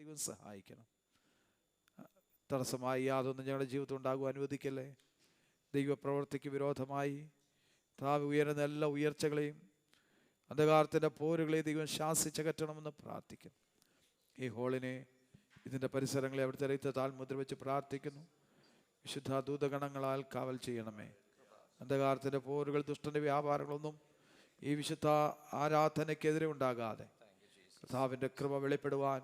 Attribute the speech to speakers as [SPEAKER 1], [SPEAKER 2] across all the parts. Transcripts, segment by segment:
[SPEAKER 1] ദൈവം സഹായിക്കണം. തടസ്സമായി യാതൊന്നും ഞങ്ങളുടെ ജീവിതത്തിൽ ഉണ്ടാകുവാൻ അനുവദിക്കല്ലേ. ദൈവപ്രവൃത്തിക്ക് വിരോധമായി ഉയരുന്ന എല്ലാ ഉയർച്ചകളെയും അന്ധകാരത്തിൻ്റെ പോരുകളെയും ദൈവം ശാസിച്ചകറ്റണമെന്ന് പ്രാർത്ഥിക്കുന്നു. ഈ ഹോളിനെ, ഇതിൻ്റെ പരിസരങ്ങളെ അവിടുത്തെ രക്തത്താൽ മുദ്ര വെച്ച് പ്രാർത്ഥിക്കുന്നു. വിശുദ്ധ ദൂതഗണങ്ങളാൽ കാവൽ ചെയ്യണമേ. അന്ധകാരത്തിൻ്റെ പോരുകൾ, ദുഷ്ടൻ്റെ വ്യാപാരങ്ങളൊന്നും ഈ വിശുദ്ധ ആരാധനയ്ക്കെതിരെ ഉണ്ടാകാതെ കർത്താവിൻ്റെ കൃപ വെളിപ്പെടുവാൻ,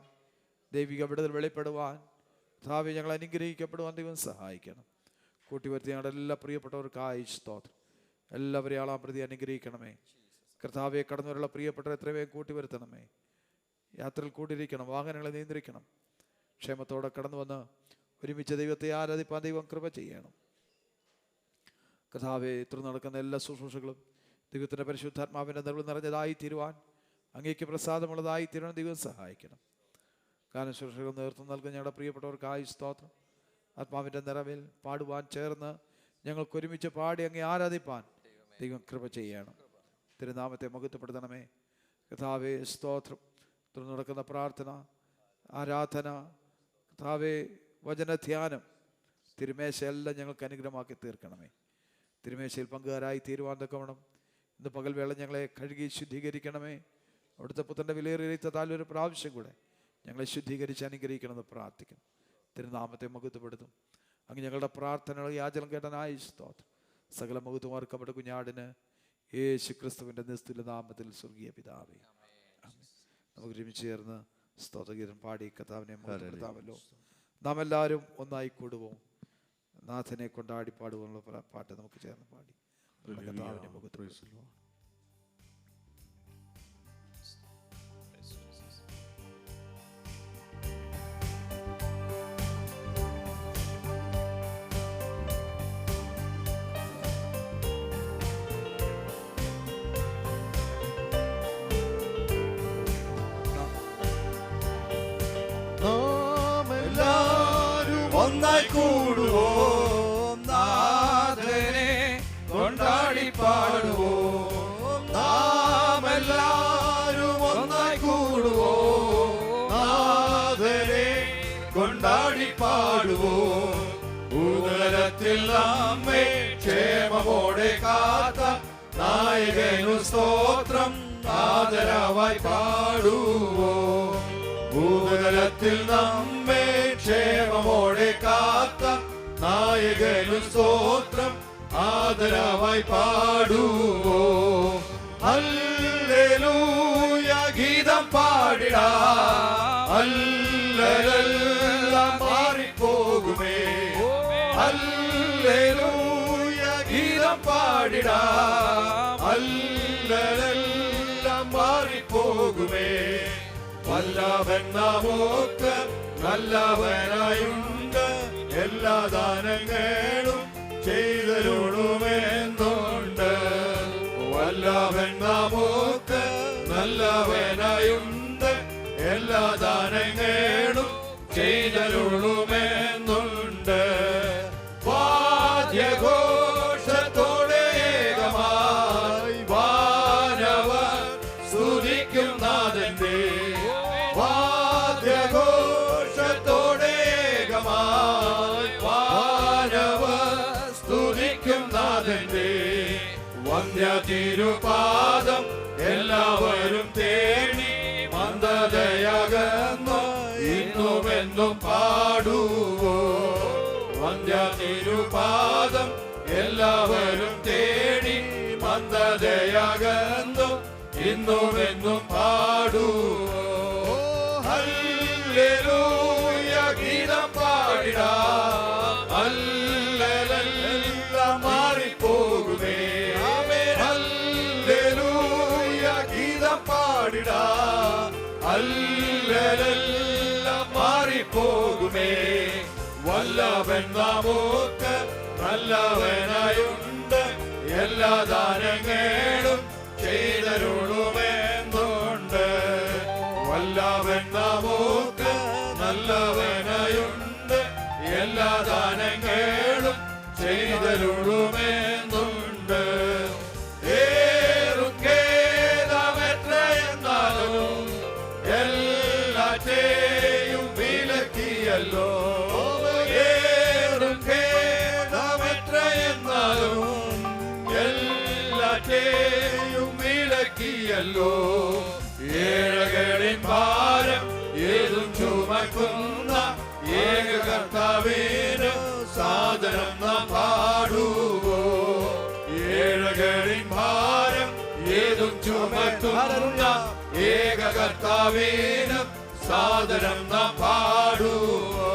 [SPEAKER 1] ദൈവിക വിടുതൽ വെളിപ്പെടുവാൻ, കർത്താവ് ഞങ്ങൾ അനുഗ്രഹിക്കപ്പെടുവാൻ ദൈവം സഹായിക്കണം. കൂട്ടിവരുത്തി ഞങ്ങളുടെ എല്ലാ പ്രിയപ്പെട്ടവർക്കായി സ്തോത്രം. എല്ലാവരെയും ആളാം പ്രതി അനുഗ്രഹിക്കണമേ. കർത്താവെ കടന്നുവരുള്ള പ്രിയപ്പെട്ടവർ എത്രയും കൂട്ടിവരുത്തണമേ. യാത്രയിൽ കൂട്ടിരിക്കണം, വാഹനങ്ങളെ നിയന്ത്രിക്കണം. ക്ഷേമത്തോടെ കടന്നു വന്ന് ഒരുമിച്ച് ദൈവത്തെ ആരാധിപ്പാൻ ദൈവം കൃപ ചെയ്യണം. കർത്താവെ തുടർന്ന് നടക്കുന്ന എല്ലാ ശുശ്രൂഷകളും ദൈവത്തിൻ്റെ പരിശുദ്ധാത്മാവിൻ്റെ നിറവിൽ നിറഞ്ഞതായി തീരുവാൻ, അങ്ങേക്ക് പ്രസാദമുള്ളതായി തീരുവാൻ ദൈവം സഹായിക്കണം. കാരണം ശുശ്രൂഷകൾ നേതൃത്വം നൽകുന്ന ഞങ്ങളുടെ പ്രിയപ്പെട്ടവർക്കായി സ്തോത്രം. ആത്മാവിൻ്റെ നിറവിൽ പാടുവാൻ ചേർന്ന് ഞങ്ങൾക്കൊരുമിച്ച് പാടി അങ്ങേ ആരാധിപ്പാൻ ദൈവം കൃപ ചെയ്യണം. തിരുനാമത്തെ മഹത്വപ്പെടുത്തണമേ. കർത്താവെ സ്തോത്രം. തുടർന്ന് നടക്കുന്ന പ്രാർത്ഥന, ആരാധന, കർത്താവെ വചനധ്യാനം, തിരുമേശയെല്ലാം ഞങ്ങൾക്ക് അനുഗ്രഹമാക്കി തീർക്കണമേ. തിരുമേശയിൽ പങ്കുകാരായി തീരുവാൻ തക്കവണ്ണം ഇന്ന് പകൽവേള ഞങ്ങളെ കഴുകി ശുദ്ധീകരിക്കണമേ. അവിടുത്തെ പുത്രൻ്റെ വിലയേറിയതാൽ ഒരു പ്രാവശ്യം കൂടെ ഞങ്ങളെ ശുദ്ധീകരിച്ച് അനുഗ്രഹിക്കണമെന്ന് പ്രാർത്ഥിക്കുന്നു. തിരുനാമത്തെ മഹത്വപ്പെടുത്തും. അങ്ങ് ഞങ്ങളുടെ പ്രാർത്ഥനകൾ യാചനം കേട്ടനായി സ്തോത്രം. സകല മഹത്വമാർക്കപ്പെട്ട കുഞ്ഞാടിന് യേശു ക്രിസ്തുവിൻ്റെ നിസ്തുല നാമത്തിൽ സ്വർഗീയ പിതാവേ. നമുക്ക് ഒരുമിച്ച് ചേർന്ന് സ്തോത്രഗീതം പാടി കർത്താവിനെ മഹത്വപ്പെടുത്താമല്ലോ. നാം എല്ലാവരും ഒന്നായി കൂടുவோம். നാഥനെ കൊണ്ടാടി പാടുവാനുള്ള പാട്ട് നമുക്ക് ചേർന്ന് പാടി കർത്താവിനെ മഹത്വപ്പെടുത്തുന്നു.
[SPEAKER 2] ഒന്നായി കൂടുവോം, നാഥനെ കൊണ്ടാടി പാടുവോം. നാം എല്ലാവരും ഒന്നായി കൂടുവോം, നാഥനെ കൊണ്ടാടി പാടുവോം. ഭൂതലത്തിൽ നമ്മെ ക്ഷേമമോടെ കാത്ത നായകനു സ്തോത്രം ആദരവായി പാടുവോം. ഭൂതലത്തിൽ നമ്മെ ക്ഷേമമോടെ കാത്ത നായകനു സ്തോത്രം ആദരവായി പാടുവോം. ഹല്ലേലൂയ ഗീതം പാടിടാം, ഹല്ലേലൂയ മാറിപ്പോകുമേ. ഹല്ലേലൂയ ഗീതം പാടിടാം, ഹല്ലേലൂയ മാറിപ്പോകുമേ. വല്ലവൻ നമുക്ക് നല്ലവനായുണ്ട്, എല്ലാ ദാനങ്ങളും ചെയ്തരുളുമെന്നുണ്ട്. വല്ലവൻ നമുക്ക് നല്ലവനായുണ്ട്, എല്ലാ ദാനങ്ങളും ചെയ്തരുളുമെന്നുണ്ട്. വാദ്യഘോഷത്തോടെ ഏകമായി വാനവർ സ്തുതിക്കും നാഥന്റെ. വാദ്യഘോഷത്തോടെ ഏകമായി വാനവർ സ്തുതിക്കും നാഥന്റെ. വന്ധ്യ തിരുപാദം എല്ലാവരും തേടി മന്ദതയകന്നു ഇന്നുമെന്നും പാടുവോ. വന്ധ്യ തിരുപാദം എല്ലാവരും തേടി മന്ദതയകന്നു ഇന്നുമെന്നും പാടുവോ. ഹല്ലേലൂയ ഗീതം പാടിടാം, ഹല്ലേലൂയ മാറിപ്പോകുമേ. ഹല്ലേലൂയ ഗീതം പാടിടാം, ഹല്ലേലൂയ മാറിപ്പോകുമേ. വല്ലവൻ നമുക്ക് നല്ലവനായുണ്ട്, എല്ലാ ദാനങ്ങളും ചെയ്തരുളുമെന്നുണ്ട്. വല്ലവൻ നമുക്ക് നല്ലവനായുണ്ട്, എല്ലാ ദാനങ്ങളും ചെയ്തരുളുമെന്നുണ്ട്. ഏറും ഖേദമെത്രയെന്നാലും എല്ലാറ്റെയും നീക്കിയല്ലോ ഏറും ഖേദമെത്രയെന്നാലും എല്ലാറ്റേയും വിലക്കിയല്ലോ ഏഴകളിൻ ഭാരം ഏതും ചുമക്കുന്ന ഏക കർത്താവിന് സാദരം നാം പാടുവോ ഏഴകളിൻ ഭാരം ഏതും ചുമക്കുന്ന ഏക കർത്താവിന് സാദരം നാം പാടുവോ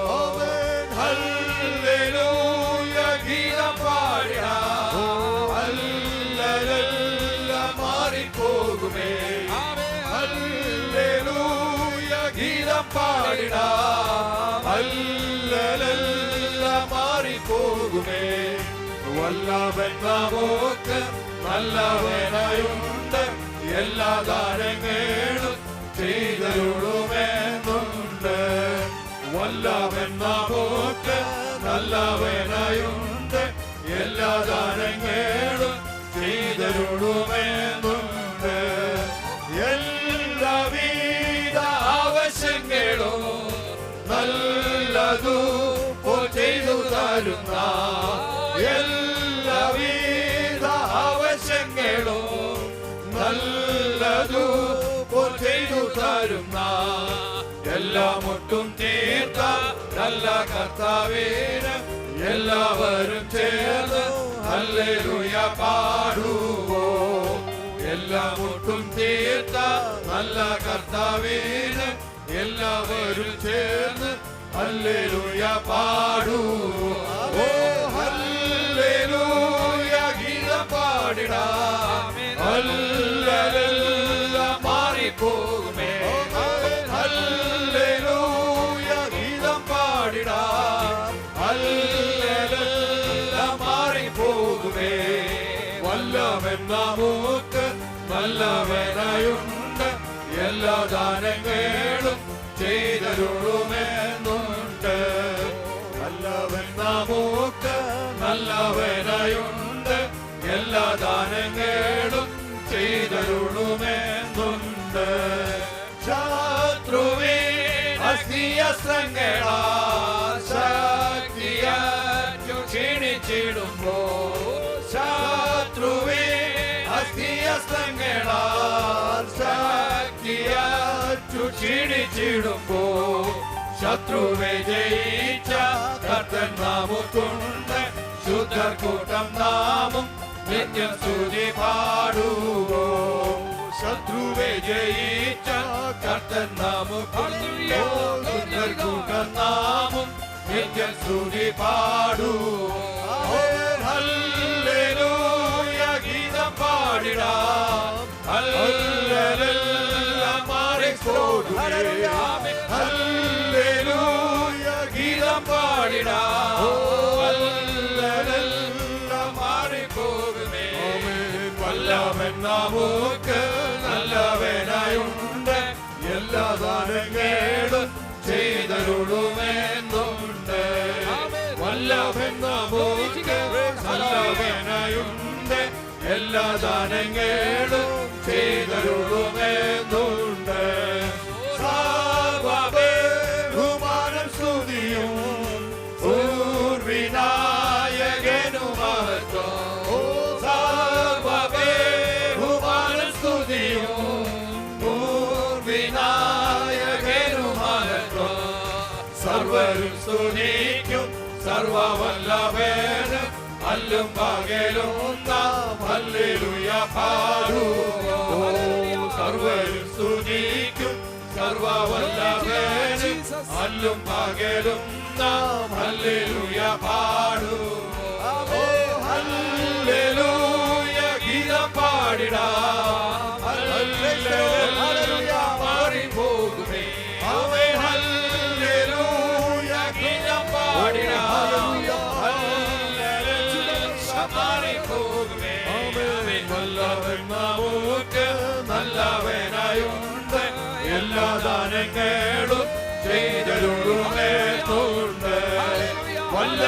[SPEAKER 2] ഹല്ലേലൂയ ഗീതം പാടിടാം ഹല്ലേലൂയ മാറിപ്പോകുമേ ഹല്ലേലൂയ ഗീതം പാടിടാം ഹല്ലേലൂയ മാറിപ്പോകുമേ വല്ലവൻ നമുക്ക് നല്ലവനായുണ്ട് എല്ലാ ദാനങ്ങളും ചെയ്തരുളുമെന്നുണ്ട് വല്ലവൻ നമുക്ക് നല്ലവനായുണ്ട് എല്ലാ ദാനങ്ങളും ചെയ്തരുളുമെന്നുണ്ട് എല്ലാവിധ ആവശ്യങ്ങളും നല്ലതു ചെയ്തു തരുന്ന എല്ലാവിധ ആവശ്യങ്ങളും നല്ലതു ചെയ്തു തരുന്ന എല്ലാം ഒട്ടും തീർത്ത നല്ല കർത്താവിന് എല്ലാവരും ചേർന്ന് ഹല്ലേലൂയ പാടുവോ എല്ലാം ഒട്ടും തീർത്ത നല്ല കർത്താവിന് എല്ലാവരും ചേർന്ന് ഹല്ലേലൂയ പാടുവോ ഓ ഹല്ലേലൂയ ഗീതം പാടിടാം ഹല്ലേലൂയ മാറിപ്പോകുമേ ഹല്ലേലൂയ ഗീതം പാടിടാം ഹല്ലേലൂയ മാറിപ്പോകുമേ വല്ലവൻ നമുക്ക് നല്ലവനായുണ്ട് എല്ലാ ദാനങ്ങളും ചെയ്തരുളുമെന്നുണ്ട് നല്ലവൻ നമുക്ക് നല്ലവനായുണ്ട് എല്ലാ ദാനങ്ങളും ചെയ്തരുളുമെന്നുണ്ട് ശത്രുവേ അസ്ഥിയസ്ത്രങ്ങളാ ശക്തിയാറ്റു ക്ഷീണിച്ചിടുമ്പോ ശത്രുവേ അസ്ഥിയസ്ത്രങ്ങളാ ശക്തിയാറ്റു ക്ഷീണിച്ചിടുമ്പോ ശത്രുവെ ജയിച്ച കർത്തൻ നാമുക്കുണ്ട് ശുദ്ധർ കൂട്ടം നാമും നിത്യം സ്തുതി പാടുവോ ശത്രുവെ ജയിച്ച കർത്തൻ നാമുക്കുണ്ട് ശുദ്ധർ കൂട്ടം നാമും നിത്യം സ്തുതി പാടുവോ ഹല്ലേലൂയ ഗീതം പാടിടാം ഹല്ലേലൂയ മാറിപ്പോകുമേ ഹല്ലേലൂയ ഗീതം പാടിടാം ഹല്ലേലൂയ മാറിപ്പോകുമേ വല്ലവൻ നമുക്ക് നല്ലവനായുണ്ട് എല്ലാ ദാനങ്ങളും ചെയ്തരുളുമെന്നുണ്ട് വല്ലവൻ നമുക്ക് നല്ലവനായുണ്ട് എല്ലാ ദാനങ്ങളും ചെയ്തരുളുമെന്നുണ്ട് ബഹുമാനം സ്തുതിയും പൂർവിനായകനു മഹത്വം ബഹുമാനം സ്തുതിയും പൂർവിനായകനു മഹത്വം സർവരും സ്തുതിക്കും സർവവല്ലഭനും അല്ലും പകലും നാം ഹല്ലേലൂയ പാടുവോ സർവരും സ്തുതിക്കും സർവവല്ലഭനും അല്ലും പകലും നാം ഹല്ലേലൂയ പാടുവോ ഹല്ലേലൂയ ഗീതം പാടിടാം ഹല്ലേലൂയ മാറിപ്പോകുമേ ഹല്ലേലൂയ ഗീതം പാടിടാം വല്ലവൻ നമുക്ക് നല്ലവനായുണ്ട് എല്ലാ ദാനങ്ങളും ചെയ്തരുളുമെന്നുണ്ട് വല്ല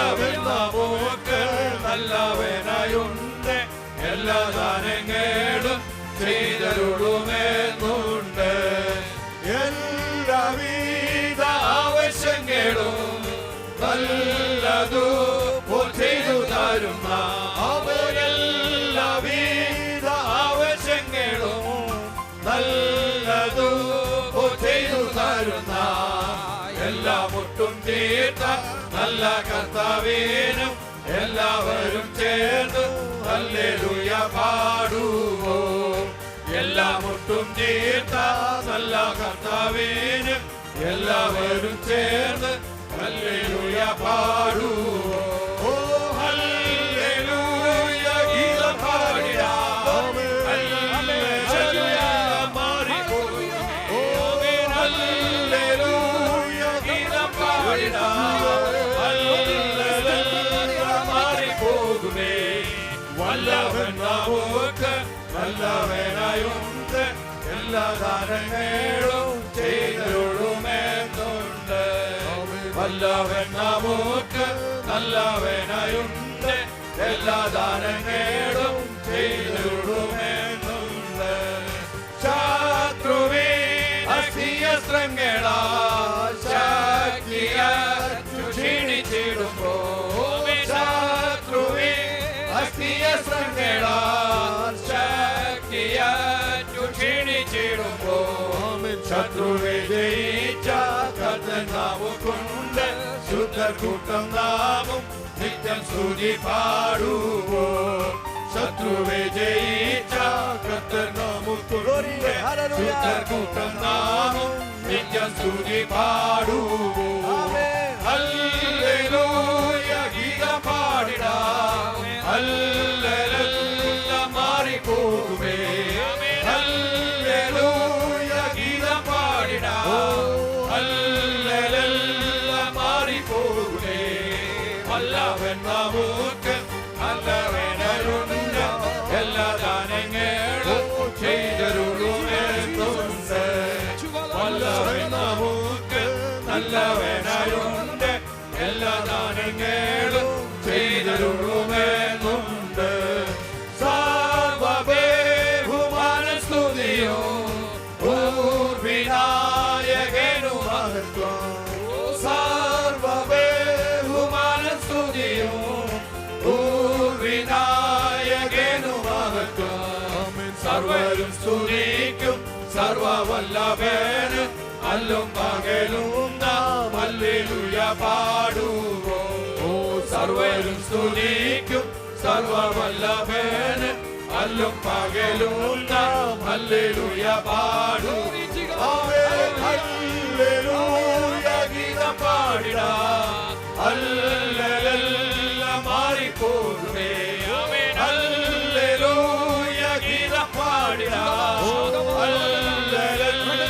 [SPEAKER 2] തരുന്ന എല്ലാവിധ ആവശ്യങ്ങളും നല്ലതു ചെയ്തു തരുന്ന എല്ലാ മുട്ടും തീർത്ത നല്ല കർത്താവിനും എല്ലാവരും ചേർന്ന് ഹല്ലേലൂയ പാടുവോ. എല്ലാ മുട്ടും തീർത്ത നല്ല കർത്താവിനും എല്ലാവരും ചേർന്ന് ഹല്ലേലൂയ പാടുവോ. ഓ ഹല്ലേലൂയ ഗീതം പാടിടാം, ഹല്ലേലൂയ മാറിപ്പോകുമേ. ഓ ഹല്ലേലൂയ ഗീതം പാടിടാം, ഹല്ലേലൂയ മാറിപ്പോകുമേ. വല്ലവൻ നമുക്ക് നല്ലവനായുണ്ട്, എല്ലാ ദാനങ്ങളും ചെയ്തരുളുമെന്നുണ്ട്. വല്ലവൻ നമുക്ക് നല്ലവനായുണ്ട്, എല്ലാ ദാനങ്ങളും ചെയ്തരുളുമെന്നുണ്ട്. ശത്രുവേ അസ്ഥിയസ്ത്രങ്ങളാ ശക്തിയു ക്ഷീണിച്ചിടുമ്പോ, ശത്രുവേ അസ്ഥിയസ്ത്രങ്ങളാ ശക്തിയു ക്ഷീണിച്ചിടുമ്പോ, ശത്രുവെ ജയിച്ച കർത്തൻ നാവുകൊണ്ട് ശുദ്ധകൂട്ടം നാവും നിത്യം സ്തുതി പാടുവോ. ശത്രുവെ ജയിച്ച കർത്തൻ നാവുകൊണ്ട് ശുദ്ധകൂട്ടം നാവും നിത്യം സ്തുതി പാടുവോ. ഹല്ലേലൂയ ഗീതം പാടിടാം, ഹല്ലേലൂയ മാറിപ്പോകുമേ. ഹല്ലേലൂയ ഗീതം പാടിടാം, ഹല്ലേലൂയ മാറിപ്പോകുമേ. വല്ലവൻ നമുക്ക് നല്ലവനുണ്ട്, എല്ലാ ദാനങ്ങളും ചെയ്തരുളുമെന്നുണ്ട്. വല്ലവൻ നമുക്ക് നല്ലവനുണ്ട്, എല്ലാ ദാനങ്ങളും ചെയ്തരുളുമെന്നുണ്ട്. സർവ്വബഹുമാനസ്തുതിയോ പൂർവിനായകനു മഹത്വം. സർവ്വബഹുമാനസ്തുതിയോ പൂർവിനായകനു മഹത്വം. സർവരും സ്തുതിക്കും സർവവല്ലഭന്, അല്ലും പകലും നാം ഹല്ലേലൂയ പാടുവോ. ഓ സർവരും സ്തുതിക്കും സർവവല്ലഭന്, അല്ലും പകലും നാം ഹല്ലേലൂയ പാടുവോ. ഹല്ലേലൂയ ഗീതം പാടിടാം, ഹല്ലേലൂയ മാറിപ്പോകുമേ. ഹല്ലേലൂയ ഗീതം പാടിടാം, ഹല്ലേലൂയ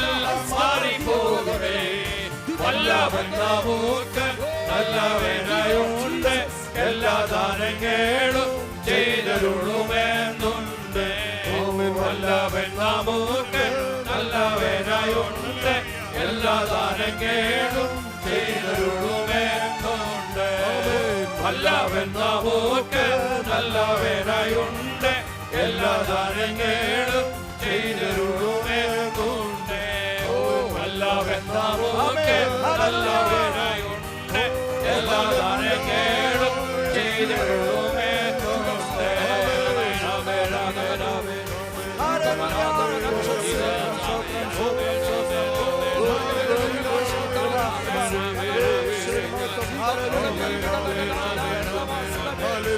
[SPEAKER 2] മാറിപ്പോകുമേ. വല്ലവൻ നമുക്ക് നല്ലവനായുണ്ട്, എല്ലാ ദാനങ്ങളും ചെയ്തരുളുമെന്നുണ്ട്. വല്ലവൻ നമുക്ക് നല്ലവനായുണ്ട്, എല്ലാ ദാനങ്ങളും ചെയ്തരുളുമെന്നുണ്ട്. വല്ലവൻ നമുക്ക് നല്ലവനായുണ്ട്, എല്ലാ ദാനങ്ങളും ചെയ്തരുളുമെന്നുണ്ട്. വല്ലവൻ നമുക്ക് നല്ലവനായുണ്ട്, എല്ലാ ദാനങ്ങളും ചെയ്തരുളുമെന്നുണ്ട്. Hallelujah.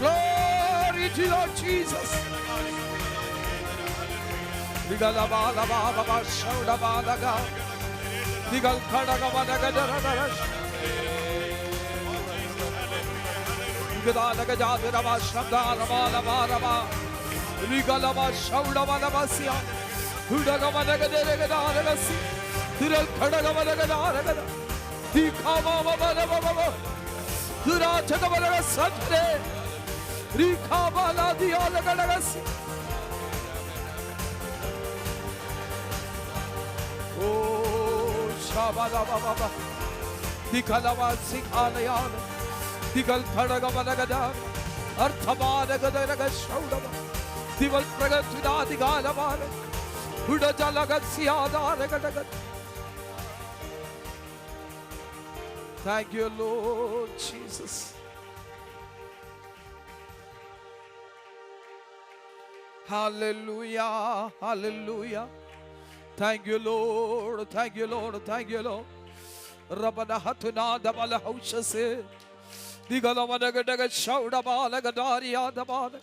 [SPEAKER 1] Glory to Lord Jesus. Oh, Shabala Baba, Dikalava Sikhalayana, Dikal Kadagamadagada, Arthamadagadaraga Shaudava, Dival Pragatida Digalavana, Buddha Jalagasiada Regadagat. Thank you, Lord Jesus. Hallelujah, hallelujah. Thank you, Lord. Thank you, Lord. Thank you, Lord. Rabana Hatuna Dabala Haushase. Digalamadaga Shaudabala Gadaria Dabala.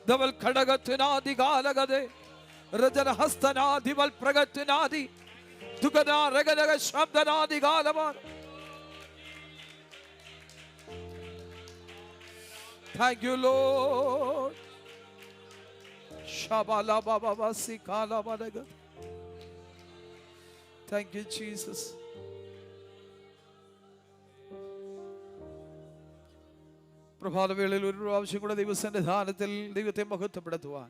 [SPEAKER 1] Daval Kadagatuna Digalagade. Rajana Hastana Dival Pragatunadi. Tukana Regadaga Shabdana Digalaman. Thank you, Lord. Shabala Baba Sikala Badaga. Thank you, Jesus. പ്രഭാതവേളയിൽ ഒരു പ്രാവശ്യം കൂടെ ദൈവസന്നിധാനത്തിൽ ദൈവത്തെ മഹത്വപ്പെടുത്തുവാൻ,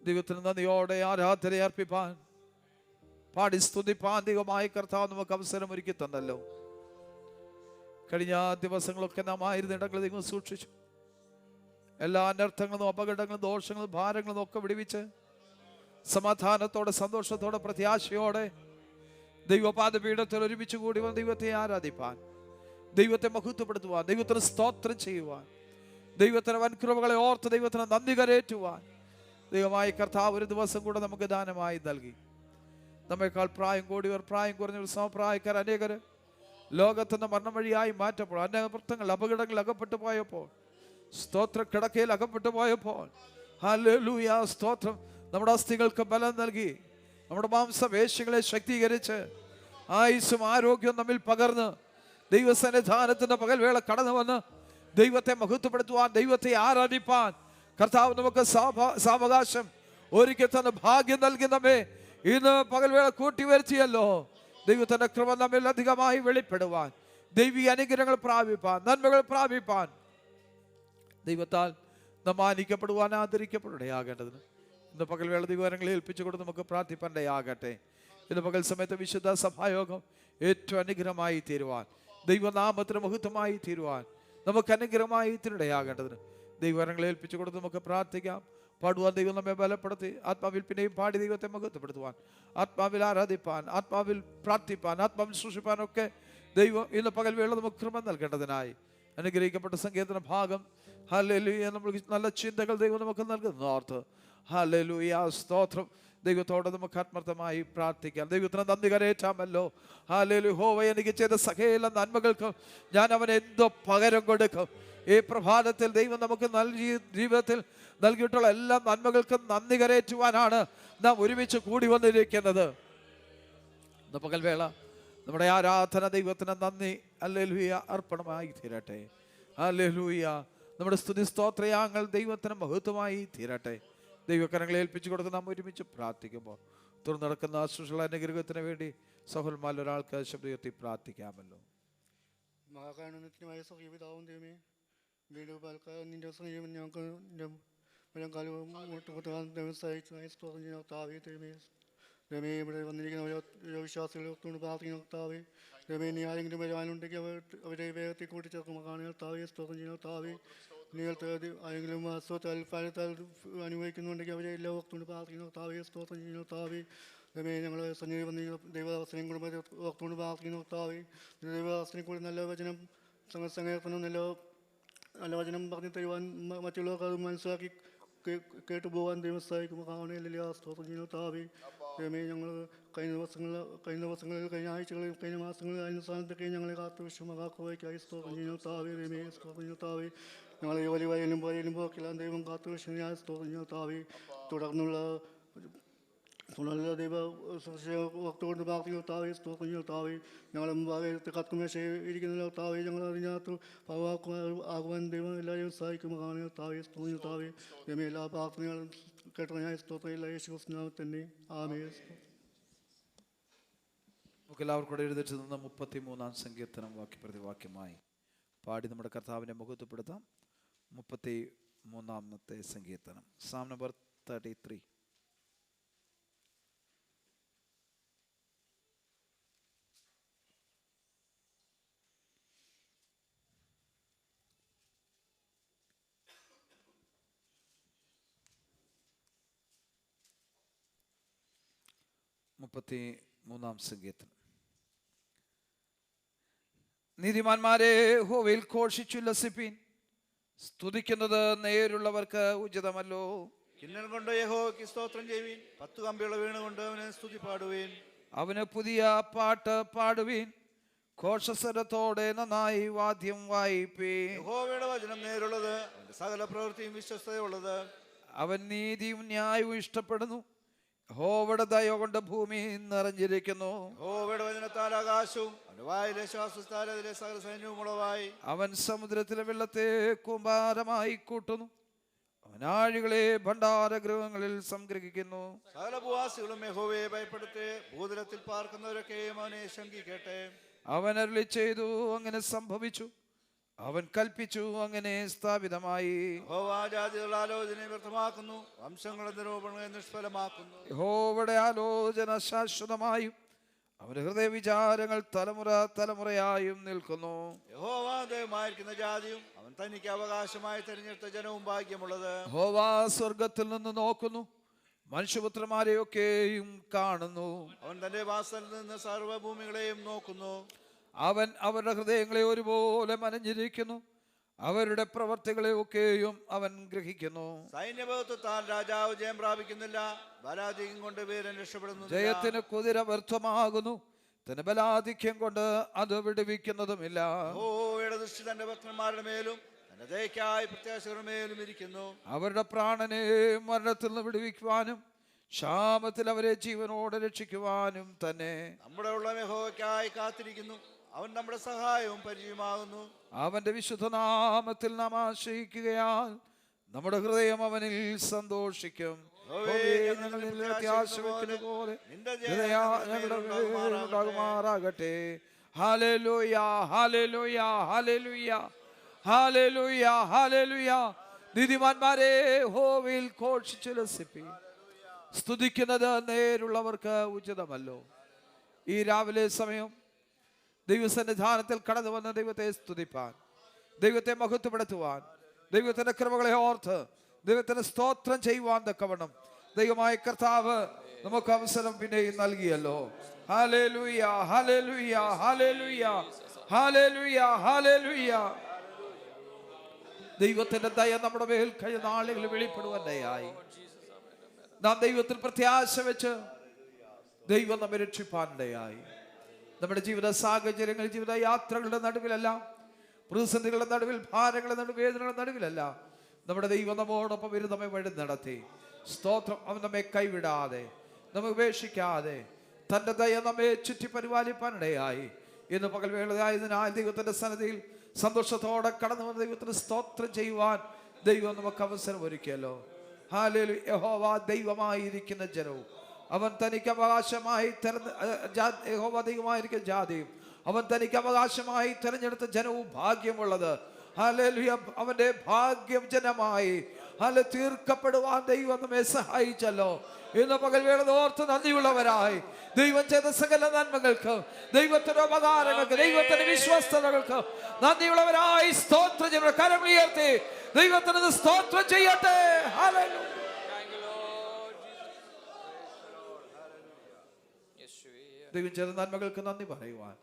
[SPEAKER 1] ദൈവത്തിന് നന്ദിയോടെ ആരാധന അർപ്പിപ്പാൻ, പാടി സ്തുതിപ്പാൻ ദൈവമായ കർത്താവ് നമുക്ക് അവസരം ഒരുക്കി തന്നല്ലോ. കഴിഞ്ഞ ദിവസങ്ങളൊക്കെ നാം ആയിരുന്നിടങ്ങൾ ദൈവം സൂക്ഷിച്ചു. എല്ലാ അനർത്ഥങ്ങളും അപകടങ്ങളും ദോഷങ്ങളും ഭാരങ്ങളും ഒക്കെ വിടുവിച്ച് സമാധാനത്തോടെ സന്തോഷത്തോടെ പ്രത്യാശയോടെ ദൈവപാദപീഠത്തിൽ ഒരുമിച്ച് കൂടി വന്ന് ദൈവത്തെ ആരാധിപ്പാൻ, ദൈവത്തെ മഹത്വപ്പെടുത്തുവാൻ, ദൈവത്തിന് സ്തോത്രം ചെയ്യുവാൻ, ദൈവത്തിന് വൻകൃപകളെ ഓർത്ത് ദൈവത്തിന് നന്ദി കരേറ്റുവാൻ ദൈവമായ കർത്താവ് ഒരു ദിവസം കൂടെ നമുക്ക് ദാനമായി നൽകി. നമ്മേക്കാൾ പ്രായം കൂടിയവർ, പ്രായം കുറഞ്ഞവർ, സമപ്രായക്കാർ അനേകർ ലോകത്തുനിന്ന് മരണം വഴിയായി മാറ്റപ്പോൾ, അനർത്ഥങ്ങൾ അപകടങ്ങൾ അകപ്പെട്ടു പോയപ്പോൾ, സ്തോത്ര കിടക്കയിൽ അകപ്പെട്ടു പോയപ്പോൾ, ഹല്ലേലൂയ സ്തോത്രം, നമ്മുടെ അസ്ഥികൾക്ക് ബലം നൽകി, നമ്മുടെ മാംസപേശികളെ ശക്തീകരിച്ച് ആയുസ്സും ആരോഗ്യവും നമ്മിൽ പകർന്ന് ദൈവസന്നിധാനത്തിന്റെ പകൽവേള കടന്നു വന്ന് ദൈവത്തെ മഹത്വപ്പെടുത്തുവാൻ, ദൈവത്തെ ആരാധിപ്പാൻ കർത്താവ് നമുക്ക് സാവകാശം ഒരുക്കി തന്ന ഭാഗ്യം നൽകി നമ്മെ ഇന്ന് പകൽവേള കൂട്ടി വരുത്തിയല്ലോ. ദൈവത്തിന്റെ കൃപ നമ്മിൽ അധികമായി വെളിപ്പെടുവാൻ, ദൈവിക അനുഗ്രഹങ്ങൾ പ്രാപിപ്പാൻ, നന്മകൾ പ്രാപിപ്പാൻ ദൈവത്താൽ നാം മാനിക്കപ്പെടുവാൻ, ആദരിക്കപ്പെടേണ്ടതിന് ഇന്ന് പകൽവേള ദൈവകരങ്ങളെ ഏൽപ്പിച്ചുകൊണ്ട് നമുക്ക് പ്രാർത്ഥിപ്പണ്ടയാകട്ടെ. ഇന്ന് പകൽ സമയത്ത് വിശുദ്ധ സഭായോഗം ഏറ്റവും അനുഗ്രഹമായി തീരുവാൻ, ദൈവനാമത്തിന് മഹത്വമായി തീരുവാൻ, നമുക്ക് അനുഗ്രഹമായി തീരുടയാകേണ്ടതിന് ദൈവകരങ്ങളെ ഏൽപ്പിച്ചുകൊണ്ട് നമുക്ക് പ്രാർത്ഥിക്കാം. പാടുവാൻ ദൈവം നമ്മെ ബലപ്പെടുത്തി, ആത്മാവിൽ പിന്നെയും പാടി ദൈവത്തെ മഹത്വപ്പെടുത്തുവാൻ, ആത്മാവിൽ ആരാധിപ്പാൻ, ആത്മാവിൽ പ്രാർത്ഥിപ്പാൻ, ആത്മാവിൽ സൂക്ഷിപ്പാനൊക്കെ ദൈവം ഇന്ന് പകൽവേള നമുക്ക് കൃപ നൽകേണ്ടതിനായി അനുഗ്രഹിക്കപ്പെട്ട സങ്കീർത്തന ഭാഗം ഹല്ലേലൂയ. നമുക്ക് നല്ല ചിന്തകൾ ദൈവം നമുക്ക് നൽകുന്നു ഓർത്ത് ഹല്ലേലൂയ. സ്തോത്രം. ദൈവത്തോട് നമുക്ക് ആത്മാർത്ഥമായി പ്രാർത്ഥിക്കാം. ദൈവത്തിന് നന്ദി കരയേറ്റാമല്ലോ. ഹല്ലേലൂയ. യഹോവ എനിക്ക് ചെയ്ത സകല നന്മകൾക്കും ഞാൻ അവന് എന്തോ പകരം കൊടുക്കും. ഈ പ്രഭാതത്തിൽ ദൈവം നമുക്ക് ജീവിതത്തിൽ നൽകിയിട്ടുള്ള എല്ലാ നന്മകൾക്കും നന്ദി കരയേറ്റുവാനാണ് നാം ഒരുമിച്ച് കൂടി വന്നിരിക്കുന്നത്. പകൽവേള നമ്മുടെ ആരാധന ദൈവത്തിന് നന്ദി ഹല്ലേലൂയ അർപ്പണമായി തീരട്ടെ. ഹല്ലേലൂയ. നമ്മുടെ സ്തുതി സ്തോത്രയാങ്ങൾ ദൈവത്തിന് മഹത്വമായി തീരട്ടെ. ദൈവകരങ്ങളെ ഏൽപ്പിച്ചു കൊടുത്ത് നാം ഒരുമിച്ച് പ്രാർത്ഥിക്കുമ്പോൾ തുറന്നു നടക്കുന്ന ശുശ്രൂഷ അനുഗ്രഹത്തിന് വേണ്ടി സഹോദരന്മാരിൽ ഒരാൾക്ക് ശബ്ദം ഉയർത്തി പ്രാർത്ഥിക്കാമല്ലോ.
[SPEAKER 3] മഹാകാരുണ്യത്തിനുമായ സഹീപിതാവും ദൈവമേ, വീണ്ടും പാൽക്കാലം നിന്റെ സമയം ഞങ്ങൾക്ക് വരും കാലവും സഹിച്ചതായി സ്തോത്രം ചെയ്യുന്ന കർത്താവേ. ദൈവമേ ഇവിടെ വന്നിരിക്കുന്ന ഓരോ വിശ്വാസികളെ ഒത്തുകൊണ്ട് പ്രാർത്ഥിക്കുന്ന കർത്താവേ. ദൈവമേ ഇനി ആരെങ്കിലും വരുവാനുണ്ടെങ്കിൽ അവരെ വേഗത്തിൽ കൂട്ടിച്ചേർക്കുമ്പോൾ കാണുക കർത്താവേ. സ്തോത്രം ചെയ്യുന്ന കർത്താവേ. നിങ്ങൾക്ക് ആരെങ്കിലും അസുഖത്താൽ ഫലത്താൽ അനുഭവിക്കുന്നുണ്ടെങ്കിൽ അവരെ എല്ലാം ഓർത്തുകൊണ്ട് പ്രാർത്ഥിക്കുന്ന കർത്താവേ. സ്തോത്രം ചെയ്യുന്ന കർത്താവേ. ദൈവമേ ഞങ്ങൾ സന്നിധി വന്ന് ദൈവദാസനെയും കുടുംബത്തെ ഓർത്തുകൊണ്ട് പ്രാർത്ഥിക്കുന്ന കർത്താവേ. ദൈവദാസനെ കൂടി നല്ല വചനം സങ്കീർത്തനം നല്ല വചനം പറഞ്ഞു തരുവാൻ മറ്റുള്ളവർക്ക് അത് മനസ്സിലാക്കി കേട്ടു പോകാൻ ദൈവം സഹായിക്കുമ്പോൾ കാണുന്നില്ല. സ്തോത്രം ചെയ്യുന്ന കർത്താവേ. ദൈവമേ ഞങ്ങൾ കഴിഞ്ഞ ദിവസങ്ങളിൽ കഴിഞ്ഞ ആഴ്ചകളിൽ കഴിഞ്ഞ മാസങ്ങളിൽ അതിന് സ്ഥാനത്തൊക്കെ ഞങ്ങളെ കാത്തു വിശ്വമകാക്കുവായി സ്തോത്രം ചെയ്യുന്ന കർത്താവേ. ദൈവമേ സ്തോത്രം ചെയ്യുന്ന കർത്താവേ. ഞങ്ങളെ വലിയ വയലും പോയാലും പോക്കെല്ലാം ദൈവം കാത്തു വിശ്വ സ്തോത്രം ചെയ്യുന്ന കർത്താവേ. തുടർന്നുള്ള ദൈവ ഓർത്തുകൊണ്ട് പ്രാർത്ഥിക്കുന്ന കർത്താവേ. സ്തോത്രം ചെയ്യുന്ന കർത്താവേ. ഞങ്ങളെ മുമ്പാകെ കത്തുമേശ ഇരിക്കുന്ന കർത്താവേ. ഞങ്ങൾ അതിനകത്ത് ആകുവാൻ ദൈവം എല്ലാവരെയും സഹായിക്കുമ്പോൾ കാണുന്ന കർത്താവേ. സ്തോത്രം ചെയ്യുന്ന കർത്താവേ. ദൈവമേ എല്ലാ പ്രാർത്ഥനകളും കേട്ട ഞാൻ സ്തോത്രം എല്ലാ യേശു ക്രിസ്തുവിനാമത്തിൽ തന്നെ ആമേൻ.
[SPEAKER 1] നമുക്കെല്ലാവർക്കും കൂടെ എഴുതിച്ച് നിന്ന് 33-ാം സങ്കീർത്തനം വാക്യപ്രതിവാക്യമായി പാടി നമ്മുടെ കർത്താവിനെ മുഖത്തുപ്പെടുത്താം. 33-ാമത്തെ സങ്കീർത്തനം, സാം നമ്പർ 33. മൂന്നാം സങ്കീർത്തനം. നീതിമാന്മാരെ യഹോവയിൽ ഘോഷിച്ചുല്ലസിപ്പീൻ. സ്തുതിക്കുന്നത് നേരുള്ളവർക്ക് ഉചിതമല്ലോ.
[SPEAKER 4] കിന്നരം കൊണ്ട് യഹോവയ്ക്ക് സ്തോത്രം ചെയ്യുവീൻ. 10 കമ്പിയുള്ള വീണുകൊണ്ട് അവനെ സ്തുതി പാടുവീൻ.
[SPEAKER 1] അവന് പുതിയ പാട്ട് പാടുവീൻ. ഘോഷസ്വരത്തോടെ നന്നായി വാദ്യം വായിപ്പീൻ.
[SPEAKER 4] യഹോവയുടെ വചനം നേരുള്ളത്, അവന്റെ സകല പ്രവൃത്തിയും വിശ്വസ്തയുള്ളത്.
[SPEAKER 1] അവൻ നീതിയും ന്യായവും ഇഷ്ടപ്പെടുന്നു. യഹോവയുടെ ദയ കൊണ്ട് ഭൂമി നിറഞ്ഞിരിക്കുന്നു.
[SPEAKER 4] യഹോവയുടെ വചനത്താൽ ആകാശവും അവന്റെ വായിലെ ശ്വാസത്താൽ അതിലെ സകല സൈന്യവും ഉളവായി.
[SPEAKER 1] അവൻ സമുദ്രത്തിലെ വെള്ളത്തെ കൂമ്പാരമായി കൂട്ടുന്നു. അവൻ ആഴികളെ ഭണ്ഡാരഗൃഹങ്ങളിൽ സംഗ്രഹിക്കുന്നു.
[SPEAKER 4] സകല ഭൂവാസികളും യഹോവയെ ഭയപ്പെടുത്തി ഭൂതലത്തിൽ പാർക്കുന്നവരൊക്കെയും അവനെ ശങ്കിക്കട്ടെ.
[SPEAKER 1] അവൻ അരുളി ചെയ്തു, അങ്ങനെ സംഭവിച്ചു. അവൻ കൽപ്പിച്ചു, അങ്ങനെ സ്ഥാപിതമായി.
[SPEAKER 4] യഹോവ ജാതികളുടെ ആലോചനയെ വ്യർത്ഥമാക്കുന്നു, വംശങ്ങളുടെ നിരൂപണങ്ങളെ നിഷ്ഫലമാക്കുന്നു.
[SPEAKER 1] യഹോവയുടെ ആലോചന ശാശ്വതമായും അവന്റെ ഹൃദയ വിചാരങ്ങൾ തലമുറ തലമുറയായും നിൽക്കുന്നു.
[SPEAKER 4] യഹോവ ദൈവമായിരിക്കുന്ന ജാതിയും അവൻ തനിക്ക് അവകാശമായി തിരഞ്ഞെടുത്ത ജനവും ഭാഗ്യമുള്ളത്.
[SPEAKER 1] യഹോവ സ്വർഗത്തിൽ നിന്ന് നോക്കുന്നു, മനുഷ്യപുത്രന്മാരെയൊക്കെയും കാണുന്നു.
[SPEAKER 4] അവൻ തന്റെ വാസലിൽ നിന്ന് സർവ്വഭൂമികളെയും നോക്കുന്നു.
[SPEAKER 1] അവൻ അവരുടെ ഹൃദയങ്ങളെ ഒരുപോലെ മനഞ്ഞിരിക്കുന്നു. അവരുടെ പ്രവർത്തികളെ ഒക്കെയും അവൻ ഗ്രഹിക്കുന്നു.
[SPEAKER 4] സൈന്യബഹുത്വത്താൽ രാജാവ് ജയം പ്രാപിക്കുന്നില്ല, ബലാധിക്യം കൊണ്ട് വീരൻ രക്ഷപ്പെടുന്നു.
[SPEAKER 1] ജയത്തിന് കുതിര വ്യർത്ഥമാകുന്നു, തന്റെ ബലാധിക്യം കൊണ്ട് അത് വിടുവിക്കുന്നതുമില്ല.
[SPEAKER 4] യഹോവയുടെ ദൃഷ്ടി തന്റെ ഭക്തന്മാരുടെ മേലും തന്റെ ദയയ്ക്കായി പ്രത്യാശയുടെ മേലും ഇരിക്കുന്നു.
[SPEAKER 1] അവരുടെ പ്രാണനെ മരണത്തിൽ നിന്ന് വിടുവിക്കുവാനും ക്ഷാമത്തിൽ അവരെ ജീവനോടെ രക്ഷിക്കുവാനും തന്നെ.
[SPEAKER 4] നമ്മുടെ ഉള്ള യഹോവയ്ക്കായി കാത്തിരിക്കുന്നു, അവൻ നമ്മുടെ സഹായവും പരിചയമാകുന്നു.
[SPEAKER 1] അവന്റെ വിശുദ്ധനാമത്തിൽ നാം ആശ്രയിക്കുകയാൽ നമ്മുടെ ഹൃദയം അവനിൽ സന്തോഷിക്കും. ാകട്ടെ. Hallelujah, hallelujah, hallelujah, hallelujah, hallelujah. നീതിമാന്മാരെ യഹോവയിൽ ഘോഷിച്ചുല്ലസിപ്പീൻ. സ്തുതിക്കുന്നത് നേരുള്ളവർക്ക് ഉചിതമല്ലോ. ഈ രാവിലെ സമയം ദൈവസന്നിധാനത്തിൽ കടന്നു വന്ന ദൈവത്തെ സ്തുതിപ്പാൻ, ദൈവത്തെ മഹത്വപ്പെടുത്തുവാൻ, ദൈവത്തിന്റെ കൃപകളെ ഓർത്ത് ദൈവത്തിന് സ്തോത്രം ചെയ്യുവാൻ തക്കവണ്ണം ദൈവമായ കർത്താവ് നമുക്ക് അവസരം പിന്നെയും നൽകിയല്ലോ. Hallelujah, hallelujah, hallelujah, hallelujah, hallelujah. ദൈവത്തിന്റെ ദയ നമ്മുടെ മേൽ കഴിഞ്ഞ നാളുകളിൽ വെളിപ്പെടുവാനായി നാം ദൈവത്തിൽ പ്രത്യാശ വെച്ച് ദൈവം നമ്മെ രക്ഷിപ്പാനിടയായി. നമ്മുടെ ജീവിത സാഹചര്യങ്ങൾ, ജീവിത യാത്രകളുടെ നടുവിലെല്ലാം, പ്രതിസന്ധികളുടെ നടുവിൽ, ഭാരങ്ങളുടെ നടുവിൽ, വേദനകളുടെ നടുവിലെല്ലാം നമ്മുടെ ദൈവം നമ്മോടൊപ്പം വരും, നമ്മെ വഴി നടത്തി. സ്തോത്രം. അവൻ നമ്മെ കൈവിടാതെ, നമ്മെ ഉപേക്ഷിക്കാതെ തൻ്റെ ദയ നമ്മെ ചുറ്റി പരിപാലിപ്പാനിടയായി. ഇന്ന് പകൽ വേളയായതിനാൽ ദൈവത്തിന്റെ സന്നിധിയിൽ സന്തോഷത്തോടെ കടന്നു വന്ന ദൈവത്തിന് സ്തോത്രം ചെയ്യുവാൻ ദൈവം നമുക്ക് അവസരം ഒരുക്കിയല്ലോ. ഹല്ലേലൂയ. യഹോവ ദൈവമായിരിക്കുന്ന ജനവും അവൻ തനിക്ക് അവകാശമായി യഹോവ ദൈവമായിരിക്കുന്ന ജാതിയും അവൻ തനിക്ക് അവകാശമായി തെരഞ്ഞെടുത്ത ജനവും ഭാഗ്യമുള്ളത്. ഹല്ലേലൂയ. അവന്റെ ഭാഗ്യം ജനമായി തീർക്കപ്പെടുവാൻ ദൈവം നമ്മെ സഹായിച്ചല്ലോ. ഇന്ന് പകൽ വേള ഓർത്ത് നന്ദിയുള്ളവരായി ദൈവം ചെയ്ത സകല നന്മകൾക്ക്, ദൈവത്തിന്റെ ഉപകാരങ്ങൾക്ക്, ദൈവത്തിന്റെ വിശ്വസ്തതകൾക്ക് നന്ദിയുള്ളവരായി സ്തോത്രം ചെയ്യുന്ന കരമുയർത്തി ദൈവത്തിന് സ്തോത്രം ചെയ്യട്ടെ. ഹല്ലേലൂയ. ദൈവം ചെയ്ത നന്മകൾക്ക് നന്ദി പറയുവാൻ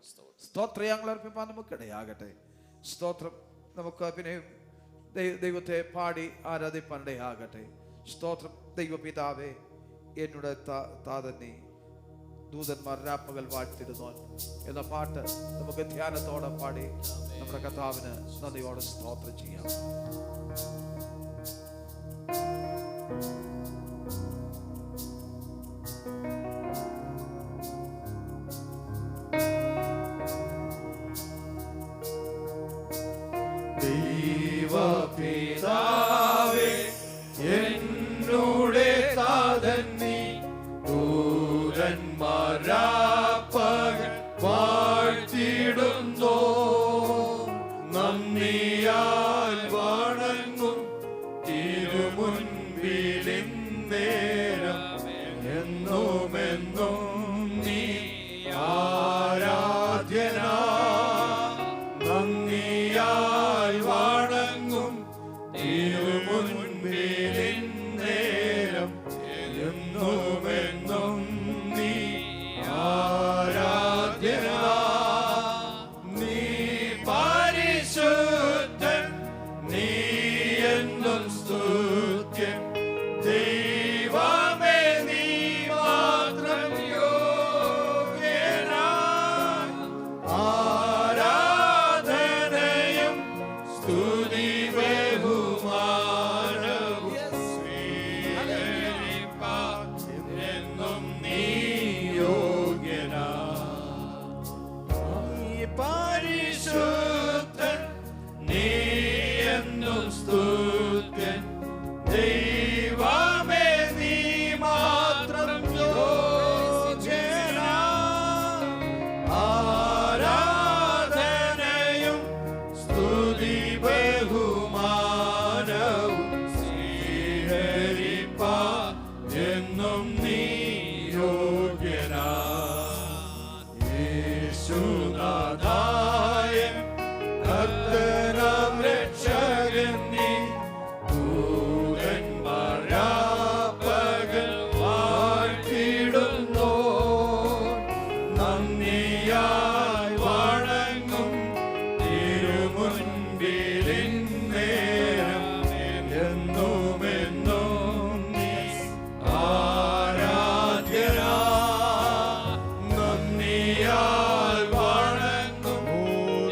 [SPEAKER 1] സ്തോത്രയാങ്ങൾ അർപ്പിപ്പാൻ നമുക്കിടയാകട്ടെ. സ്തോത്രം. നമുക്ക് പിന്നെയും ദൈവത്തെ പാടി ആരാധിപ്പാനിടയാകട്ടെ. സ്തോത്രം. ദൈവപിതാവേ, എന്നോട് താതന്നെ ദൂതന്മാർ രാപ്പകൽ വാഴ്ത്തിടുന്നു എന്ന പാട്ട് നമുക്ക് ധ്യാനത്തോടെ പാടി നമ്മുടെ കർത്താവിന് നന്ദിയോടെ സ്തോത്രം ചെയ്യാം.
[SPEAKER 2] ദൈവപിതാവേ, എന്നോട് താതന്നി ദൂതന്മാർ രാപ്പകൽ വാഴ്ത്തിടുന്നു. നന്ദിയാൽ വണങ്ങും തിരുമുൻപിലിന്നേരം എന്നുമെന്നും നീ ആരാധ്യനാ. നന്ദിയാൽ വണങ്ങും തിരുമുൻപിലിന്നേരം എന്നുമെന്നും നീ ആരാധ്യനാ. നീ പരിശുദ്ധൻ, നീ എന്നും സ്തുത്യൻ. ദൈവമേ, നീ മാത്രം യോഗ്യനാ. ആരാധനയും സ്തുതി ബഹുമാനവും സ്വീകരിപ്പാൻ എന്നും നീ യോഗ്യനാ. നീ പരിശുദ്ധൻ, നീ എന്നും സ്തുത്യൻ. ദൈവമേ, നീ മാത്രം യോഗ്യനാ. ആരാധനയും സ്തുതി ബഹുമാനവും സ്വീകരിപ്പാൻ എന്നും നീ യോഗ്യനാ. യേശുനാഥായൻ കർത്തനാം രക്ഷകൻ നീ. ദൂതന്മാർ രാപ്പകൽ വാഴ്ത്തിടുന്നു. നന്ദിയാൽ വണങ്ങും തിരുമുൻപിലിന്നേരം എന്നുമെന്നും നീ ആരാധ്യനാ. നന്ദിയാൽ വണങ്ങും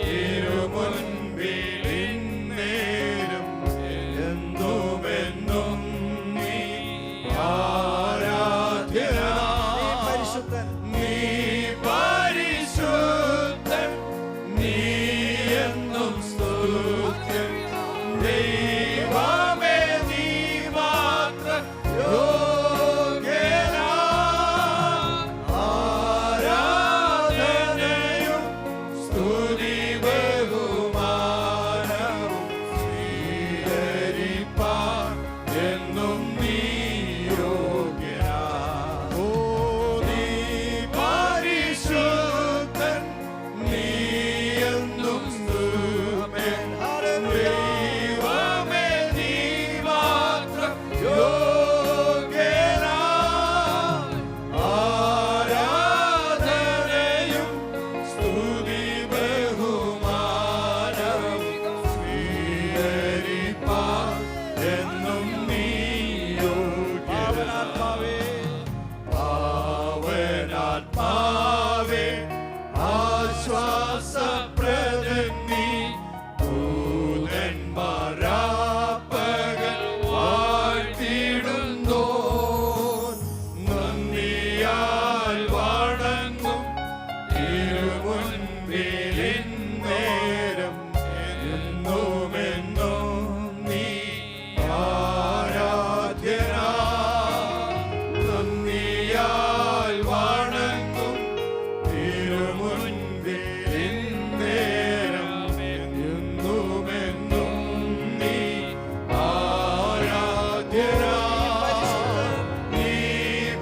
[SPEAKER 2] തിരുമുൻപിലിന്നേരം എന്നുമെന്നും നീ ആരാധ്യനാ. നീ പരിശുദ്ധൻ, ആശ്വാസപ്രദൻ നീ ദൂതന്മാരാപ്പകൽ വാഴ്ത്തിടുന്നു. നന്ദിയാൽ വണങ്ങും തിരുമുൻപിലിന്നേരം എന്നുമെന്നും നീ ആരാധ്യനാ. നന്ദിയാൽ വണങ്ങും തിരുമുൻപിലിന്നേരം എന്നുമെന്നും നീ ആരാധ്യനാ. നീ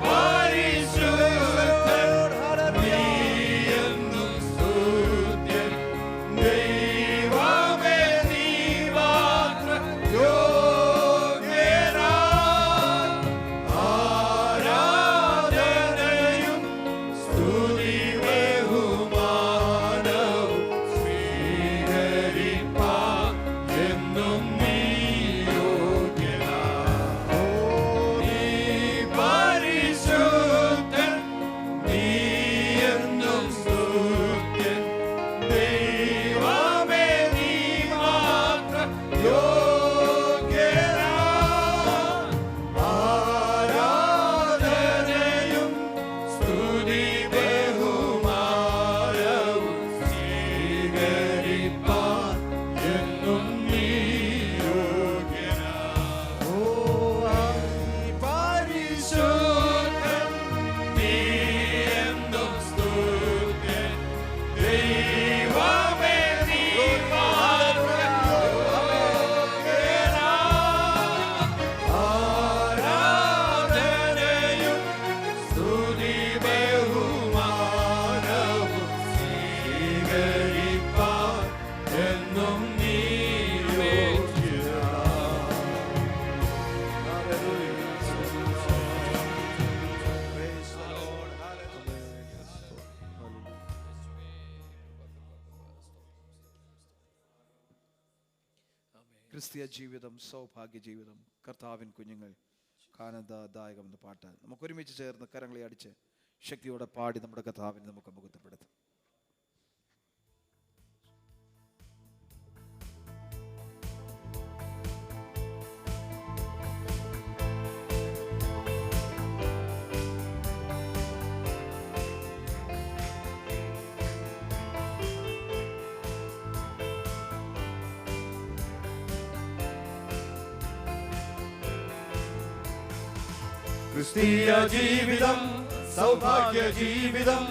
[SPEAKER 2] പരിശുദ്ധൻ, നീ എന്നും സ്തുത്യൻ. ദൈവമേ നീ മാത്രം യോഗ്യനാ. ആരാധനയും സ്തുതി ബഹുമാനവും സ്വീകരിപ്പാൻ എന്നും നീ യോഗ്യനാ. നീ പരിശുദ്ധൻ, നീ എന്നും സ്തുത്യൻ. ദൈവമേ നീ മാത്രം യോഗ്യനാ. ആരാധനയും സ്തുതി ബഹുമാനവും സ്വീകരിപ്പാൻ എന്നും നീ യോഗ്യനാ. ഓ പരിശുദ്ധൻ, നീ എന്നും സ്തുത്യൻ. ദൈവമേ നീ മാത്രം യോഗ്യനാ. ആരാധനയും സ്തുതി ബഹുമാനവും സ്വീകരിപ്പാൻ എന്നും നീ യോഗ്യനാ.
[SPEAKER 1] ക്രിസ്തീയ ജീവിതം സൗഭാഗ്യ ജീവിതം, കർത്താവിൻ കുഞ്ഞുങ്ങൾ, ആനന്ദദായകം എന്ന പാട്ട് നമുക്ക് ഒരുമിച്ച് ചേർന്ന് കരങ്ങളെ അടിച്ച് ശക്തിയോടെ പാടി നമ്മുടെ കർത്താവിനെ നമുക്ക് മുഖത്തപ്പെടുത്താം.
[SPEAKER 2] ക്രിസ്തീയ ജീവിതം സൗഭാഗ്യ ജീവിതം,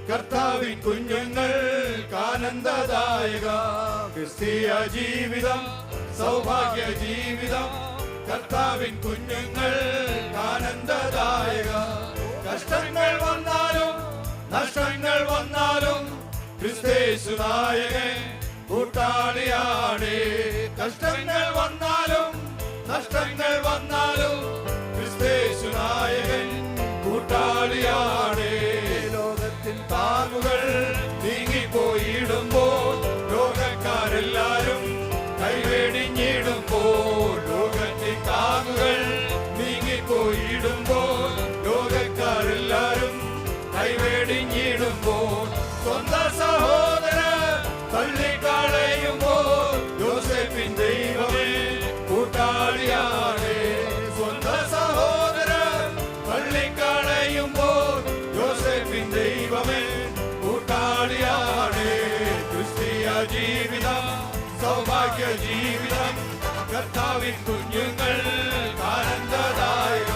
[SPEAKER 2] കർത്താവിൻ കുഞ്ഞുങ്ങൾ ആനന്ദദായക. ക്രിസ്തീയ ജീവിതം സൗഭാഗ്യ ജീവിതം, കർത്താവിൻ കുഞ്ഞുങ്ങൾ ആനന്ദദായക. കഷ്ടങ്ങൾ വന്നാലും നഷ്ടങ്ങൾ വന്നാലും ക്രിസ്തേശു നായകൻ കൂട്ടാളിയാണ്. കഷ്ടങ്ങൾ വന്നാലും നഷ്ടങ്ങൾ വന്നാലും ക്രിസ്തേശു നായകൻ കൂട്ടാളിയാണ്. ലോകത്തിൻ താങ്ങുകൾ നീങ്ങിപ്പോയിടുമ്പോൾ, ലോകക്കാരെല്ലാരും കൈവെടിഞ്ഞിടുമ്പോൾ, ലോകത്തിൻ താങ്ങുകൾ നീങ്ങിപ്പോയിടുമ്പോൾ, ലോകക്കാരെല്ലാരും കൈവെടിഞ്ഞിടുമ്പോൾ, സ്വന്തം സഹോദര തള്ളിക്കളയുമ്പോൾ യോസേഫിൻ ദൈവമേ കൂട്ടാളിയാണ്. സ്വന്തം സഹോദര തള്ളിക്കളയുമ്പോൾ യോസേഫിൻ ദൈവമേ കൂട്ടാളിയാണ്. ക്രിസ്തീയ ജീവിതം സൗഭാഗ്യ ജീവിതം, കർത്താവിൻ കുഞ്ഞുങ്ങൾ ആനന്ദദായക.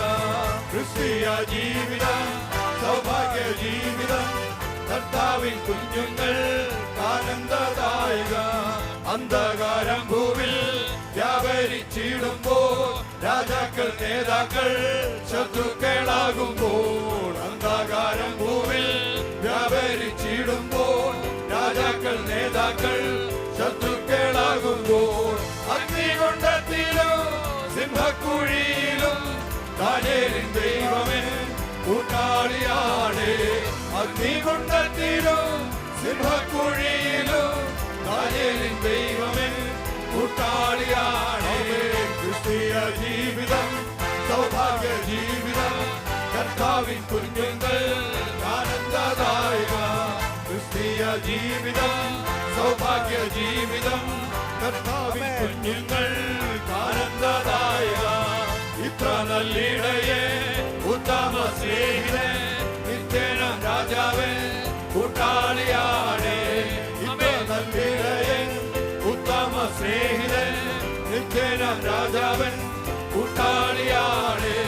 [SPEAKER 2] ക്രിസ്തീയ ജീവിതം സൗഭാഗ്യ ജീവിതം, കർത്താവിൻ കുഞ്ഞുങ്ങൾ ആനന്ദദായക. അന്ധകാരം ഭൂവിൽ വ്യാപരിച്ചിടുമ്പോൾ, രാജാക്കൾ നേതാക്കൾ ശത്രുക്കളാകുമ്പോൾ, അന്ധകാരം ഭൂവിൽ വ്യാപരിച്ചിടുമ്പോൾ, രാജാക്കൾ നേതാക്കൾ ശത്രുക്കളാകുമ്പോൾ, അഗ്നികുണ്ഡത്തിലും സിംഹക്കുഴിയിലും ദാനിയേലിൻ ദൈവമേ കൂട്ടാളിയാണ്. അഗ്നികുണ്ഡത്തിലും സിംഹക്കുഴിയിലും ദാനിയേലിൻ ദൈവമേ കൂട്ടാളിയാണ്. ക്രിസ്തീയ ജീവിതം സൗഭാഗ്യ ജീവിതം, കർത്താവിൻ കുഞ്ഞുങ്ങൾ ആനന്ദദായക. ക്രിസ്തീയ ജീവിതം സൗഭാഗ്യ ജീവിതം കർത്താവിൻ കുഞ്ഞുങ്ങൾ ആനന്ദദായക ഇത്ര നല്ലിടയെ ഉത്തമ സ്നേഹിതൻ നിത്യനം രാജാവേ കൂട്ടാളിയാടേ ഇത്ര നല്ലിടയെ ഉത്തമ സ്നേഹിതൻ നിത്യനം രാജാവൻ കൂട്ടാളിയാടേ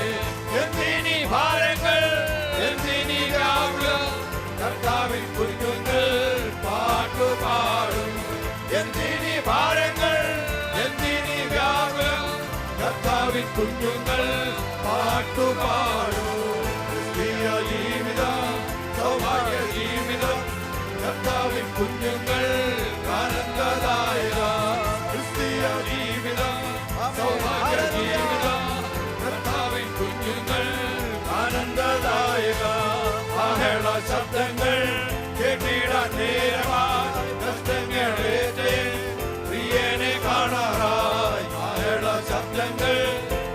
[SPEAKER 2] എന്തിനീ ഭാരങ്ങൾ എന്തിനീ വ്യാകുലം കർത്താവിൻ കുഞ്ഞുങ്ങൾ പാട്ടുപാടും എന്തിനീ ഭാരങ്ങൾ എന്തിനീ വ്യാകുലം കർത്താവിൻ കുഞ്ഞുങ്ങൾ പാട്ടുപാടും ക്രിസ്തീയ ജീവിതം സൗഭാഗ്യ ജീവിതം കർത്താവിൻ കുഞ്ഞുങ്ങൾ ആനന്ദദായക ക്രിസ്തീയ ജീവിതം സൗഭാഗ്യ ജീവിതം കർത്താവിൻ കുഞ്ഞുങ്ങൾ ആനന്ദദായക ആഹള ശബ്ദങ്ങൾ കേട്ടിടാൻ നേരമായി കഷ്ടങ്ങളേറ്റേ പ്രിയനെ കാണാറായി ആഹള ശബ്ദങ്ങൾ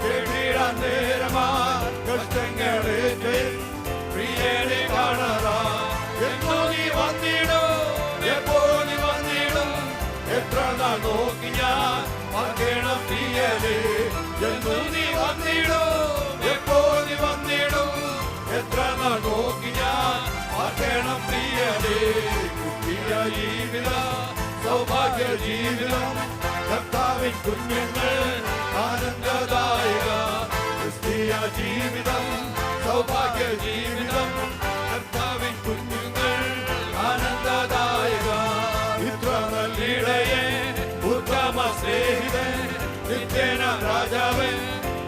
[SPEAKER 2] കേട്ടിടാൻ നേരമായി കഷ്ടങ്ങളേറ്റേ പ്രിയനെ കാണാറായി എന്നു നീ വന്നിടും എപ്പോ നീ വന്നിടും എത്ര നാൾ നോക്കി ഞാൻ മകണം പ്രിയനെ എന്നു നീ വന്നിടും എപ്പോ നീ വന്നിടും എത്ര നാൾ നോക്കി ഞാൻ മകണം പ്രിയനെ ക്രിസ്തീയ ജീവിതം സൗഭാഗ്യ ജീവിതം കർത്താവിൻ കുഞ്ഞുങ്ങൾ ആനന്ദദായക ക്രിസ്തീയ ജീവിതം സൗഭാഗ്യ ജീവിതം കർത്താവിൻ കുഞ്ഞുങ്ങൾ ആനന്ദദായക ഇത്ര നല്ലിടയെ ഉത്തമ സ്നേഹിതൻ നിത്യന രാജാവൻ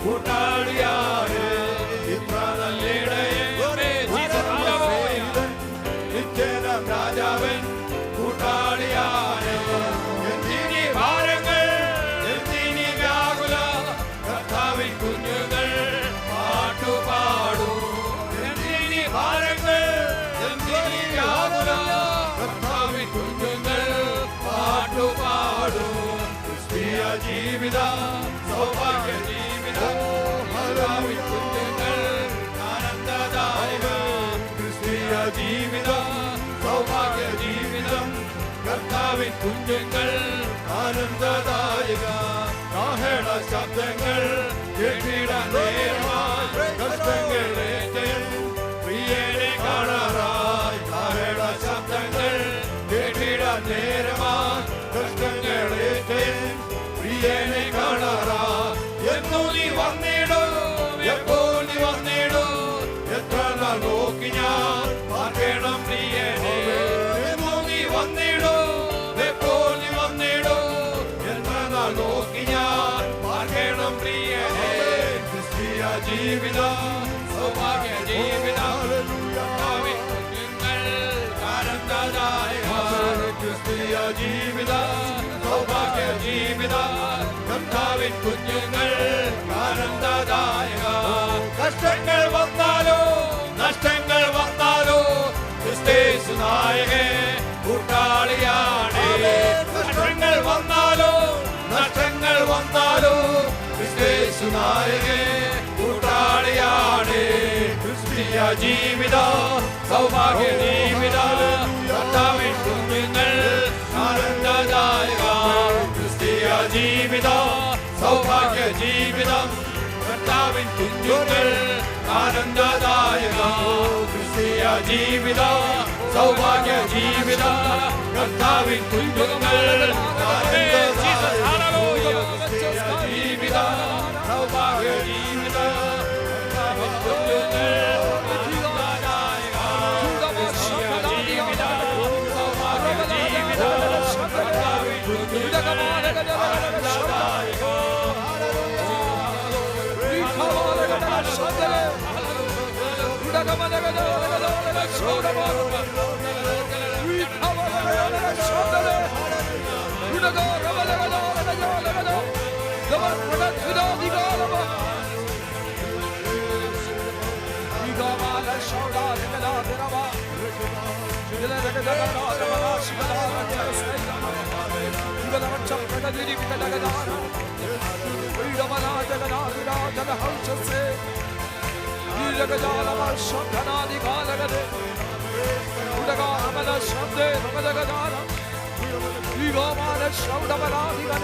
[SPEAKER 2] കൂട്ടാളിയായേ ഇത്ര നല്ലിടയെ ഉത്തമ സ്നേഹിതൻ നിത്യന രാജാവൻ കൂട്ടാളിയായേ എന്തിനീ ഭാരങ്ങൾ എന്തിനീ വ്യാകുല കർത്താവിൻ കുഞ്ഞുങ്ങൾ പാട്ടുപാടും എന്തിനീ ഭാരങ്ങൾ എന്തിനീ വ്യാകുല കർത്താവിൻ കുഞ്ഞുങ്ങൾ പാട്ടുപാടും ക്രിസ്തീയ ജീവിതം സൗഭാഗ്യ ജീവിതം കർത്താവിൻ കുഞ്ഞുങ്ങൾ ആനന്ദദായക ക്രിസ്തീയ ജീവിതം സൗഭാഗ്യ ജീവിതം കർത്താവിൻ കുഞ്ഞുങ്ങൾ ആനന്ദദായക കാഹള ശബ്ദങ്ങൾ കേട്ടിടാൻ നേരമായി കഷ്ടങ്ങളേറ്റേ പ്രിയനെ കാണാറായി കാഹള ശബ്ദങ്ങൾ കേട്ടിടാൻ നേരമായി കഷ്ടങ്ങളേറ്റേ പ്രിയനെ കാണാറായി എന്നു നീ വന്നിടും എപ്പോ നീ വന്നിടും എത്ര നാൾ നോക്കി ഞാൻ പാർക്കണം പ്രിയനെ എന്നു നീ വന്നിടും എപ്പോ നീ വന്നിടും എത്ര നാൾ നോക്കി ഞാൻ പാർക്കണം പ്രിയനെ ക്രിസ്തീയ ജീവിതം സൗഭാഗ്യ ജീവിതം കർത്താവിൻ കുഞ്ഞുങ്ങൾ ആനന്ദദായക ക്രിസ്തീയ ജീവിതം സൗഭാഗ്യ ജീവിതം കർത്താവിൻ കുഞ്ഞുങ്ങൾ ആനന്ദദായക കഷ്ടങ്ങൾ വന്നാലോ നഷ്ടങ്ങൾ വന്നാലോ ക്രിസ്തേശു നായകേ കൂട്ടാളിയാണേ കഷ്ടങ്ങൾ വന്നാലോ നഷ്ടങ്ങൾ വന്നാലോ ക്രിസ്തേശു നായകേ കൂട്ടാളിയാണേ ക്രിസ്തീയ ജീവിതം സൗഭാഗ്യ ജീവിതം കർത്താവിൻ കുഞ്ഞുങ്ങൾ ആനന്ദദായക ക്രിസ്തീയ ജീവിതം സൗഭാഗ്യ ജീവിതം കർത്താവിൻ കുഞ്ഞുങ്ങൾ ആനന്ദദായക ക്രിസ്തീയ ജീവിതം സൗഭാഗ്യ ജീവിതം കർത്താവിൻ കുഞ്ഞുങ്ങൾ ആനന്ദദായക ക്രിസ്തീയ ജീവിതം സൗഭാഗ്യ ജീവിതം കർത്താവിൻ കുഞ്ഞുങ്ങൾ ആനന്ദദായക ക്രിസ്തീയ ജീവിതം സൗഭാഗ്യ ജീവിതം കർത്താവിൻ കുഞ്ഞുങ്ങൾ ആനന്ദദായക Udagamana Shande Ramadagana Vigomana Shaudabaladigan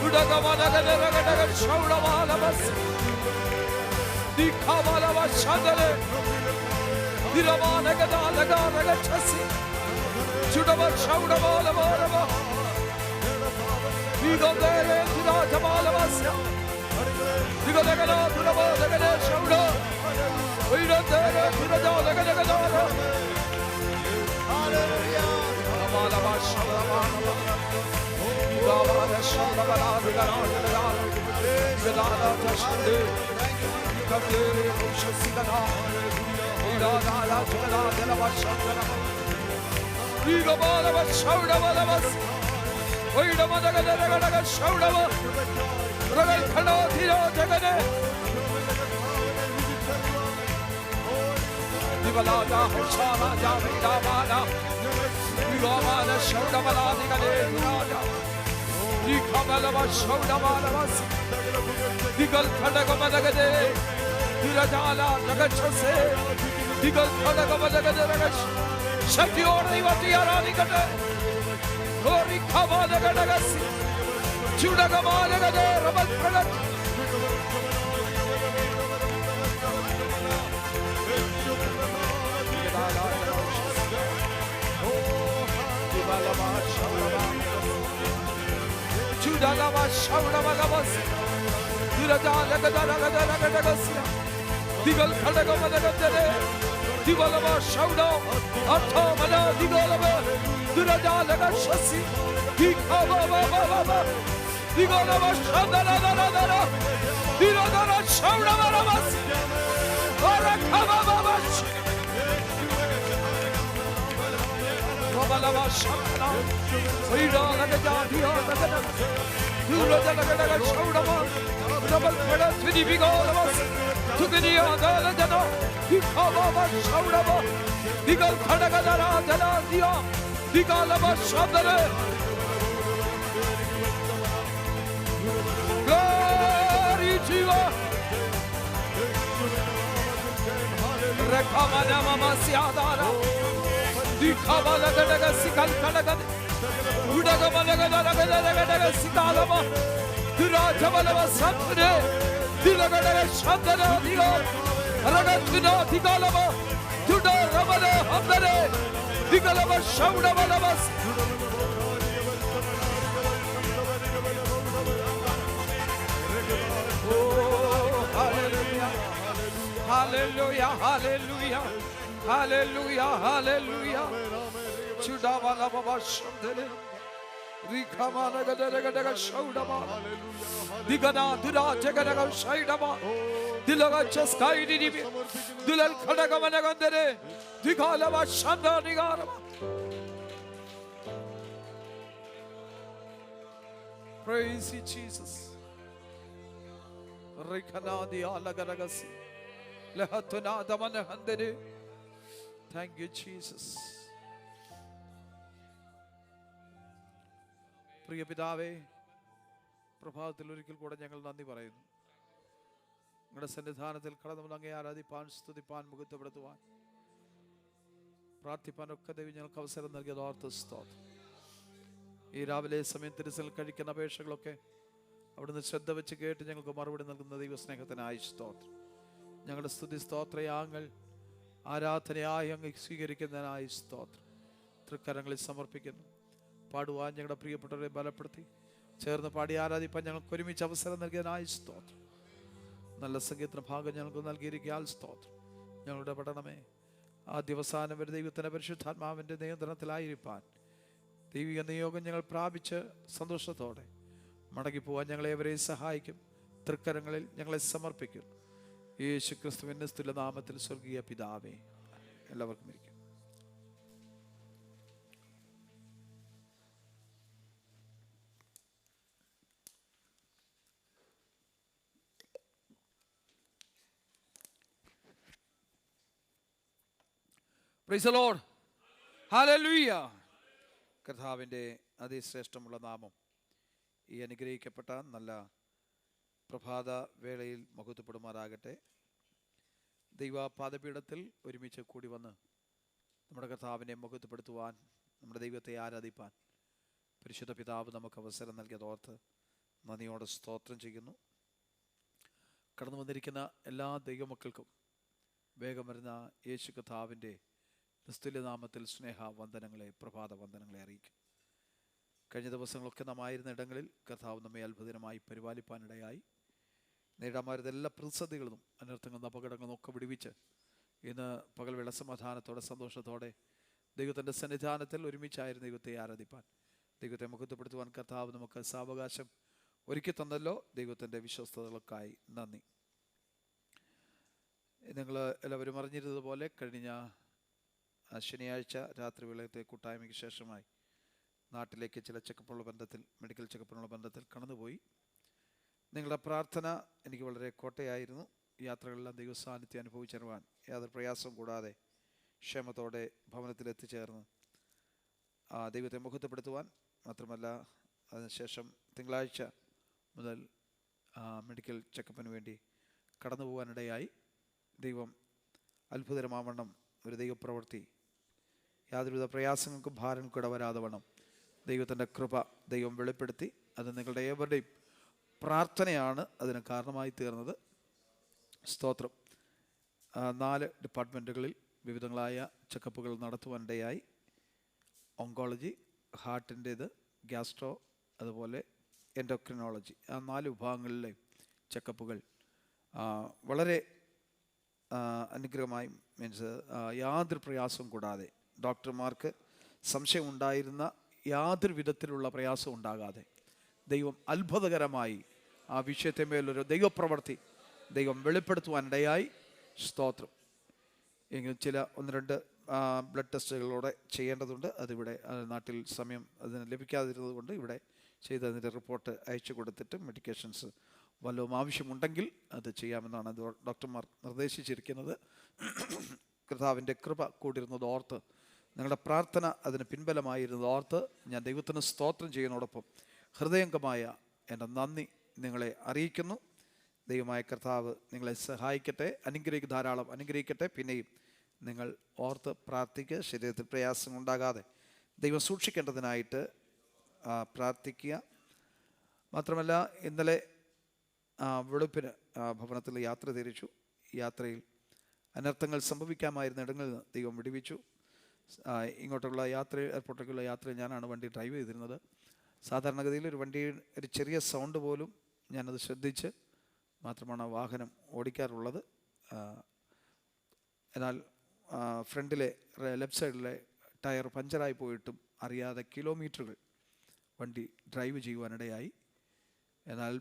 [SPEAKER 2] Udagamana Gadaraga Shaudabalabas Dikabalava Shandale Diramana Gadalaga Chassi Chudaba Shaudabalaba Vigomere Tidabalabas Digalagana Durabala Shauda we don't dare to the dog, Divalada, Hoshana, Javida, Mana, Vigomana, Shodabaladi, Gadada, Dikamalava, Shodabalavas, Digal Kadagamadagade, Diradala, Nagachase, Digal Kadagamadagadash, Shakiori, Vatiaranikade, Hori Kamadagadagas, Chudagamada, Rabat Pradat. Chudalava Shaudavagavas Diradalagadalagadagadagasia Digal Kadagamadagade Divalava Shauda Artamana Digalava Diradalagashasi Dikababa Digalava Shadala Diradara Shaudavas Arakababas Rabalava Shakana, Frida Lagadia, Dura Lagaga Shaudama, Double Credit to the big all of us, to the Diana, Dikaba Shaudama, Digal Kadagada, Dia, Digalava Shabale. Glory to you. Rekamana Masiadara. Dikabalaga Sikal Kalaga Udagabalaga Sikalama Durajabalava Sandre Dilagada Shandana Diga Ragatina Digalama Tuda Ramana Hamdare Digalama Shaudabalabas Oh hallelujah Hallelujah Hallelujah Hallelujah, hallelujah. Chudavala Baba Shandele. Rikamana Gadagaga Shaudama. Digana, Dura, Jagadaga Shaidama. Dilaga Chaskai Dibi. Dilal Kadagamanagadere. Digalava Shanda Digarama. Praise you, Jesus. Rikana di Alagadagasi. Lehatuna Damana Handere. Thank you, Jesus. പ്രിയ പിതാവേ, പ്രഭാതത്തിൽ ഒരിക്കൽ കൂടെ ഞങ്ങൾ നന്ദി പറയുന്നു. നിങ്ങളുടെ സന്നിധാനത്തിൽ കടന്നു അങ്ങേ ആരാധിപ്പാൻ, സ്തുതിപ്പാൻ, മുഖത്തപ്പെടുത്തുവാൻ, പ്രാർത്ഥിപ്പാനൊക്കെ ദൈവം ഞങ്ങൾക്ക് അവസരം നൽകിയത് ഓർത്ത് സ്തോത്രം. ഈ രാവിലെ സമയം തിരുസൽ കഴിക്കുന്ന അപേക്ഷകളൊക്കെ അവിടുന്ന് ശ്രദ്ധ വെച്ച് കേട്ട് ഞങ്ങൾക്ക് മറുപടി നൽകുന്ന ദൈവസ്നേഹത്തിനായി സ്തോത്രം. ഞങ്ങളുടെ സ്തുതി സ്തോത്രയാങ്ങൾ ആരാധനയായി അങ്ങ് സ്വീകരിക്കുന്നതിനായി സ്തോത്രം. തൃക്കരങ്ങളിൽ സമർപ്പിക്കുന്നു. പാടുവാൻ ഞങ്ങളുടെ പ്രിയപ്പെട്ടവരെ ബലപ്പെടുത്തി ചേർന്ന് പാടി ആരാധിപ്പാൻ ഞങ്ങൾക്ക് ഒരുമിച്ച് അവസരം നൽകിയതിനായി സ്തോത്രം. നല്ല സംഗീതത്തിന് ഭാഗം ഞങ്ങൾക്ക് നൽകിയിരിക്കാൻ സ്തോത്രം. ഞങ്ങളുടെ പഠനമേ ആദ്യവസാനം വരെ ദൈവത്തിൻ്റെ പരിശുദ്ധാത്മാവിൻ്റെ നിയന്ത്രണത്തിലായിരിക്കാൻ ദൈവിക നിയോഗം ഞങ്ങൾ പ്രാപിച്ച് സന്തോഷത്തോടെ മടങ്ങിപ്പോവാൻ ഞങ്ങളെവരെയും സഹായിക്കും. തൃക്കരങ്ങളിൽ ഞങ്ങളെ സമർപ്പിക്കും. യേശു ക്രിസ്തുവിന്റെ സ്തുല്യ നാമത്തിൽ സ്വർഗീയ പിതാവേ. എല്ലാവർക്കും ഇരിക്കും. Praise the Lord. Hallelujah. കർത്താവിൻ്റെ അതിശ്രേഷ്ഠമുള്ള നാമം ഈ അനുഗ്രഹിക്കപ്പെട്ട നല്ല പ്രഭാത വേളയിൽ മഹത്വപ്പെടുമാറാകട്ടെ. ദൈവപാദപീഠത്തിൽ ഒരുമിച്ച് കൂടി വന്ന് നമ്മുടെ കർത്താവിനെ മുഖത്തുപെടുത്തുവാൻ, നമ്മുടെ ദൈവത്തെ ആരാധിപ്പാൻ പരിശുദ്ധ പിതാവ് നമുക്ക് അവസരം നൽകിയതോർത്ത് നന്ദിയോടെ സ്തോത്രം ചെയ്യുന്നു. കടന്നു വന്നിരിക്കുന്ന എല്ലാ ദൈവമക്കൾക്കും വേഗം വരുന്ന യേശു കർത്താവിൻ്റെ നിസ്തുല്യനാമത്തിൽ സ്നേഹവന്ദനങ്ങളെ, പ്രഭാത വന്ദനങ്ങളെ അറിയിക്കും. കഴിഞ്ഞ ദിവസങ്ങളൊക്കെ നാം ആയിരുന്ന ഇടങ്ങളിൽ കർത്താവ് നമ്മെ അത്ഭുതമായി പരിപാലിപ്പാനിടയായി. നേടാമായിരുന്ന എല്ലാ പ്രതിസന്ധികളും അനർത്ഥങ്ങളും അപകടങ്ങളും ഒക്കെ വിടുവിച്ച് ഇന്ന് പകൽവേള സമാധാനത്തോടെ സന്തോഷത്തോടെ ദൈവത്തിൻ്റെ സന്നിധാനത്തിൽ ഒരുമിച്ചായിരുന്നു ദൈവത്തെ ആരാധിപ്പാൻ, ദൈവത്തെ മുഖത്തുപെടുത്തുവാൻ കർത്താവ് നമുക്ക് സാവകാശം ഒരുക്കി തന്നല്ലോ. ദൈവത്തിൻ്റെ വിശ്വസ്തതകൾക്കായി നന്ദി. നിങ്ങൾ എല്ലാവരും അറിഞ്ഞിരുന്നതുപോലെ കഴിഞ്ഞ ശനിയാഴ്ച രാത്രി വേളത്തെ കൂട്ടായ്മയ്ക്ക് ശേഷമായി നാട്ടിലേക്ക് ചില ചെക്കപ്പിനുള്ള ബന്ധത്തിൽ, മെഡിക്കൽ ചെക്കപ്പിനുള്ള ബന്ധത്തിൽ കടന്നുപോയി. നിങ്ങളുടെ പ്രാർത്ഥന എനിക്ക് വളരെ കോട്ടയായിരുന്നു. യാത്രകളെല്ലാം ദൈവസാന്നിധ്യം അനുഭവിച്ചറിവാൻ യാതൊരു പ്രയാസവും കൂടാതെ ക്ഷേമത്തോടെ ഭവനത്തിൽ എത്തിച്ചേർന്ന് ദൈവത്തെ മുഖത്തപ്പെടുത്തുവാൻ, മാത്രമല്ല അതിനുശേഷം തിങ്കളാഴ്ച മുതൽ മെഡിക്കൽ ചെക്കപ്പിന് വേണ്ടി കടന്നു പോകാനിടയായി. ദൈവം അത്ഭുതമാവണ്ണം ഒരു ദൈവപ്രവൃത്തി, യാതൊരുവിധ പ്രയാസങ്ങൾക്കും ഭാരങ്ങൾക്കും ഇടവരാതെ വണ്ണം ദൈവത്തിൻ്റെ കൃപ ദൈവം വെളിപ്പെടുത്തി. അത് നിങ്ങളുടെ ഏവരുടെയും പ്രാർത്ഥനയാണ് അതിന് കാരണമായി തീർന്നത്. സ്തോത്രം. 4 ഡിപ്പാർട്ട്മെൻറ്റുകളിൽ വിവിധങ്ങളായ ചെക്കപ്പുകൾ നടത്തുവാനിടയായി. ഓങ്കോളജി, ഹാർട്ടിൻ്റേത്, ഗ്യാസ്ട്രോ, അതുപോലെ എൻഡോക്രിനോളജി, ആ 4 വിഭാഗങ്ങളിലെ ചെക്കപ്പുകൾ വളരെ അനുഗ്രഹമായി, മീൻസ് യാതൊരു പ്രയാസവും കൂടാതെ, ഡോക്ടർമാർക്ക് സംശയമുണ്ടായിരുന്ന യാതൊരു വിധത്തിലുള്ള പ്രയാസവും ഉണ്ടാകാതെ ദൈവം അത്ഭുതകരമായി ആ വിഷയത്തിന്മേലൊരു ദൈവപ്രവൃത്തി ദൈവം വെളിപ്പെടുത്തുവാനിടയായി. സ്തോത്രം. എങ്കിലും ചില 1-2 ബ്ലഡ് ടെസ്റ്റുകളോടെ ചെയ്യേണ്ടതുണ്ട്. അതിവിടെ നാട്ടിൽ സമയം അതിന് ലഭിക്കാതിരുന്നത് കൊണ്ട് ഇവിടെ ചെയ്തതിൻ്റെ റിപ്പോർട്ട് അയച്ചു കൊടുത്തിട്ട് മെഡിക്കേഷൻസ് വല്ലതും ആവശ്യമുണ്ടെങ്കിൽ അത് ചെയ്യാമെന്നാണ് ഡോക്ടർമാർ നിർദ്ദേശിച്ചിരിക്കുന്നത്. കർത്താവിൻ്റെ കൃപ കൂടിയിരുന്നത് ഓർത്ത്, നിങ്ങളുടെ പ്രാർത്ഥന അതിന് പിൻബലമായിരുന്നത് ഓർത്ത് ഞാൻ ദൈവത്തിന് സ്തോത്രം ചെയ്യുന്നതോടൊപ്പം ഹൃദയംഗമായ എൻ്റെ നന്ദി നിങ്ങളെ അറിയിക്കുന്നു. ദൈവമായ കർത്താവ് നിങ്ങളെ സഹായിക്കട്ടെ, ധാരാളം അനുഗ്രഹിക്കട്ടെ. പിന്നെയും നിങ്ങൾ ഓർത്ത് പ്രാർത്ഥിക്കുക. ശരീരത്തിൽ പ്രയാസം ഉണ്ടാകാതെ ദൈവം സൂക്ഷിക്കേണ്ടതിനായിട്ട് പ്രാർത്ഥിക്കുക. മാത്രമല്ല, ഇന്നലെ വെളുപ്പിന് ഭവനത്തിൽ യാത്ര തിരിച്ചു. യാത്രയിൽ അനർത്ഥങ്ങൾ സംഭവിക്കാമായിരുന്ന ഇടങ്ങളിൽ നിന്ന് ദൈവം വിടുവിച്ചു. ഇങ്ങോട്ടുള്ള എയർപോർട്ടിലേക്കുള്ള യാത്രയിൽ ഞാനാണ് വണ്ടി ഡ്രൈവ് ചെയ്തിരുന്നത്. സാധാരണഗതിയിൽ ഒരു ചെറിയ സൗണ്ട് പോലും ഞാനത് ശ്രദ്ധിച്ച് മാത്രമാണ് വാഹനം ഓടിക്കാറുള്ളത്. എന്നാൽ ഫ്രണ്ടിലെ ലെഫ്റ്റ് സൈഡിലെ ടയർ പഞ്ചറായി പോയിട്ടും അറിയാതെ കിലോമീറ്ററുകൾ വണ്ടി ഡ്രൈവ് ചെയ്യുവാനിടയായി. എന്നാൽ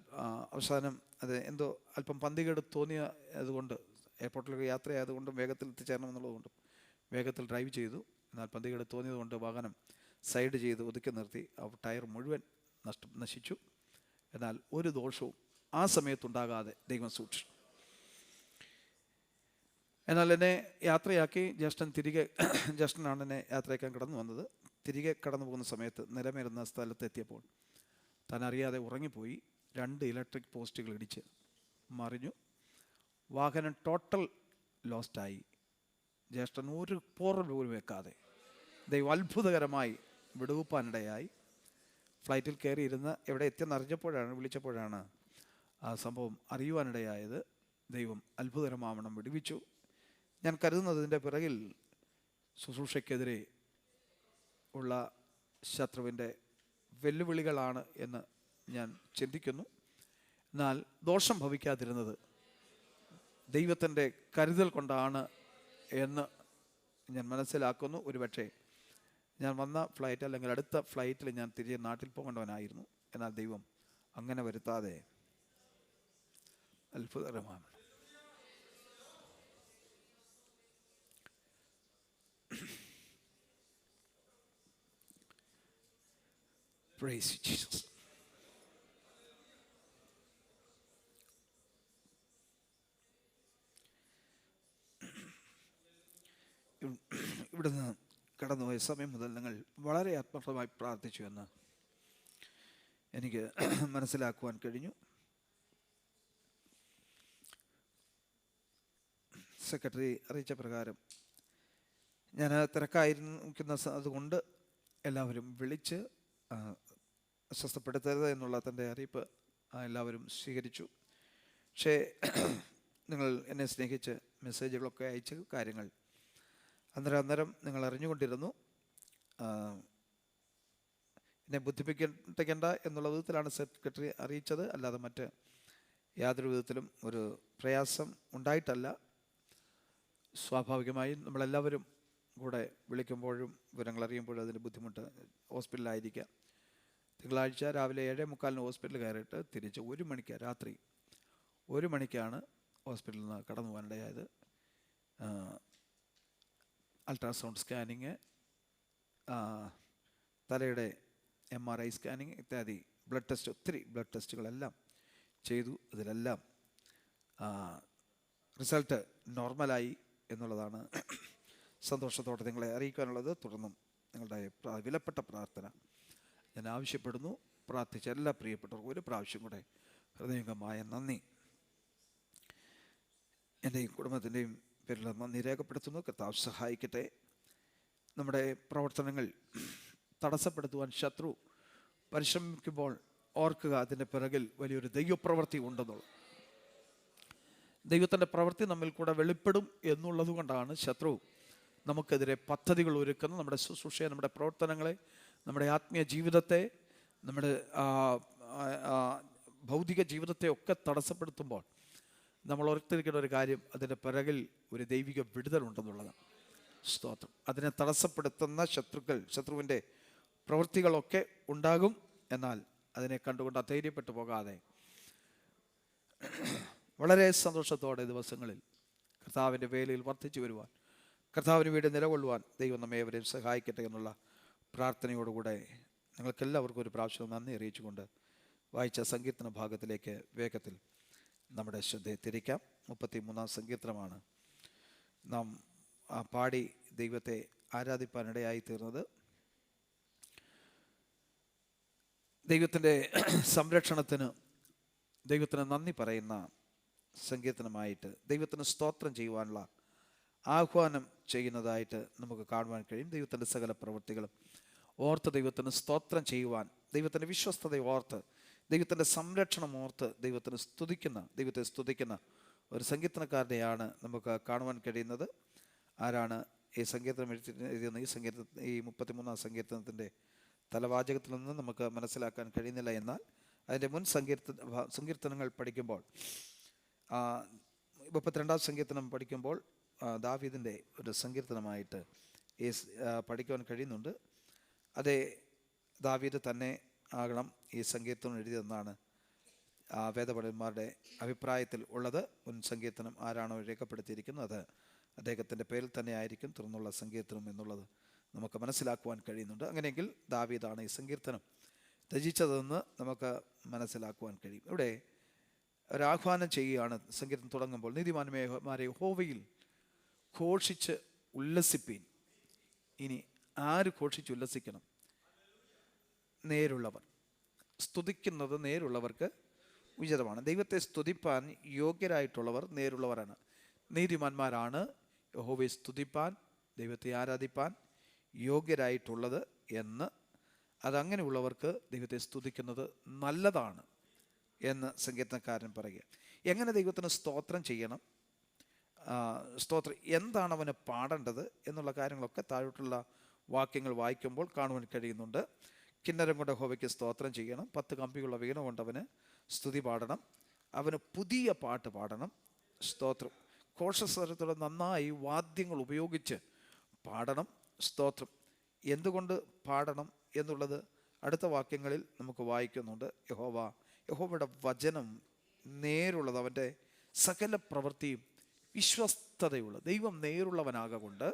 [SPEAKER 2] അവസാനം അത് എന്തോ അല്പം പന്തികേട് തോന്നിയ അതുകൊണ്ട്, എയർപോർട്ടിലേക്ക് യാത്രയായതുകൊണ്ടും വേഗത്തിൽ എത്തിച്ചേരണമെന്നുള്ളതുകൊണ്ടും വേഗത്തിൽ ഡ്രൈവ് ചെയ്തു. എന്നാൽ പന്തികേട് തോന്നിയതുകൊണ്ട് വാഹനം സൈഡ് ചെയ്ത് ഒതുക്കി നിർത്തി. ടയർ മുഴുവൻ നശിച്ചു. എന്നാൽ ഒരു ദോഷവും ആ സമയത്തുണ്ടാകാതെ ദൈവം സൂക്ഷിച്ചു. എന്നാൽ എന്നെ യാത്രയാക്കി ജ്യേഷ്ഠനാണ് എന്നെ യാത്രയാക്കാൻ കടന്നു വന്നത്. തിരികെ കടന്നു പോകുന്ന സമയത്ത് നിലമേറുന്ന സ്ഥലത്തെത്തിയപ്പോൾ താൻ അറിയാതെ ഉറങ്ങിപ്പോയി. 2 ഇലക്ട്രിക് പോസ്റ്റുകൾ ഇടിച്ച് മറിഞ്ഞു. വാഹനം ടോട്ടൽ ലോസ്റ്റായി. ജ്യേഷ്ഠൻ ഒരു പോറൽ പോലും വെക്കാതെ ദൈവം അത്ഭുതകരമായി വിടുവിപ്പാനിടയായി. ഫ്ലൈറ്റിൽ കയറിയിരുന്ന് എവിടെ എത്തിയെന്ന് വിളിച്ചപ്പോഴാണ് ആ സംഭവം അറിയുവാനിടയായത്. ദൈവം അത്ഭുതകരമാവണം വിടുവിച്ചു. ഞാൻ കരുതുന്നത് ഇതിൻ്റെ പിറകിൽ ശുശ്രൂഷയ്ക്കെതിരെ ഉള്ള ശത്രുവിൻ്റെ വെല്ലുവിളികളാണ് എന്ന് ഞാൻ ചിന്തിക്കുന്നു. എന്നാൽ ദോഷം ഭവിക്കാതിരുന്നത് ദൈവത്തിൻ്റെ കരുതൽ കൊണ്ടാണ് എന്ന് ഞാൻ മനസ്സിലാക്കുന്നു. ഒരുപക്ഷെ ഞാൻ വന്ന ഫ്ലൈറ്റ് അല്ലെങ്കിൽ അടുത്ത ഫ്ലൈറ്റിൽ ഞാൻ തിരികെ നാട്ടിൽ പോകേണ്ടവനായിരുന്നു. എന്നാൽ ദൈവം അങ്ങനെ വരുത്താതെ അത്ഭുതകരമാണ്. Praise you, Jesus. ഇവിടുന്ന് കടന്നുപോയ സമയം മുതൽ നിങ്ങൾ വളരെ ആത്മാർത്ഥമായി പ്രാർത്ഥിച്ചു എന്ന് എനിക്ക് മനസ്സിലാക്കുവാൻ കഴിഞ്ഞു.
[SPEAKER 1] സെക്രട്ടറി അറിയിച്ച പ്രകാരം ഞാൻ തിരക്കായിരിക്കുന്ന അതുകൊണ്ട് എല്ലാവരും വിളിച്ച് അസ്വസ്ഥപ്പെടുത്തരുത് എന്നുള്ള തൻ്റെ അറിയിപ്പ് എല്ലാവരും സ്വീകരിച്ചു. പക്ഷേ നിങ്ങൾ എന്നെ സ്നേഹിച്ച് മെസ്സേജുകളൊക്കെ അയച്ച് കാര്യങ്ങൾ അന്നേരം നിങ്ങൾ അറിഞ്ഞുകൊണ്ടിരുന്നു. എന്നെ ബുദ്ധിപ്പിക്കേണ്ട എന്നുള്ള വിധത്തിലാണ് സെക്രട്ടറി അറിയിച്ചത്, അല്ലാതെ മറ്റ് യാതൊരു വിധത്തിലും ഒരു പ്രയാസം ഉണ്ടായിട്ടല്ല. സ്വാഭാവികമായും നമ്മളെല്ലാവരും കൂടെ വിളിക്കുമ്പോഴും വിവരങ്ങൾ അറിയുമ്പോഴും അതിൻ്റെ ബുദ്ധിമുട്ട് ഹോസ്പിറ്റലിലായിരിക്കാം. തിങ്കളാഴ്ച രാവിലെ 7:45 ഹോസ്പിറ്റലിൽ കയറിയിട്ട് തിരിച്ച് 1 മണിക്ക് രാത്രി 1 മണിക്കാണ് ഹോസ്പിറ്റലിൽ നിന്ന് കടന്നു പോകാനിടയായത്. അൾട്രാസൗണ്ട് സ്കാനിങ്, തലയുടെ MRI സ്കാനിങ് ഇത്യാദി ബ്ലഡ് ടെസ്റ്റ്, ഒത്തിരി ബ്ലഡ് ടെസ്റ്റുകളെല്ലാം ചെയ്തു. അതിലെല്ലാം റിസൾട്ട് നോർമലായി എന്നുള്ളതാണ് സന്തോഷത്തോടെ നിങ്ങളെ അറിയിക്കാനുള്ളത്. തുടർന്നും നിങ്ങളുടെ വിലപ്പെട്ട പ്രാർത്ഥന ഞാൻ ആവശ്യപ്പെടുന്നു. പ്രാർത്ഥിച്ച എല്ലാ പ്രിയപ്പെട്ടവർക്കും ഒരു പ്രാവശ്യം കൂടെ ഹൃദയംഗമായ നന്ദി, എൻ്റെയും കുടുംബത്തിൻ്റെയും പേരിൽ നന്ദി രേഖപ്പെടുത്തുന്നു. കർത്താവ് സഹായിക്കട്ടെ. നമ്മുടെ പ്രവർത്തനങ്ങൾ തടസ്സപ്പെടുത്തുവാൻ ശത്രു പരിശ്രമിക്കുമ്പോൾ ഓർക്കുക, അതിൻ്റെ പിറകിൽ വലിയൊരു ദൈവപ്രവൃത്തി ഉണ്ടെന്നുള്ളത്. ദൈവത്തിൻ്റെ പ്രവൃത്തി നമ്മിൽ കൂടെ വെളിപ്പെടും എന്നുള്ളത് കൊണ്ടാണ് ശത്രു നമുക്കെതിരെ പദ്ധതികൾ ഒരുക്കുന്നത്. നമ്മുടെ ശുശ്രൂഷയെ, നമ്മുടെ പ്രവർത്തനങ്ങളെ, നമ്മുടെ ആത്മീയ ജീവിതത്തെ, നമ്മുടെ ഭൗതിക ജീവിതത്തെ ഒക്കെ തടസ്സപ്പെടുത്തുമ്പോൾ നമ്മൾ ഓർത്തിരിക്കേണ്ട ഒരു കാര്യം, അതിൻ്റെ പിറകിൽ ഒരു ദൈവിക വിടുതലുണ്ടെന്നുള്ളതാണ്. സ്തോത്രം. അതിനെ തടസ്സപ്പെടുത്തുന്ന ശത്രുവിൻ്റെ പ്രവൃത്തികളൊക്കെ ഉണ്ടാകും. എന്നാൽ അതിനെ കണ്ടുകൊണ്ട് അധൈര്യപ്പെട്ടു പോകാതെ വളരെ സന്തോഷത്തോടെ ദിവസങ്ങളിൽ കർത്താവിൻ്റെ വേലയിൽ വർദ്ധിച്ചു വരുവാൻ, കർത്താവിന് വേണ്ടി നിലകൊള്ളുവാൻ ദൈവം നമ്മെ ഏവരെയും സഹായിക്കട്ടെ എന്നുള്ള പ്രാർത്ഥനയോടുകൂടെ നിങ്ങൾക്കെല്ലാവർക്കും ഒരു പ്രാവശ്യം നന്ദി അറിയിച്ചുകൊണ്ട് വായിച്ച സങ്കീർത്തന ഭാഗത്തിലേക്ക് വേഗത്തിൽ നമ്മുടെ ശ്രദ്ധയെ തിരിക്കാം. 33-ാം സങ്കീർത്തനമാണ് നാം പാടി ദൈവത്തെ ആരാധിപ്പാനിടയായി തീർന്നത്. ദൈവത്തിൻ്റെ സംരക്ഷണത്തിന് ദൈവത്തിന് നന്ദി പറയുന്ന സങ്കീർത്തനമായിട്ട്, ദൈവത്തിന് സ്തോത്രം ചെയ്യുവാനുള്ള ആഹ്വാനം ചെയ്യുന്നതായിട്ട് നമുക്ക് കാണുവാൻ കഴിയും. ദൈവത്തിൻ്റെ സകല പ്രവൃത്തികളും ഓർത്ത് ദൈവത്തിന് സ്തോത്രം ചെയ്യുവാൻ, ദൈവത്തിൻ്റെ വിശ്വസ്തത ഓർത്ത്, ദൈവത്തിൻ്റെ സംരക്ഷണം ഓർത്ത് ദൈവത്തെ സ്തുതിക്കുന്ന ഒരു സങ്കീർത്തനക്കാരനെയാണ് നമുക്ക് കാണുവാൻ കഴിയുന്നത്. ആരാണ് ഈ സങ്കീർത്തനം എഴുതിയെന്ന് ഈ 33-ാം സങ്കീർത്തനത്തിൻ്റെ തലവാചകത്തിൽ നിന്ന് നമുക്ക് മനസ്സിലാക്കാൻ കഴിയുന്നില്ല. എന്നാൽ അതിൻ്റെ മുൻ സങ്കീർത്തനങ്ങൾ പഠിക്കുമ്പോൾ, 32-ാം സങ്കീർത്തനം പഠിക്കുമ്പോൾ ദാവീദിൻ്റെ ഒരു സങ്കീർത്തനമായിട്ട് ഈ പഠിക്കുവാൻ കഴിയുന്നുണ്ട്. അതേ ദാവീദ് തന്നെ ആകണം ഈ സങ്കീർത്തനം എഴുതിയതെന്നാണ് വേദപണ്ഡിതന്മാരുടെ അഭിപ്രായത്തിൽ ഉള്ളത്. മുൻ സങ്കീർത്തനം ആരാണോ രേഖപ്പെടുത്തിയിരിക്കുന്നത് അത് അദ്ദേഹത്തിൻ്റെ പേരിൽ തന്നെ ആയിരിക്കും തുടർന്നുള്ള സങ്കീർത്തനം എന്നുള്ളത് നമുക്ക് മനസ്സിലാക്കുവാൻ കഴിയുന്നുണ്ട്. അങ്ങനെയെങ്കിൽ ദാവീദാണ് ഈ സങ്കീർത്തനം രചിച്ചതെന്ന് നമുക്ക് മനസ്സിലാക്കുവാൻ കഴിയും. ഇവിടെ ഒരാഹ്വാനം ചെയ്യുകയാണ് സങ്കീർത്തനം തുടങ്ങുമ്പോൾ, നീതിമാന്മാരെ യഹോവയിൽ ഘോഷിച്ച് ഉല്ലസിപ്പീൻ. ഇനി ആര് ഘോഷിച്ച് ഉല്ലസിക്കണം? നേരുള്ളവർ. സ്തുതിക്കുന്നത് നേരുള്ളവർക്ക് ഉചിതമാണ്. ദൈവത്തെ സ്തുതിപ്പാൻ യോഗ്യരായിട്ടുള്ളവർ നേരുള്ളവരാണ്. നീതിമാന്മാരാണ് യഹോവയെ സ്തുതിപ്പാൻ, ദൈവത്തെ ആരാധിപ്പാൻ യോഗ്യരായിട്ടുള്ളത് എന്ന്. അതങ്ങനെയുള്ളവർക്ക് ദൈവത്തെ സ്തുതിക്കുന്നത് നല്ലതാണ് എന്ന് സങ്കീർത്തനക്കാരൻ പറയുക. എങ്ങനെ ദൈവത്തിന് സ്തോത്രം ചെയ്യണം, സ്തോത്രം എന്താണ് അവന് പാടേണ്ടത് എന്നുള്ള കാര്യങ്ങളൊക്കെ താഴോട്ടുള്ള വാക്യങ്ങൾ വായിക്കുമ്പോൾ കാണുവാൻ കഴിയുന്നുണ്ട്. കിന്നരം കൊണ്ട് യഹോവയ്ക്ക് സ്തോത്രം ചെയ്യണം, 10 കമ്പിയുള്ള വീണ കൊണ്ട് അവന് സ്തുതി പാടണം, അവന് പുതിയ പാട്ട് പാടണം. സ്തോത്രം. ഘോഷസ്വരത്തോടെ നന്നായി വാദ്യങ്ങൾ ഉപയോഗിച്ച് പാടണം. സ്തോത്രം. എന്തുകൊണ്ട് പാടണം എന്നുള്ളത് അടുത്ത വാക്യങ്ങളിൽ നമുക്ക് വായിക്കുന്നുണ്ട്. യഹോവയുടെ വചനം നേരുള്ളത്, അവൻ്റെ സകല പ്രവൃത്തിയും വിശ്വസ്തതയുള്ള. ദൈവം നേരുള്ളവനാകൊണ്ട്,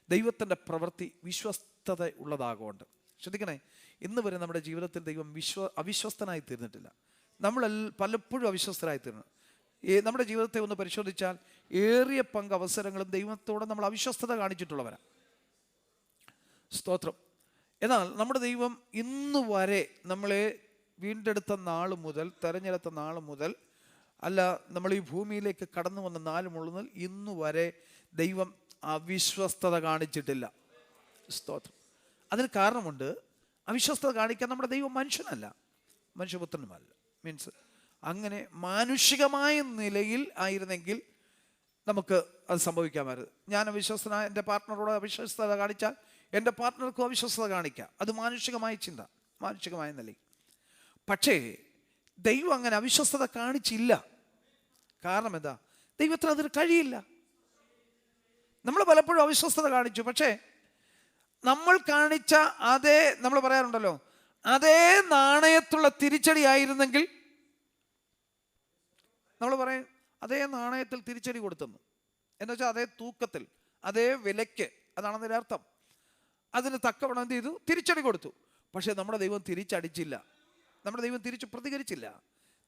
[SPEAKER 1] ദൈവത്തിൻ്റെ പ്രവൃത്തി വിശ്വസ്തത ഉള്ളതാകൊണ്ട്. ശ്രദ്ധിക്കണേ, ഇന്ന് വരെ നമ്മുടെ ജീവിതത്തിൽ ദൈവം അവിശ്വസ്തനായി തീർന്നിട്ടില്ല. നമ്മൾ പലപ്പോഴും അവിശ്വസ്തരായി തീർന്നു. നമ്മുടെ ജീവിതത്തെ ഒന്ന് പരിശോധിച്ചാൽ ഏറിയ പങ്ക് അവസരങ്ങളും ദൈവത്തോടെ നമ്മൾ അവിശ്വസ്തത കാണിച്ചിട്ടുള്ളവരാണ്. സ്തോത്രം. എന്നാൽ നമ്മുടെ ദൈവം ഇന്ന് വരെ നമ്മളെ വീണ്ടെടുത്ത നാൾ മുതൽ, തെരഞ്ഞെടുത്ത നാൾ മുതൽ അല്ല നമ്മൾ ഈ ഭൂമിയിലേക്ക് കടന്നു വന്ന 4 മുതൽ ഇന്നു വരെ ദൈവം അവിശ്വസ്തത കാണിച്ചിട്ടില്ല. സ്തോത്രം. അതിന് കാരണമുണ്ട്. അവിശ്വസ്തത കാണിക്കാൻ നമ്മുടെ ദൈവം മനുഷ്യനല്ല, മനുഷ്യപുത്രനുമല്ല. മീൻസ് അങ്ങനെ മാനുഷികമായ നിലയിൽ ആയിരുന്നെങ്കിൽ നമുക്ക് അത് സംഭവിക്കാമായിരുന്നു. ഞാൻ അവിശ്വസ്തനായ എൻ്റെ പാർട്ട്ണറോട് അവിശ്വസ്തത കാണിച്ചാൽ എൻ്റെ പാർട്ട്ണർക്കും അവിശ്വസ്തത കാണിക്കാം. അത് മാനുഷികമായ ചിന്ത, മാനുഷികമായ നിലയിൽ. പക്ഷേ ദൈവം അങ്ങനെ അവിശ്വസ്തത കാണിച്ചില്ല. കാരണം എന്താ? ദൈവത്തിന് അതിന് കഴിയില്ല. നമ്മൾ പലപ്പോഴും അവിശ്വസ്തത കാണിച്ചു. പക്ഷേ നമ്മൾ കാണിച്ച അതേ, നമ്മൾ പറയാറുണ്ടല്ലോ, അതേ നാണയത്തുള്ള തിരിച്ചടി ആയിരുന്നെങ്കിൽ നമ്മൾ പറയും അതേ നാണയത്തിൽ തിരിച്ചടി കൊടുത്തെന്ന്. എന്ന് വെച്ചാൽ അതേ തൂക്കത്തിൽ, അതേ വിലയ്ക്ക്, അതാണ് അതിൻ്റെ അർത്ഥം. അതിന് തക്കവണ്ണം എന്ത് ചെയ്തു? തിരിച്ചടി കൊടുത്തു. പക്ഷേ നമ്മുടെ ദൈവം തിരിച്ചടിച്ചില്ല, നമ്മുടെ ദൈവം തിരിച്ചു പ്രതികരിച്ചില്ല.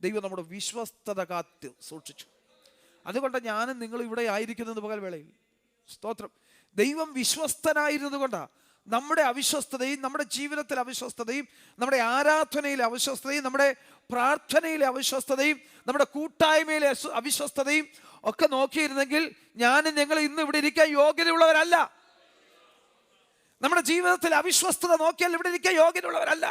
[SPEAKER 1] ദൈവം നമ്മുടെ വിശ്വസ്തത കാത്ത് സൂക്ഷിച്ചു. അതുകൊണ്ട് ഞാനും നിങ്ങൾ ഇവിടെ ആയിരിക്കുന്നത് പകൽ വേളയിൽ. സ്തോത്രം. ദൈവം വിശ്വസ്തനായിരുന്നത് കൊണ്ടാണ് നമ്മുടെ അവിശ്വസ്തതയും, നമ്മുടെ ജീവിതത്തിലെ അവിശ്വസ്തതയും, നമ്മുടെ ആരാധനയിലെ അവിശ്വസ്തതയും, നമ്മുടെ പ്രാർത്ഥനയിലെ അവിശ്വസ്തതയും, നമ്മുടെ കൂട്ടായ്മയിലെ അവിശ്വസ്തതയും ഒക്കെ നോക്കിയിരുന്നെങ്കിൽ ഞാനും നിങ്ങൾ ഇന്ന് ഇവിടെ ഇരിക്കാൻ യോഗ്യതയുള്ളവരല്ല. നമ്മുടെ ജീവിതത്തിൽ അവിശ്വസ്തത നോക്കിയാൽ ഇവിടെ ഇരിക്കാൻ യോഗ്യതയുള്ളവരല്ല.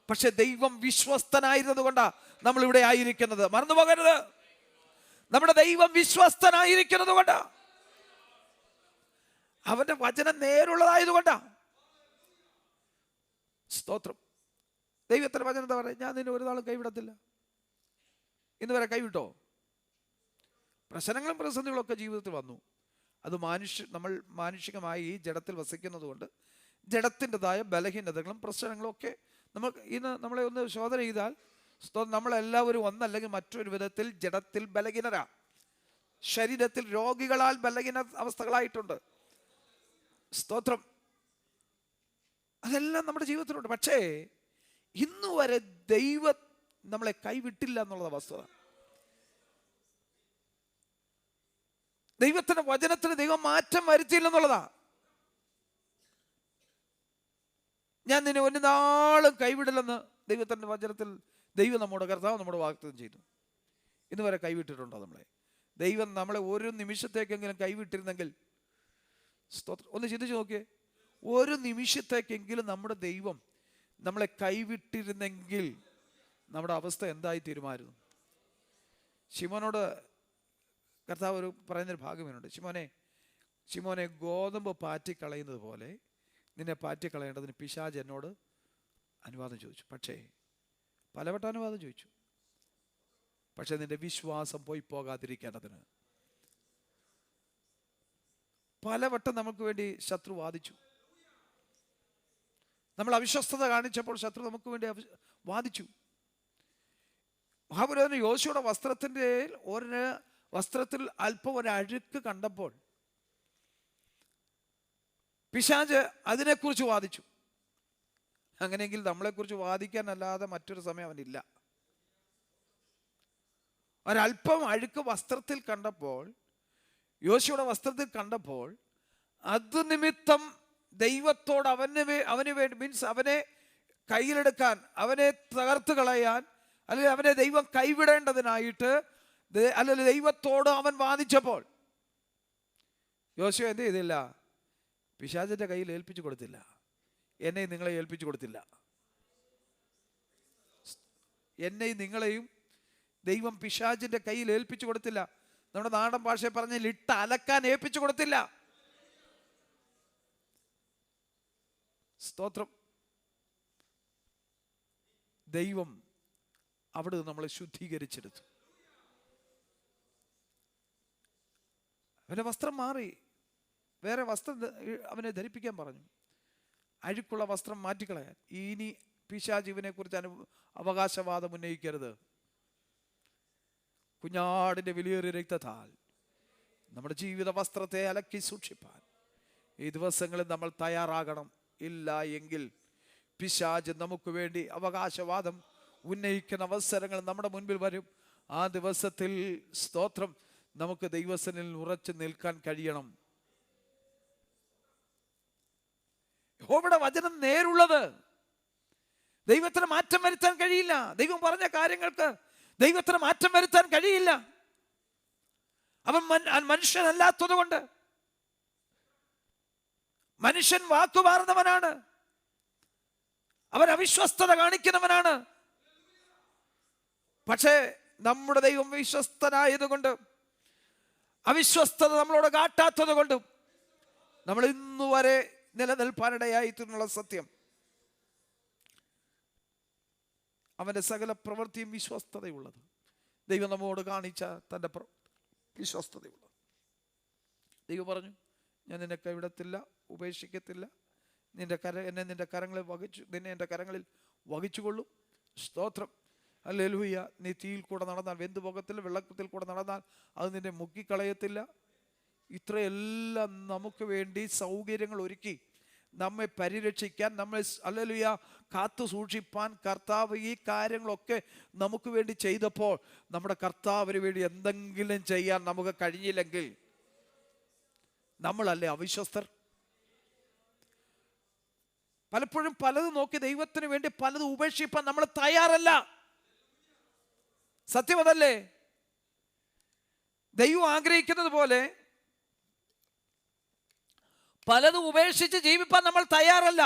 [SPEAKER 1] പക്ഷെ ദൈവം വിശ്വസ്തനായിരുന്നത് കൊണ്ടാണ് നമ്മൾ ഇവിടെ ആയിരിക്കുന്നത്. മറന്നു പോകരുത്, നമ്മുടെ ദൈവം വിശ്വസ്തനായിരിക്കുന്നത് കൊണ്ടാ, അവന്റെ വചനം നേരുള്ളതായതുകൊണ്ടാ. സ്തോത്രം. ദൈവത്തിന്റെ വചനം എന്താ പറയുക? ഞാൻ നിന്നെ ഒരു നാളും കൈവിടത്തില്ല. ഇന്ന് വരെ കൈവിട്ടോ? പ്രശ്നങ്ങളും പ്രതിസന്ധികളൊക്കെ ജീവിതത്തിൽ വന്നു. അത് നമ്മൾ മാനുഷികമായി ഈ ജഡത്തിൽ വസിക്കുന്നത് കൊണ്ട് ജഡത്തിൻ്റെതായ ബലഹീനതകളും പ്രശ്നങ്ങളും ഒക്കെ ഇന്ന് നമ്മളെ ഒന്ന് ശോധന ചെയ്താൽ നമ്മളെല്ലാവരും ഒന്നല്ലെങ്കിൽ മറ്റൊരു വിധത്തിൽ ജഡത്തിൽ ബലഹീനരാ, ശരീരത്തിൽ രോഗികളാൽ ബലഹീന അവസ്ഥകളായിട്ടുണ്ട്. സ്തോത്രം. അതെല്ലാം നമ്മുടെ ജീവിതത്തിലുണ്ട്. പക്ഷേ ഇന്നു വരെ ദൈവം നമ്മളെ കൈവിട്ടില്ല എന്നുള്ളത് വസ്തുത. ദൈവത്തിന്റെ വചനത്തിന് ദൈവം മാറ്റം വരുത്തിയില്ല എന്നുള്ളതാ. ഞാൻ നിന്നെ ഒരു നാളും കൈവിടില്ലെന്ന് ദൈവത്തിന്റെ വചനത്തിൽ ദൈവം നമ്മുടെ കർത്താവ് നമ്മുടെ വാഗ്ദത്തം ചെയ്തു. ഇന്ന് വരെ കൈവിട്ടിട്ടുണ്ടോ നമ്മളെ? ദൈവം നമ്മളെ ഒരു നിമിഷത്തേക്കെങ്കിലും കൈവിട്ടിരുന്നെങ്കിൽ, സ്തോത്രം, ഒന്ന് ചിന്തിച്ച് നോക്കിയേ. ഒരു നിമിഷത്തേക്കെങ്കിലും നമ്മുടെ ദൈവം നമ്മളെ കൈവിട്ടിരുന്നെങ്കിൽ നമ്മുടെ അവസ്ഥ എന്തായി തീരുമായിരുന്നു? ശിമോനോട് കർത്താവ് പറയുന്നൊരു ഭാഗമേനുണ്ട്. ശിമോനെ ഗോതമ്പ് പാറ്റിക്കളയുന്നത് പോലെ നിന്നെ പാറ്റിക്കളയേണ്ടതിന് പിശാച് എന്നോട് അനുവാദം ചോദിച്ചു. പക്ഷേ പലവട്ടം അനുവാദം ചോദിച്ചു. പക്ഷെ നിന്റെ വിശ്വാസം പോയി പോകാതിരിക്കേണ്ടതിന് പലവട്ടം നമുക്ക് വേണ്ടി ശത്രു വാദിച്ചു. നമ്മൾ അവിശ്വസ്തത കാണിച്ചപ്പോൾ ശത്രു നമുക്ക് വേണ്ടി വാദിച്ചു. മഹാപുരോഹിതൻ യോശുവയുടെ വസ്ത്രത്തിൽ അല്പം ഒരു അഴുക്ക് കണ്ടപ്പോൾ പിശാച് അതിനെക്കുറിച്ച് വാദിച്ചു. അങ്ങനെയെങ്കിൽ നമ്മളെക്കുറിച്ച് വാദിക്കാനല്ലാതെ മറ്റൊരു സമയം അവനില്ല. ഒരല്പം അഴുക്ക് വസ്ത്രത്തിൽ കണ്ടപ്പോൾ, യോശുവയുടെ വസ്ത്രത്തിൽ കണ്ടപ്പോൾ, അത് നിമിത്തം ദൈവത്തോട് അവന് വേണ്ടി, മീൻസ് അവനെ കയ്യിലെടുക്കാൻ, അവനെ തകർത്ത് കളയാൻ, അല്ലെങ്കിൽ അവനെ ദൈവം കൈവിടേണ്ടതിനായിട്ട്, അല്ലെങ്കിൽ ദൈവത്തോട് അവൻ വാദിച്ചപ്പോൾ യോശുവ എന്ത് ചെയ്തില്ല? പിശാചിന്റെ കയ്യിൽ ഏൽപ്പിച്ചു കൊടുത്തില്ല. എന്നെയും നിങ്ങളെ ഏൽപ്പിച്ചു കൊടുത്തില്ല. എന്നെയും നിങ്ങളെയും ദൈവം പിശാചിന്റെ കയ്യിൽ ഏൽപ്പിച്ചു കൊടുത്തില്ല. നമ്മുടെ നാടൻ ഭാഷയെ പറഞ്ഞാൽ ഇട്ട അലക്കാൻ ഏൽപ്പിച്ചു കൊടുത്തില്ല. സ്തോത്രം. ദൈവം അവിടെ നമ്മളെ ശുദ്ധീകരിച്ചെടുത്തു. അവന്റെ വസ്ത്രം മാറി, വേറെ വസ്ത്രം അവനെ ധരിപ്പിക്കാൻ പറഞ്ഞു. അഴുക്കുള്ള വസ്ത്രം മാറ്റിക്കളയാൻ. ഇനി പിശാച് ഇവനെ കുറിച്ച് അവകാശവാദം ഉന്നയിക്കരുത്. കുഞ്ഞാടിന്റെ വിലയേറിയ രക്തത്താൽ നമ്മുടെ ജീവിത വസ്ത്രത്തെ അലക്കി സൂക്ഷിപ്പാൻ ഈ ദിവസങ്ങളിൽ നമ്മൾ തയ്യാറാകണം. ഇല്ല എങ്കിൽ പിശാച് നമുക്ക് വേണ്ടി അവകാശവാദം ഉന്നയിക്കുന്ന അവസരങ്ങൾ നമ്മുടെ മുൻപിൽ വരും. ആ ദിവസത്തിൽ, സ്തോത്രം, നമുക്ക് ദൈവസന്നിധിയിൽ ഉറച്ചു നിൽക്കാൻ കഴിയണം. യഹോവയുടെ വചനം നേരുള്ളത്. ദൈവത്തിന് മാറ്റം വരുത്താൻ കഴിയില്ല. ദൈവം പറഞ്ഞ കാര്യങ്ങൾക്ക് ദൈവത്തിന് മാറ്റം വരുത്താൻ കഴിയില്ല. അവൻ മനുഷ്യനല്ലാത്തത് കൊണ്ട്. മനുഷ്യൻ വാക്കുമാറുന്നവനാണ്, അവൻ അവിശ്വസ്തത കാണിക്കുന്നവനാണ്. പക്ഷേ നമ്മുടെ ദൈവം വിശ്വസ്തനായതുകൊണ്ട്, അവിശ്വസ്തത നമ്മളോട് കാട്ടാത്തത് കൊണ്ടും നമ്മൾ ഇന്നുവരെ നിലനിൽപ്പാനിടയായിട്ടുള്ള സത്യം, അവൻ്റെ സകല പ്രവൃത്തിയും വിശ്വസ്തതയുള്ളത്. ദൈവം നമ്മോട് കാണിച്ച തൻ്റെ വിശ്വസ്തതയുള്ളത്. ദൈവം പറഞ്ഞു, ഞാൻ നിന്നെ കൈവിടത്തില്ല, ഉപേക്ഷിക്കത്തില്ല. എന്നെ നിന്റെ കരങ്ങളിൽ വഹിച്ചുകൊള്ളും. സ്തോത്രം, ഹല്ലേലൂയ. നീ തീയിൽ കൂടെ നടന്നാൽ വെന്തുപോകത്തില്ല, വെള്ളത്തിൽ കൂടെ നടന്നാൽ അത് നിന്നെ മുക്കിക്കളയത്തില്ല. ഇത്രയെല്ലാം നമുക്ക് വേണ്ടി സൗകര്യങ്ങൾ ഒരുക്കി നമ്മെ പരിരക്ഷിക്കാൻ, നമ്മെ ഹല്ലേലൂയ കാത്തു സൂക്ഷിപ്പാൻ കർത്താവ് ഈ കാര്യങ്ങളൊക്കെ നമുക്ക് വേണ്ടി ചെയ്തപ്പോൾ നമ്മുടെ കർത്താവിന് വേണ്ടി എന്തെങ്കിലും ചെയ്യാൻ നമുക്ക് കഴിഞ്ഞില്ലെങ്കിൽ നമ്മളല്ലേ അവിശ്വസ്തർ? പലപ്പോഴും പലതും നോക്കി ദൈവത്തിന് വേണ്ടി പലതും ഉപേക്ഷിപ്പാൻ നമ്മൾ തയ്യാറല്ല. സത്യമതല്ലേ? ദൈവം ആഗ്രഹിക്കുന്നത് പോലെ പലതും ഉപേക്ഷിച്ച് ജീവിപ്പാൻ നമ്മൾ തയ്യാറല്ല.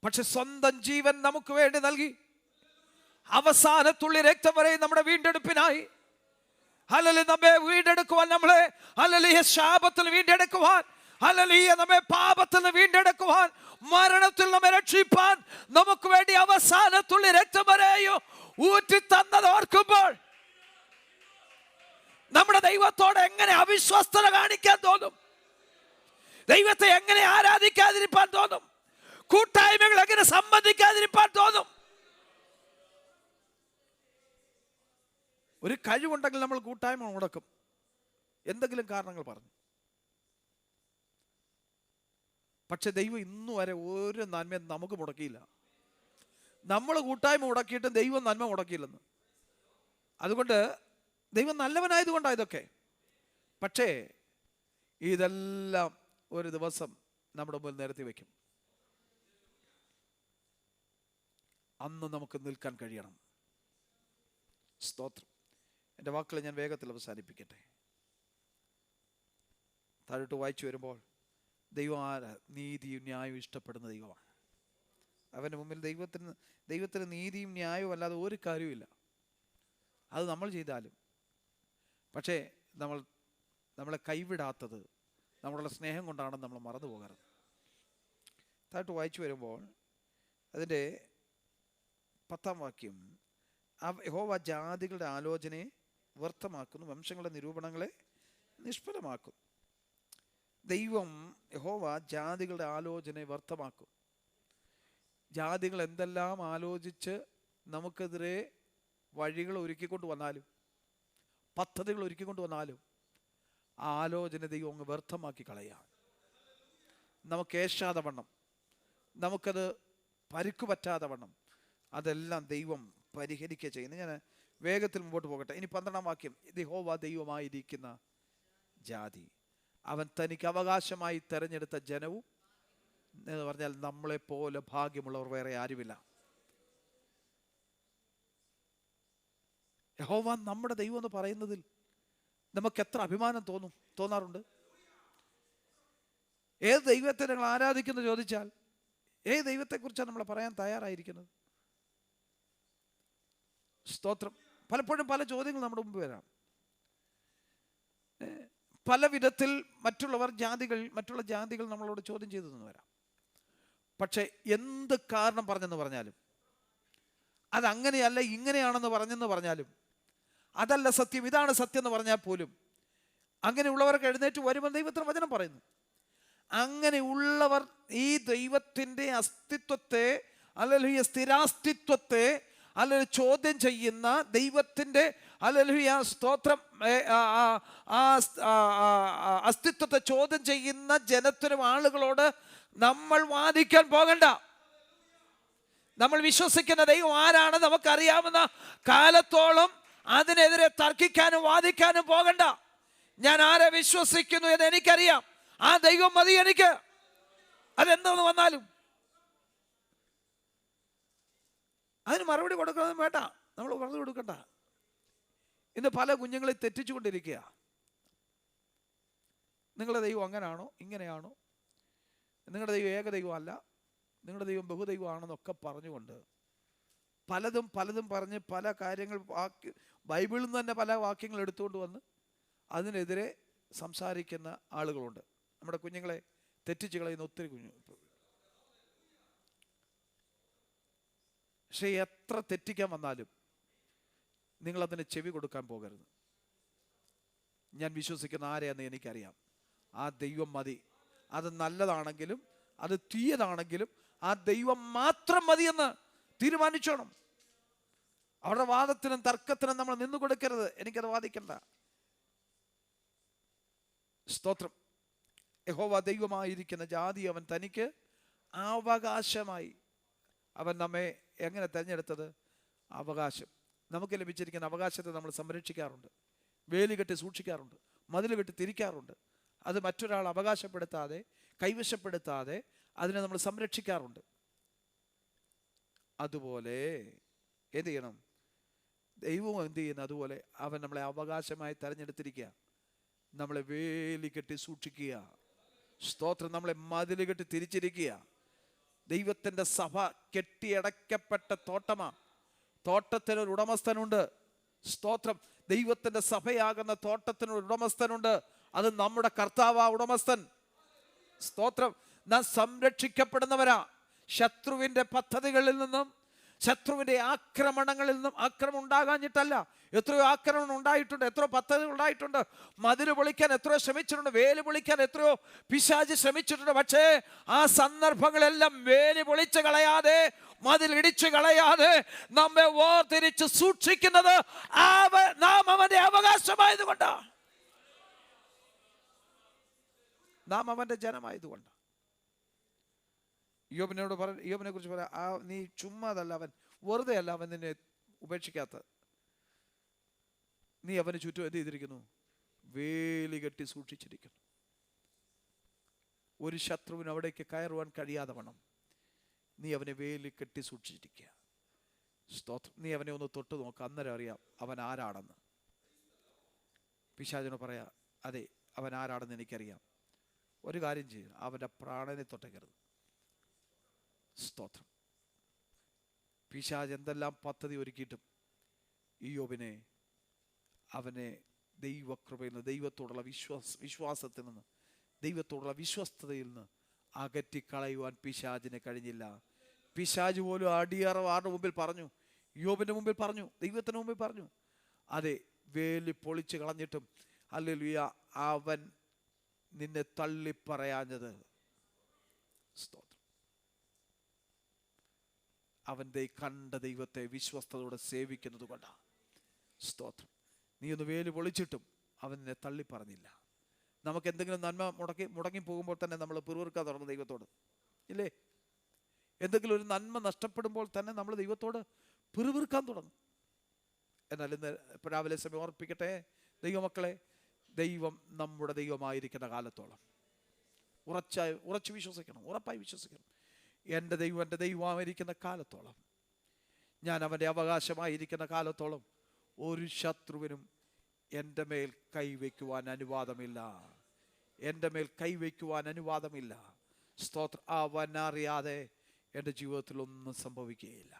[SPEAKER 1] പക്ഷെ സ്വന്തം ജീവൻ നമുക്ക് വേണ്ടി നൽകി, അവസാനത്തുള്ളി രക്തം വരെ നമ്മുടെ വീണ്ടെടുപ്പിനായി ഹല്ലേലൂയ നമ്മെ വീണ്ടെടുക്കുവാൻ, നമ്മളെ ഹല്ലേലൂയ ശാപത്തിൽ വീണ്ടെടുക്കുവാൻ, ഹല്ലേലൂയ നമ്മെ പാപത്തിൽ നിന്ന് വീണ്ടെടുക്കുവാൻ, മരണത്തിൽ നമ്മെ രക്ഷിപ്പാൻ നമുക്ക് വേണ്ടി അവസാനത്തുള്ളി രക്തം വരെയോ ഊറ്റി തന്നത് ഓർക്കുമ്പോൾ നമ്മുടെ ദൈവത്തോട് എങ്ങനെ അവിശ്വസ്തത കാണിക്കാൻ തോന്നും? ദൈവത്തെ എങ്ങനെ ആരാധിക്കാതിരിക്കാൻ തോന്നും? കൂട്ടായ്മകൾ എങ്ങനെ സംബന്ധിക്കാതിരിക്കാൻ തോന്നും? ഒരു കഴിവുണ്ടെങ്കിൽ നമ്മൾ കൂട്ടായ്മ മുടക്കും, എന്തെങ്കിലും കാരണങ്ങൾ പറഞ്ഞു. പക്ഷെ ദൈവം ഇന്നു വരെ ഒരു നന്മ നമുക്ക് മുടക്കിയില്ല. നമ്മൾ കൂട്ടായ്മ മുടക്കിയിട്ട് ദൈവം നന്മ മുടക്കിയില്ലെന്ന്. അതുകൊണ്ട് ദൈവം നല്ലവനായതുകൊണ്ടാണ് ഇതൊക്കെ. പക്ഷേ ഇതെല്ലാം ഒരു ദിവസം നമ്മുടെ മുന്നിൽ നിരത്തി വയ്ക്കും. അന്ന് നമുക്ക് നിൽക്കാൻ കഴിയണം. സ്തോത്രം. എൻ്റെ വാക്കുകളെ ഞാൻ വേഗത്തിൽ അവസാനിപ്പിക്കട്ടെ. താഴോട്ട് വായിച്ചു വരുമ്പോൾ ദൈവം നീതിയും ന്യായവും ഇഷ്ടപ്പെടുന്ന ദൈവമാണ്. അവൻ്റെ മുമ്പിൽ ദൈവത്തിന് നീതിയും ന്യായവും അല്ലാതെ ഒരു കാര്യവുമില്ല. അത് നമ്മൾ ചെയ്താലും. പക്ഷേ നമ്മളെ കൈവിടാത്തത് നമ്മളുടെ സ്നേഹം കൊണ്ടാണെന്ന് നമ്മൾ മറന്നു പോകരുത്. താഴോട്ട് വായിച്ചു വരുമ്പോൾ അതിൻ്റെ 10-ാം വാക്യം, യഹോവ ജാതികളുടെ ആലോചനയെ വ്യർത്ഥമാക്കുന്നു, വംശങ്ങളുടെ നിരൂപണങ്ങളെ നിഷ്ഫലമാക്കും. ദൈവം യഹോവ ജാതികളുടെ ആലോചനയെ വ്യർത്ഥമാക്കും. ജാതികൾ എന്തെല്ലാം ആലോചിച്ച് നമുക്കെതിരെ വഴികൾ ഒരുക്കിക്കൊണ്ട് വന്നാലും, പദ്ധതികൾ ഒരുക്കിക്കൊണ്ട് വന്നാലും, ആലോചന ദൈവം അങ്ങ് വ്യർത്ഥമാക്കി കളയാം. നമുക്ക് ഏശാതെ വണ്ണം, നമുക്കത് പരിക്കു പറ്റാതെ വണ്ണം അതെല്ലാം ദൈവം പരിഹരിക്കുക ചെയ്യുന്നത്. ഞാൻ വേഗത്തിൽ മുമ്പോട്ട് പോകട്ടെ. ഇനി 12-ാം വാക്യം, യഹോവ ദൈവമായിരിക്കുന്ന ജാതി, അവൻ തനിക്ക് അവകാശമായി തെരഞ്ഞെടുത്ത ജനവും എന്ന് പറഞ്ഞാൽ നമ്മളെപ്പോലെ ഭാഗ്യമുള്ളവർ വേറെ ആരുമില്ല. യഹോവ നമ്മുടെ ദൈവം എന്ന് പറയുന്നതിൽ നമുക്ക് എത്ര അഭിമാനം തോന്നാറുണ്ട്. ഏത് ദൈവത്തെ നിങ്ങൾ ആരാധിക്കുന്നു ചോദിച്ചാൽ ഏത് ദൈവത്തെക്കുറിച്ചാണ് നമ്മൾ പറയാൻ തയ്യാറായിരിക്കുന്നത്? സ്തോത്രം. പലപ്പോഴും പല ചോദ്യങ്ങൾ നമ്മുടെ മുമ്പ് വരാം. പല വിധത്തിൽ മറ്റുള്ള ജാതികൾ നമ്മളോട് ചോദ്യം ചെയ്തെന്ന് വരാം. പക്ഷെ എന്ത് കാരണം പറഞ്ഞെന്ന് പറഞ്ഞാലും, അതങ്ങനെയല്ല ഇങ്ങനെയാണെന്ന് പറഞ്ഞാലും, അതല്ല സത്യം ഇതാണ് സത്യം എന്ന് പറഞ്ഞാൽ പോലും, അങ്ങനെയുള്ളവർക്ക് എഴുന്നേറ്റ് വരുമ്പോൾ ദൈവത്തിന് വചനം പറയുന്നു, അങ്ങനെയുള്ളവർ ഈ ദൈവത്തിൻ്റെ അസ്തിത്വത്തെ അല്ലെങ്കിൽ സ്ഥിരാസ്തിത്വത്തെ അല്ലെങ്കിൽ ചോദ്യം ചെയ്യുന്ന ദൈവത്തിൻ്റെ അല്ലെങ്കിൽ സ്തോത്രം അസ്തിത്വത്തെ ചോദ്യം ചെയ്യുന്ന ജനത്തിനും ആളുകളോട് നമ്മൾ വാദിക്കാൻ പോകണ്ട. നമ്മൾ വിശ്വസിക്കുന്ന ദൈവം ആരാണെന്ന് നമുക്കറിയാവുന്ന കാലത്തോളം അതിനെതിരെ തർക്കിക്കാനും വാദിക്കാനും പോകണ്ട. ഞാൻ ആരെ വിശ്വസിക്കുന്നു എന്ന് എനിക്കറിയാം, ആ ദൈവം മതി എനിക്ക്, അതെന്തെന്ന് വന്നാലും. അതിന് മറുപടി കൊടുക്കുന്നത് വേണ്ട, നമ്മൾ പറഞ്ഞു കൊടുക്കണ്ട. ഇന്ന് പല കുഞ്ഞുങ്ങളെ തെറ്റിച്ചുകൊണ്ടിരിക്കുക. നിങ്ങളുടെ ദൈവം അങ്ങനെയാണോ ഇങ്ങനെയാണോ, നിങ്ങളുടെ ദൈവം ഏകദൈവമല്ല, നിങ്ങളുടെ ദൈവം ബഹുദൈവമാണെന്നൊക്കെ പറഞ്ഞുകൊണ്ട് പലതും പറഞ്ഞ് പല കാര്യങ്ങൾ ബൈബിളിൽ നിന്ന് തന്നെ പല വാക്യങ്ങൾ എടുത്തുകൊണ്ട് വന്ന് അതിനെതിരെ സംസാരിക്കുന്ന ആളുകളുണ്ട്. നമ്മുടെ കുഞ്ഞുങ്ങളെ തെറ്റിച്ച് കളയുന്ന ഒത്തിരി കുഞ്ഞു. പക്ഷേ എത്ര തെറ്റിക്കാൻ വന്നാലും നിങ്ങളതിന് ചെവി കൊടുക്കാൻ പോകരുത്. ഞാൻ വിശ്വസിക്കുന്ന ആരെയാന്ന് എനിക്കറിയാം. ആ ദൈവം മതി. അത് നല്ലതാണെങ്കിലും അത് തീയതാണെങ്കിലും ആ ദൈവം മാത്രം മതിയെന്ന് തീരുമാനിച്ചോണം. അവരുടെ വാദത്തിനും തർക്കത്തിനും നമ്മൾ നിന്നു കൊടുക്കരുത്. എനിക്കത് വാദിക്കണ്ട. സ്തോത്രം. യഹോവ ദൈവമായിരിക്കുന്ന ജാതി അവൻ തനിക്ക് അവകാശമായി. അവൻ നമ്മെ എങ്ങനെ തിരഞ്ഞെടുത്തത്? അവകാശം. നമുക്ക് ലഭിച്ചിരിക്കുന്ന അവകാശത്തെ നമ്മൾ സംരക്ഷിക്കാറുണ്ട്, വേലി കെട്ടി സൂക്ഷിക്കാറുണ്ട്, മതിൽ കെട്ടി തിരിക്കാറുണ്ട്. അത് മറ്റൊരാൾ അവകാശപ്പെടുത്താതെ കൈവശപ്പെടുത്താതെ അതിനെ നമ്മൾ സംരക്ഷിക്കാറുണ്ട്. അതുപോലെ എന്ത് ചെയ്യണം? ദൈവവും എന്ത് ചെയ്യുന്നു? അതുപോലെ അവൻ നമ്മളെ അവകാശമായി തിരഞ്ഞെടുത്തിരിക്കുക. നമ്മളെ വേലി കെട്ടി സൂക്ഷിക്കുക. സ്തോത്രം. നമ്മളെ മതിൽ കെട്ടി തിരിച്ചിരിക്കുക. ദൈവത്തിൻ്റെ സഭ കെട്ടിയടക്കപ്പെട്ട തോട്ടമാണ്. തോട്ടത്തിനൊരു ഉടമസ്ഥനുണ്ട്. സ്തോത്രം. ദൈവത്തിൻ്റെ സഭയാകുന്ന തോട്ടത്തിനൊരു ഉടമസ്ഥനുണ്ട്. അത് നമ്മുടെ കർത്താവാ ഉടമസ്ഥൻ. സ്തോത്രം. നാം സംരക്ഷിക്കപ്പെടുന്നവരാ. ശത്രുവിൻ്റെ പദ്ധതികളിൽ നിന്നും ശത്രുവിൻ്റെ ആക്രമണങ്ങളിൽ നിന്നും. ആക്രമണം ഉണ്ടാകാഞ്ഞിട്ടല്ല, എത്രയോ ആക്രമണം ഉണ്ടായിട്ടുണ്ട്, എത്രയോ പദ്ധതികൾ ഉണ്ടായിട്ടുണ്ട്. മതിൽ പൊളിക്കാൻ എത്രയോ ശ്രമിച്ചിട്ടുണ്ട്, വേലി പൊളിക്കാൻ എത്രയോ പിശാച് ശ്രമിച്ചിട്ടുണ്ട്. പക്ഷേ ആ സന്ദർഭങ്ങളെല്ലാം വേലി പൊളിച്ച് കളയാതെ, മതിൽ ഇടിച്ചു കളയാതെ നമ്മെ ഓർത്തിരിച്ച് സൂക്ഷിക്കുന്നത് നാം അവന്റെ അവകാശമായതുകൊണ്ടാ, നാം അവന്റെ ജനമായതുകൊണ്ടാ. യോബിനെ കുറിച്ച് പറയാം, നീ ചുമ്മാതല്ല, അവൻ വെറുതെ അല്ല അവൻ നിന്നെ ഉപേക്ഷിക്കാത്ത. നീ അവന് ചുറ്റും എന്ത് ചെയ്തിരിക്കുന്നു? വേലി കെട്ടി സൂക്ഷിച്ചിരിക്കുന്നു. ഒരു ശത്രുവിന് അവിടേക്ക് കയറുവാൻ കഴിയാതെ വണ്ണം നീ അവനെ വേലി കെട്ടി സൂക്ഷിച്ചിരിക്കുക. സ്തോത്രം. നീ അവനെ ഒന്ന് തൊട്ട് നോക്കുക, അന്നേരം അറിയാം അവൻ ആരാണെന്ന്. പിശാചിനോട് പറയാ, അതെ അവൻ ആരാണെന്ന് എനിക്കറിയാം. ഒരു കാര്യം ചെയ്യണം, അവൻ്റെ പ്രാണനെ തൊട്ടേക്കരുത്. സ്തോത്രം. പിശാച് എന്തെല്ലാം പദ്ധതി ഒരുക്കിയിട്ടും യോബിനെ അവനെ ദൈവകൃപയിൽ നിന്ന്, ദൈവത്തോടുള്ള വിശ്വാസത്തിൽ നിന്ന്, ദൈവത്തോടുള്ള വിശ്വസ്തതയിൽ നിന്ന് അകറ്റിക്കളയുവാൻ പിശാചിന് കഴിഞ്ഞില്ല. പിശാച് പോലും ആരുടെ മുമ്പിൽ പറഞ്ഞു? യോബിന്റെ മുമ്പിൽ പറഞ്ഞു, ദൈവത്തിന് മുമ്പിൽ പറഞ്ഞു. അതെ, വേലി പൊളിച്ച് കളഞ്ഞിട്ടും ഹല്ലേലൂയ അവൻ നിന്നെ തള്ളിപ്പറയാഞ്ഞത്. സ്തോത്രം. അവൻ കണ്ട ദൈവത്തെ വിശ്വസ്തയോടെ സേവിക്കുന്നത് കൊണ്ടാണ്. സ്തോത്രം. നീ ഒന്ന് വേലി പൊളിച്ചിട്ടും അവൻ നിന്നെ തള്ളിപ്പറഞ്ഞില്ല. നമുക്ക് എന്തെങ്കിലും നന്മ മുടങ്ങി പോകുമ്പോൾ തന്നെ നമ്മൾ പിറുവിറുക്കാൻ തുടങ്ങും ദൈവത്തോട്, ഇല്ലേ? എന്തെങ്കിലും ഒരു നന്മ നഷ്ടപ്പെടുമ്പോൾ തന്നെ നമ്മൾ ദൈവത്തോട് പിറുവിറുക്കാൻ തുടങ്ങും. എന്നാൽ ഇന്ന് രാവിലെ സമയം ഓർപ്പിക്കട്ടെ ദൈവമക്കളെ, ദൈവം നമ്മുടെ ദൈവമായിരിക്കുന്ന കാലത്തോളം ഉറച്ചു വിശ്വസിക്കണം, ഉറപ്പായി വിശ്വസിക്കണം. എൻ്റെ ദൈവം എൻ്റെ ദൈവമായിരിക്കുന്ന കാലത്തോളം, ഞാൻ അവൻ്റെ അവകാശമായിരിക്കുന്ന കാലത്തോളം ഒരു ശത്രുവിനും എൻ്റെ മേൽ കൈവയ്ക്കുവാൻ അനുവാദമില്ല. എൻ്റെ മേൽ കൈവയ്ക്കുവാൻ അനുവാദമില്ല. സ്തോത്രം. അവനറിയാതെ എൻ്റെ ജീവിതത്തിൽ ഒന്നും സംഭവിക്കുകയില്ല.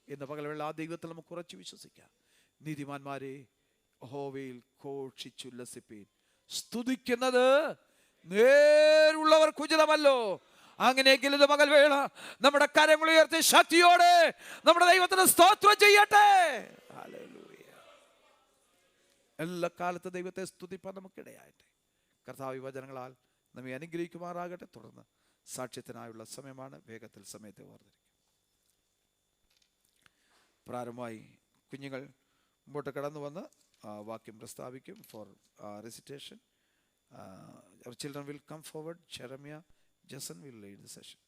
[SPEAKER 1] ഇന്ന് പകൽവേള ആ ദൈവത്തിൽ നമുക്ക് ഉറച്ചു വിശ്വസിക്കാം. നീതിമാന്മാരെ യഹോവയിൽ ഘോഷിച്ചുല്ലസിപ്പീൻ. സ്തുതിക്കുന്നത് നേരുള്ളവർക്ക് ഉചിതമല്ലോ. അങ്ങനെയെങ്കിൽ ഇത് പകൽവേള നമ്മുടെ കരങ്ങൾ ഉയർത്തി ശക്തിയോടെ നമ്മുടെ ദൈവത്തിന് സ്തോത്രം ചെയ്യട്ടെ. ഹല്ലേലൂയ. എല്ലാ കാലത്ത് ദൈവത്തെ സ്തുതിപ്പാൻ നമുക്കിടയായിട്ട് കർത്താവ് വചനങ്ങളാൽ നമ്മെ അനുഗ്രഹിക്കുമാറാകട്ടെ. തുടർന്ന് സാക്ഷ്യത്തിനായുള്ള സമയമാണ്. വേഗത്തിൽ സമയത്തെ ഓർത്തിരിക്കും. പ്രാരംഭമായി കുഞ്ഞുങ്ങൾ മുമ്പോട്ട് കടന്നു വന്ന് വാക്യം പ്രസ്താവിക്കും. For recitation our children will come forward. Jeremiah Jason will lead the session.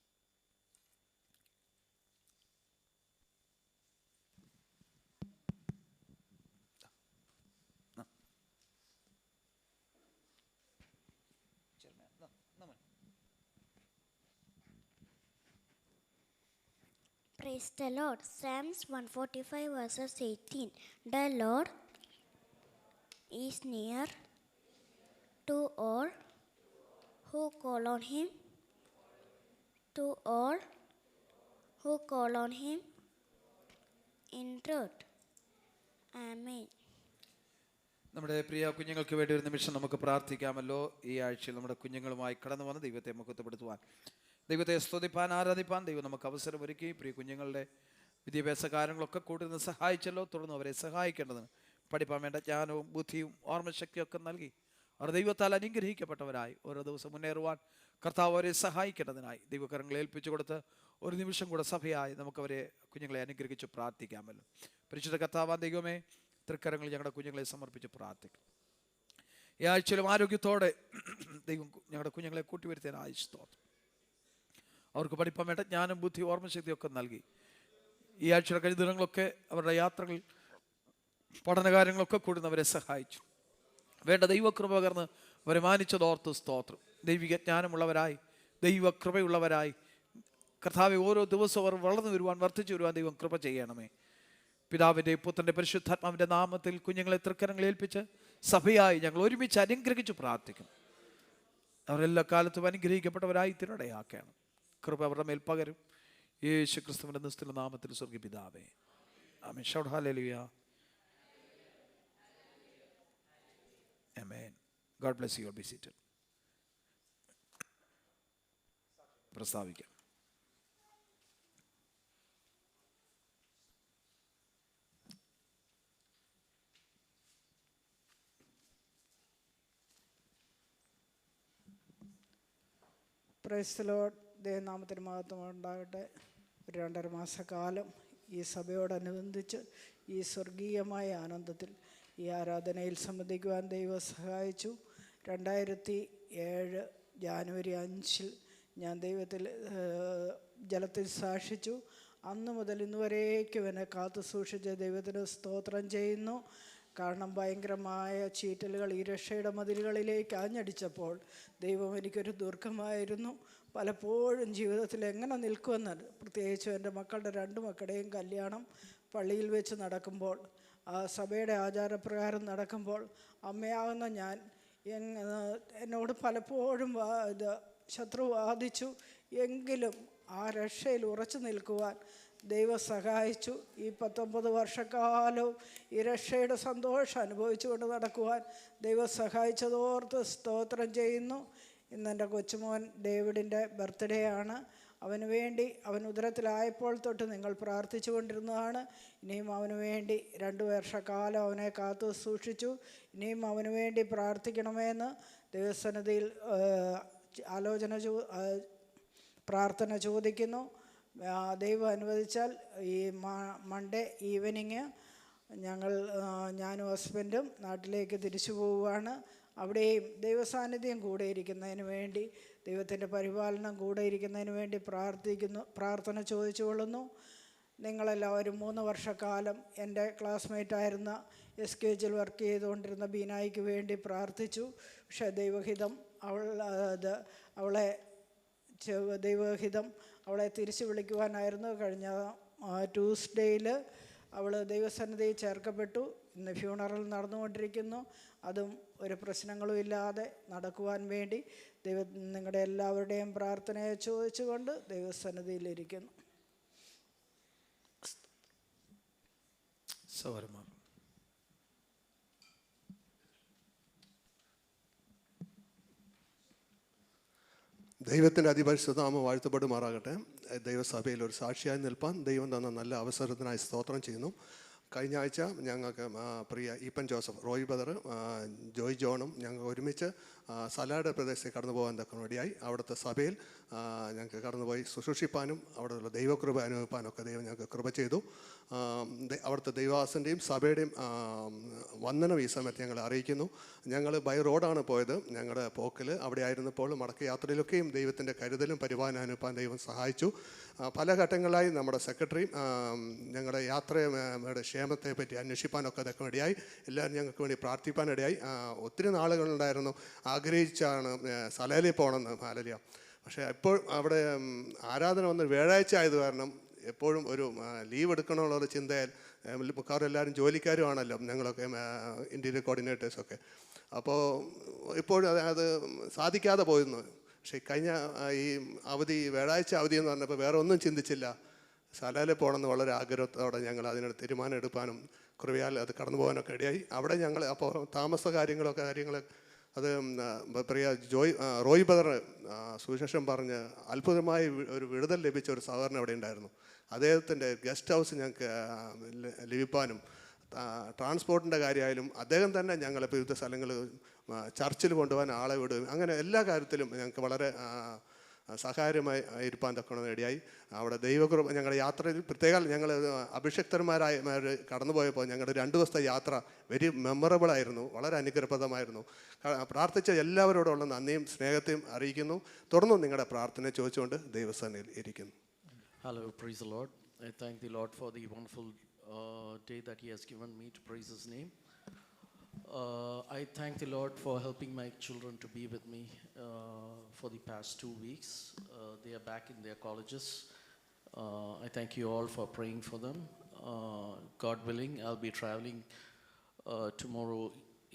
[SPEAKER 5] Praise Praise the Lord. Psalms 145 verses 18. The Lord is near to all who call on him. To all who call on him in truth. Amen.
[SPEAKER 1] നമ്മുടെ പ്രിയ കുഞ്ഞുങ്ങൾക്ക് വേണ്ടി ഒരു നിമിഷം നമുക്ക് പ്രാർത്ഥിക്കാമല്ലോ. ഈ ആഴ്ചയിൽ നമ്മുടെ കുഞ്ഞുങ്ങളുമായി കടന്നു വന്ന് ദൈവത്തെ മഹത്വപ്പെടുത്തുവാൻ, ദൈവത്തെ സ്തുതിപ്പാൻ, ആരാധിപ്പാൻ ദൈവം നമുക്ക് അവസരം ഒരുക്കി. പ്രിയ കുഞ്ഞുങ്ങളുടെ വിദ്യാഭ്യാസ കാര്യങ്ങളൊക്കെ കൂടുതൽ സഹായിച്ചല്ലോ. തുടർന്ന് അവരെ സഹായിക്കേണ്ടതിന് പഠിപ്പാൻ വേണ്ട ജ്ഞാനവും ബുദ്ധിയും ഓർമ്മശക്തിയൊക്കെ നൽകി അവർ ദൈവത്താൽ അനുഗ്രഹിക്കപ്പെട്ടവരായി ഓരോ ദിവസം മുന്നേറുവാൻ കർത്താവ് അവരെ സഹായിക്കേണ്ടതിനായി ദൈവകരങ്ങളെ ഏൽപ്പിച്ചു കൊടുത്ത് ഒരു നിമിഷം കൂടെ സഭയായി നമുക്കവരെ കുഞ്ഞുങ്ങളെ അനുഗ്രഹിച്ച് പ്രാർത്ഥിക്കാമല്ലോ. പരിശുദ്ധ കർത്താവാൻ ദൈവമേ, തൃക്കരങ്ങൾ ഞങ്ങളുടെ കുഞ്ഞുങ്ങളെ സമർപ്പിച്ച് പ്രാർത്ഥിക്കും. ഈ ആഴ്ചയിലും ആരോഗ്യത്തോടെ ദൈവം ഞങ്ങളുടെ കുഞ്ഞുങ്ങളെ കൂട്ടിവരുത്താനായി സ്തോത്രം. അവർക്ക് പഠിപ്പാൻ വേണ്ട ജ്ഞാനം ബുദ്ധി ഓർമ്മശക്തിയൊക്കെ നൽകി ഈ ആഴ്ചയുടെ കഴിഞ്ഞ ദിനങ്ങളൊക്കെ അവരുടെ യാത്രകൾ പഠനകാര്യങ്ങളൊക്കെ കൂടുന്നവരെ സഹായിച്ചു. വേണ്ട ദൈവകൃപ പകർന്ന് അവരെ മാനിച്ചതോർത്ത് സ്തോത്രം. ദൈവിക ജ്ഞാനമുള്ളവരായി ദൈവകൃപയുള്ളവരായി കർത്താവെ ഓരോ ദിവസവും അവർ വളർന്നു വരുവാൻ വർദ്ധിച്ചു വരുവാൻ ദൈവം കൃപ ചെയ്യണമേ. പിതാവിൻ്റെ പുത്രൻ്റെ പരിശുദ്ധാത്മാവിൻ്റെ നാമത്തിൽ കുഞ്ഞുങ്ങളെ തൃക്കരങ്ങൾ ഏൽപ്പിച്ച് സഭയായി ഞങ്ങൾ ഒരുമിച്ച് അനുഗ്രഹിച്ച് പ്രാർത്ഥിക്കും. അവരെല്ലാ കാലത്തും അനുഗ്രഹിക്കപ്പെട്ടവരായി തിരടയാക്കണം. കൃപ അവരുടെ മേൽ പകരും. യേശു ക്രിസ്തുവിൻ്റെ നിസ്തുല നാമത്തിൽ സ്വർഗ്ഗീയ പിതാവേ, amen. Shout hallelujah. Amen. God bless you. Be seated. പ്രസ്താവിക്കാം.
[SPEAKER 6] Praise the Lord. ദൈവനാമത്തിന് മഹത്വം ഉണ്ടാകട്ടെ. ഒരു 2.5 മാസക്കാലം ഈ സഭയോടനുബന്ധിച്ച് ഈ സ്വർഗീയമായ ആനന്ദത്തിൽ ഈ ആരാധനയിൽ സംബന്ധിക്കുവാൻ ദൈവം സഹായിച്ചു. 2007 ജാനുവരി 5 ഞാൻ ദൈവത്തിൽ ജലത്തിൽ സാക്ഷിച്ചു. അന്ന് മുതൽ ഇന്നുവരേക്കും എന്നെ കാത്തു സൂക്ഷിച്ച ദൈവത്തിന് സ്തോത്രം ചെയ്യുന്നു. കാരണം ഭയങ്കരമായ ചീറ്റലുകൾ ഈ രക്ഷയുടെ മതിലുകളിലേക്ക് ആഞ്ഞടിച്ചപ്പോൾ ദൈവം എനിക്കൊരു ദുർഗമായിരുന്നു. പലപ്പോഴും ജീവിതത്തിൽ എങ്ങനെ നിൽക്കുമെന്ന്, പ്രത്യേകിച്ചും എൻ്റെ മക്കളുടെ 2 മക്കളുടെയും കല്യാണം പള്ളിയിൽ വെച്ച് നടക്കുമ്പോൾ, ആ സഭയുടെ ആചാരപ്രകാരം നടക്കുമ്പോൾ അമ്മയാകുന്ന ഞാൻ എന്നോട് പലപ്പോഴും ശത്രു വാദിച്ചു. എങ്കിലും ആ രക്ഷയിൽ ഉറച്ചു നിൽക്കുവാൻ ദൈവം സഹായിച്ചു. ഈ 19 വർഷക്കാലവും ഈ രക്ഷയുടെ സന്തോഷം അനുഭവിച്ചുകൊണ്ട് നടക്കുവാൻ ദൈവം സഹായിച്ചതോർത്ത് സ്തോത്രം ചെയ്യുന്നു. ഇന്ന് എൻ്റെ കൊച്ചുമോൻ ഡേവിഡിൻ്റെ ബർത്ത്ഡേ ആണ്. അവന് വേണ്ടി അവൻ ഉദരത്തിലായപ്പോൾ തൊട്ട് നിങ്ങൾ പ്രാർത്ഥിച്ചു കൊണ്ടിരുന്നതാണ്. ഇനിയും അവന് വേണ്ടി 2 വർഷക്കാലം അവനെ കാത്തു സൂക്ഷിച്ചു. ഇനിയും അവന് വേണ്ടി പ്രാർത്ഥിക്കണമെന്ന് ദൈവസന്നിധിയിൽ പ്രാർത്ഥന ചോദിക്കുന്നു. ദൈവം അനുവദിച്ചാൽ ഈ മൺഡേ ഈവനിങ് ഞാനും ഹസ്ബൻഡും നാട്ടിലേക്ക് തിരിച്ചു പോവുകയാണ്. അവിടെയും ദൈവസാന്നിധ്യം കൂടെ ഇരിക്കുന്നതിന് വേണ്ടി, ദൈവത്തിൻ്റെ പരിപാലനം കൂടെ ഇരിക്കുന്നതിന് വേണ്ടി പ്രാർത്ഥന ചോദിച്ചു കൊള്ളുന്നു. നിങ്ങളെല്ലാവരും 3 വർഷക്കാലം എൻ്റെ ക്ലാസ്മേറ്റായിരുന്ന SKHൽ വർക്ക് ചെയ്തുകൊണ്ടിരുന്ന ബീനായിക്ക് വേണ്ടി പ്രാർത്ഥിച്ചു. പക്ഷേ ദൈവഹിതം അവളെ തിരിച്ചു വിളിക്കുവാനായിരുന്നു. കഴിഞ്ഞ ട്യൂസ്ഡേയിൽ അവൾ ദൈവസന്നിധിയിൽ ചേർക്കപ്പെട്ടു. ഇന്ന് ഫ്യൂണറൽ നടന്നുകൊണ്ടിരിക്കുന്നു. അതും ഒരു പ്രശ്നങ്ങളും ഇല്ലാതെ നടക്കുവാൻ വേണ്ടി നിങ്ങളുടെ എല്ലാവരുടെയും പ്രാർത്ഥനയെ ചോദിച്ചുകൊണ്ട് ദൈവസന്നിധിയിലിരിക്കുന്നു.
[SPEAKER 1] സഹോദരന്മാർ,
[SPEAKER 7] ദൈവത്തിൻ്റെ അതിപരിശുദ്ധനാമം വാഴ്ത്തപ്പെടുമാറാകട്ടെ. ദൈവസഭയിൽ ഒരു സാക്ഷിയായി നിൽപ്പാൻ ദൈവം തന്ന നല്ല അവസരത്തിനായി സ്തോത്രം ചെയ്യുന്നു. കഴിഞ്ഞ ആഴ്ച ഞങ്ങൾക്ക് പ്രിയ ഈപ്പൻ ജോസഫ്, റോയ് ബ്രദർ, ജോയ് ജോണും ഞങ്ങൾ ഒരുമിച്ച് സലാഡ് പ്രദേശത്തേക്ക് കടന്നു പോകാൻ തക്കനോടിയായി. അവിടുത്തെ സഭയിൽ ഞങ്ങൾക്ക് കടന്നുപോയി ശുശ്രൂഷിപ്പാനും അവിടെയുള്ള ദൈവകൃപ അനുഭവിപ്പാനും ഒക്കെ ദൈവം ഞങ്ങൾക്ക് കൃപ ചെയ്തു. അവിടുത്തെ ദൈവദാസൻ്റെയും സഭയുടെയും വന്ദനം ഈ സമയത്ത് ഞങ്ങൾ അറിയിക്കുന്നു. ഞങ്ങൾ ബൈ റോഡാണ് പോയത്. ഞങ്ങളുടെ പോക്കിൽ അവിടെ ആയിരുന്നപ്പോൾ മടക്ക യാത്രയിലൊക്കെയും ദൈവത്തിൻ്റെ കരുതലും പരിപാലനം അനുഭവിപ്പാൻ ദൈവം സഹായിച്ചു. പല ഘട്ടങ്ങളായി നമ്മുടെ സെക്രട്ടറിയും ഞങ്ങളുടെ യാത്രയുടെ ക്ഷേമത്തെ പറ്റി അന്വേഷിപ്പാനൊക്കെ അതൊക്കെ ഇടയായി. എല്ലാവരും ഞങ്ങൾക്ക് വേണ്ടി പ്രാർത്ഥിപ്പാനിടയായി. ഒത്തിരി നാളുകളുണ്ടായിരുന്നു ആഗ്രഹിച്ചാണ് സലയിലേക്ക് പോകണമെന്ന് ഹാലലിയ. പക്ഷേ ഇപ്പോൾ അവിടെ ആരാധന വന്ന് വ്യാഴാഴ്ച ആയത് കാരണം എപ്പോഴും ഒരു ലീവ് എടുക്കണമെന്നുള്ള ചിന്തയിൽ മിക്കവാറും എല്ലാവരും ജോലിക്കാരുമാണല്ലോ ഞങ്ങളൊക്കെ ഇൻറ്റീരിയർ കോർഡിനേറ്റേഴ്സൊക്കെ. അപ്പോൾ ഇപ്പോഴും അത് സാധിക്കാതെ പോയിരുന്നു. പക്ഷേ കഴിഞ്ഞ ഈ അവധി, വ്യാഴാഴ്ച അവധി എന്ന് പറഞ്ഞപ്പോൾ വേറെ ഒന്നും ചിന്തിച്ചില്ല. സലാലിൽ പോകണമെന്ന് വളരെ ആഗ്രഹത്തോടെ ഞങ്ങൾ അതിനൊരു തീരുമാനം എടുക്കാനും കൃപയാൽ അത് കടന്നു പോകാനൊക്കെ ഇടയായി. അവിടെ ഞങ്ങൾ അപ്പോൾ താമസ കാര്യങ്ങൾ അത് പ്രിയ റോയ് ബ്രദർ സുവിശേഷം പറഞ്ഞ് അത്ഭുതമായി ഒരു വിടുതൽ ലഭിച്ച ഒരു സഹോദരൻ അവിടെ ഉണ്ടായിരുന്നു. അദ്ദേഹത്തിൻ്റെ ഗസ്റ്റ് ഹൗസ് ഞങ്ങൾക്ക് ലഭിക്കാനും ട്രാൻസ്പോർട്ടിൻ്റെ കാര്യമായാലും അദ്ദേഹം തന്നെ ഞങ്ങളെ വിവിധ സ്ഥലങ്ങളിൽ ചർച്ചിൽ കൊണ്ടുപോകാൻ ആളെ വിടുകയും അങ്ങനെ എല്ലാ കാര്യത്തിലും ഞങ്ങൾക്ക് വളരെ സഹായമായി ഇരുപ്പാൻ തക്കണം ഇടയായി. അവിടെ ദൈവകൃപ ഞങ്ങളുടെ യാത്രയിൽ പ്രത്യേകം ഞങ്ങൾ അഭിഷിക്തന്മാരായ കടന്നുപോയപ്പോൾ ഞങ്ങളുടെ 2 ദിവസത്തെ യാത്ര വെരി മെമ്മറബിളായിരുന്നു, വളരെ അനുഗ്രഹപ്രദമായിരുന്നു. പ്രാർത്ഥിച്ച എല്ലാവരോടുള്ള നന്ദിയും സ്നേഹത്തെയും അറിയിക്കുന്നു. തുടർന്നും നിങ്ങളുടെ പ്രാർത്ഥന ചോദിച്ചുകൊണ്ട് ദൈവസന്നിധിയിൽ ഇരിക്കുന്നു.
[SPEAKER 8] Hello, praise the Lord. I thank the Lord for the wonderful day that He has given me to praise His name. I thank the Lord for helping my children to be with me for the past 2 weeks. They are back in their colleges. I thank you all for praying for them. God willing, I'll be traveling tomorrow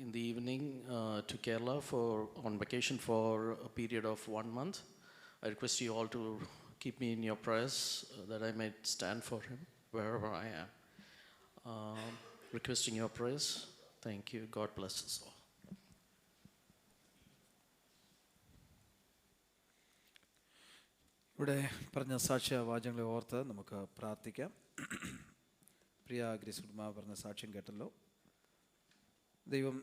[SPEAKER 8] in the evening to Kerala on vacation for a period of 1 month. I request you all to keep me in your prayers that I may stand for Him wherever I am. Requesting your prayers. Thank you. God bless us all.
[SPEAKER 1] ഇവിടെ പറഞ്ഞ സാക്ഷ്യവാചകങ്ങളെ ഓർത്ത് നമുക്ക് പ്രാർത്ഥിക്കാം. പ്രിയ Greece കുടുംബ പറഞ്ഞ സാക്ഷ്യം കേട്ടല്ലോ. ദൈവം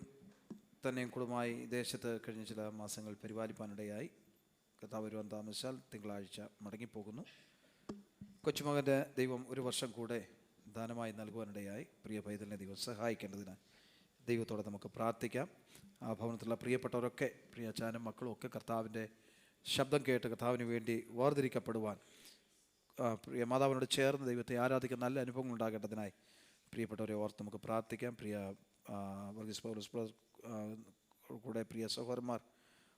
[SPEAKER 1] തന്നെയും കുടുംബമായി ദേശത്ത് കഴിഞ്ഞ ചില മാസങ്ങൾ പരിപാലിപ്പാനിടയായി. കർത്താവ് വരുവാൻ താമസിച്ചാൽ തിങ്കളാഴ്ച മടങ്ങിപ്പോകുന്നു. കൊച്ചുമകൻ്റെ ദൈവം 1 വർഷം കൂടെ ദാനമായി നൽകുവാനിടയായി. പ്രിയ പൈതലിനെ ദൈവം സഹായിക്കേണ്ടതിനാൽ ദൈവത്തോടെ നമുക്ക് പ്രാർത്ഥിക്കാം. ആ ഭവനത്തിലുള്ള പ്രിയപ്പെട്ടവരൊക്കെ, പ്രിയ അച്ഛനും മക്കളും ഒക്കെ കർത്താവിൻ്റെ ശബ്ദം കേട്ട് കർത്താവിന് വേണ്ടി വേർതിരിക്കപ്പെടുവാൻ, പ്രിയ മാതാവിനോട് ചേർന്ന് ദൈവത്തെ ആരാധിക്കുന്ന നല്ല അനുഭവങ്ങൾ ഉണ്ടാകേണ്ടതിനായി പ്രിയപ്പെട്ടവരെ ഓർത്ത് നമുക്ക് പ്രാർത്ഥിക്കാം. പ്രിയ വർഗീസ് പൗലോസ് കൂടെ പ്രിയ സഹോദരന്മാർ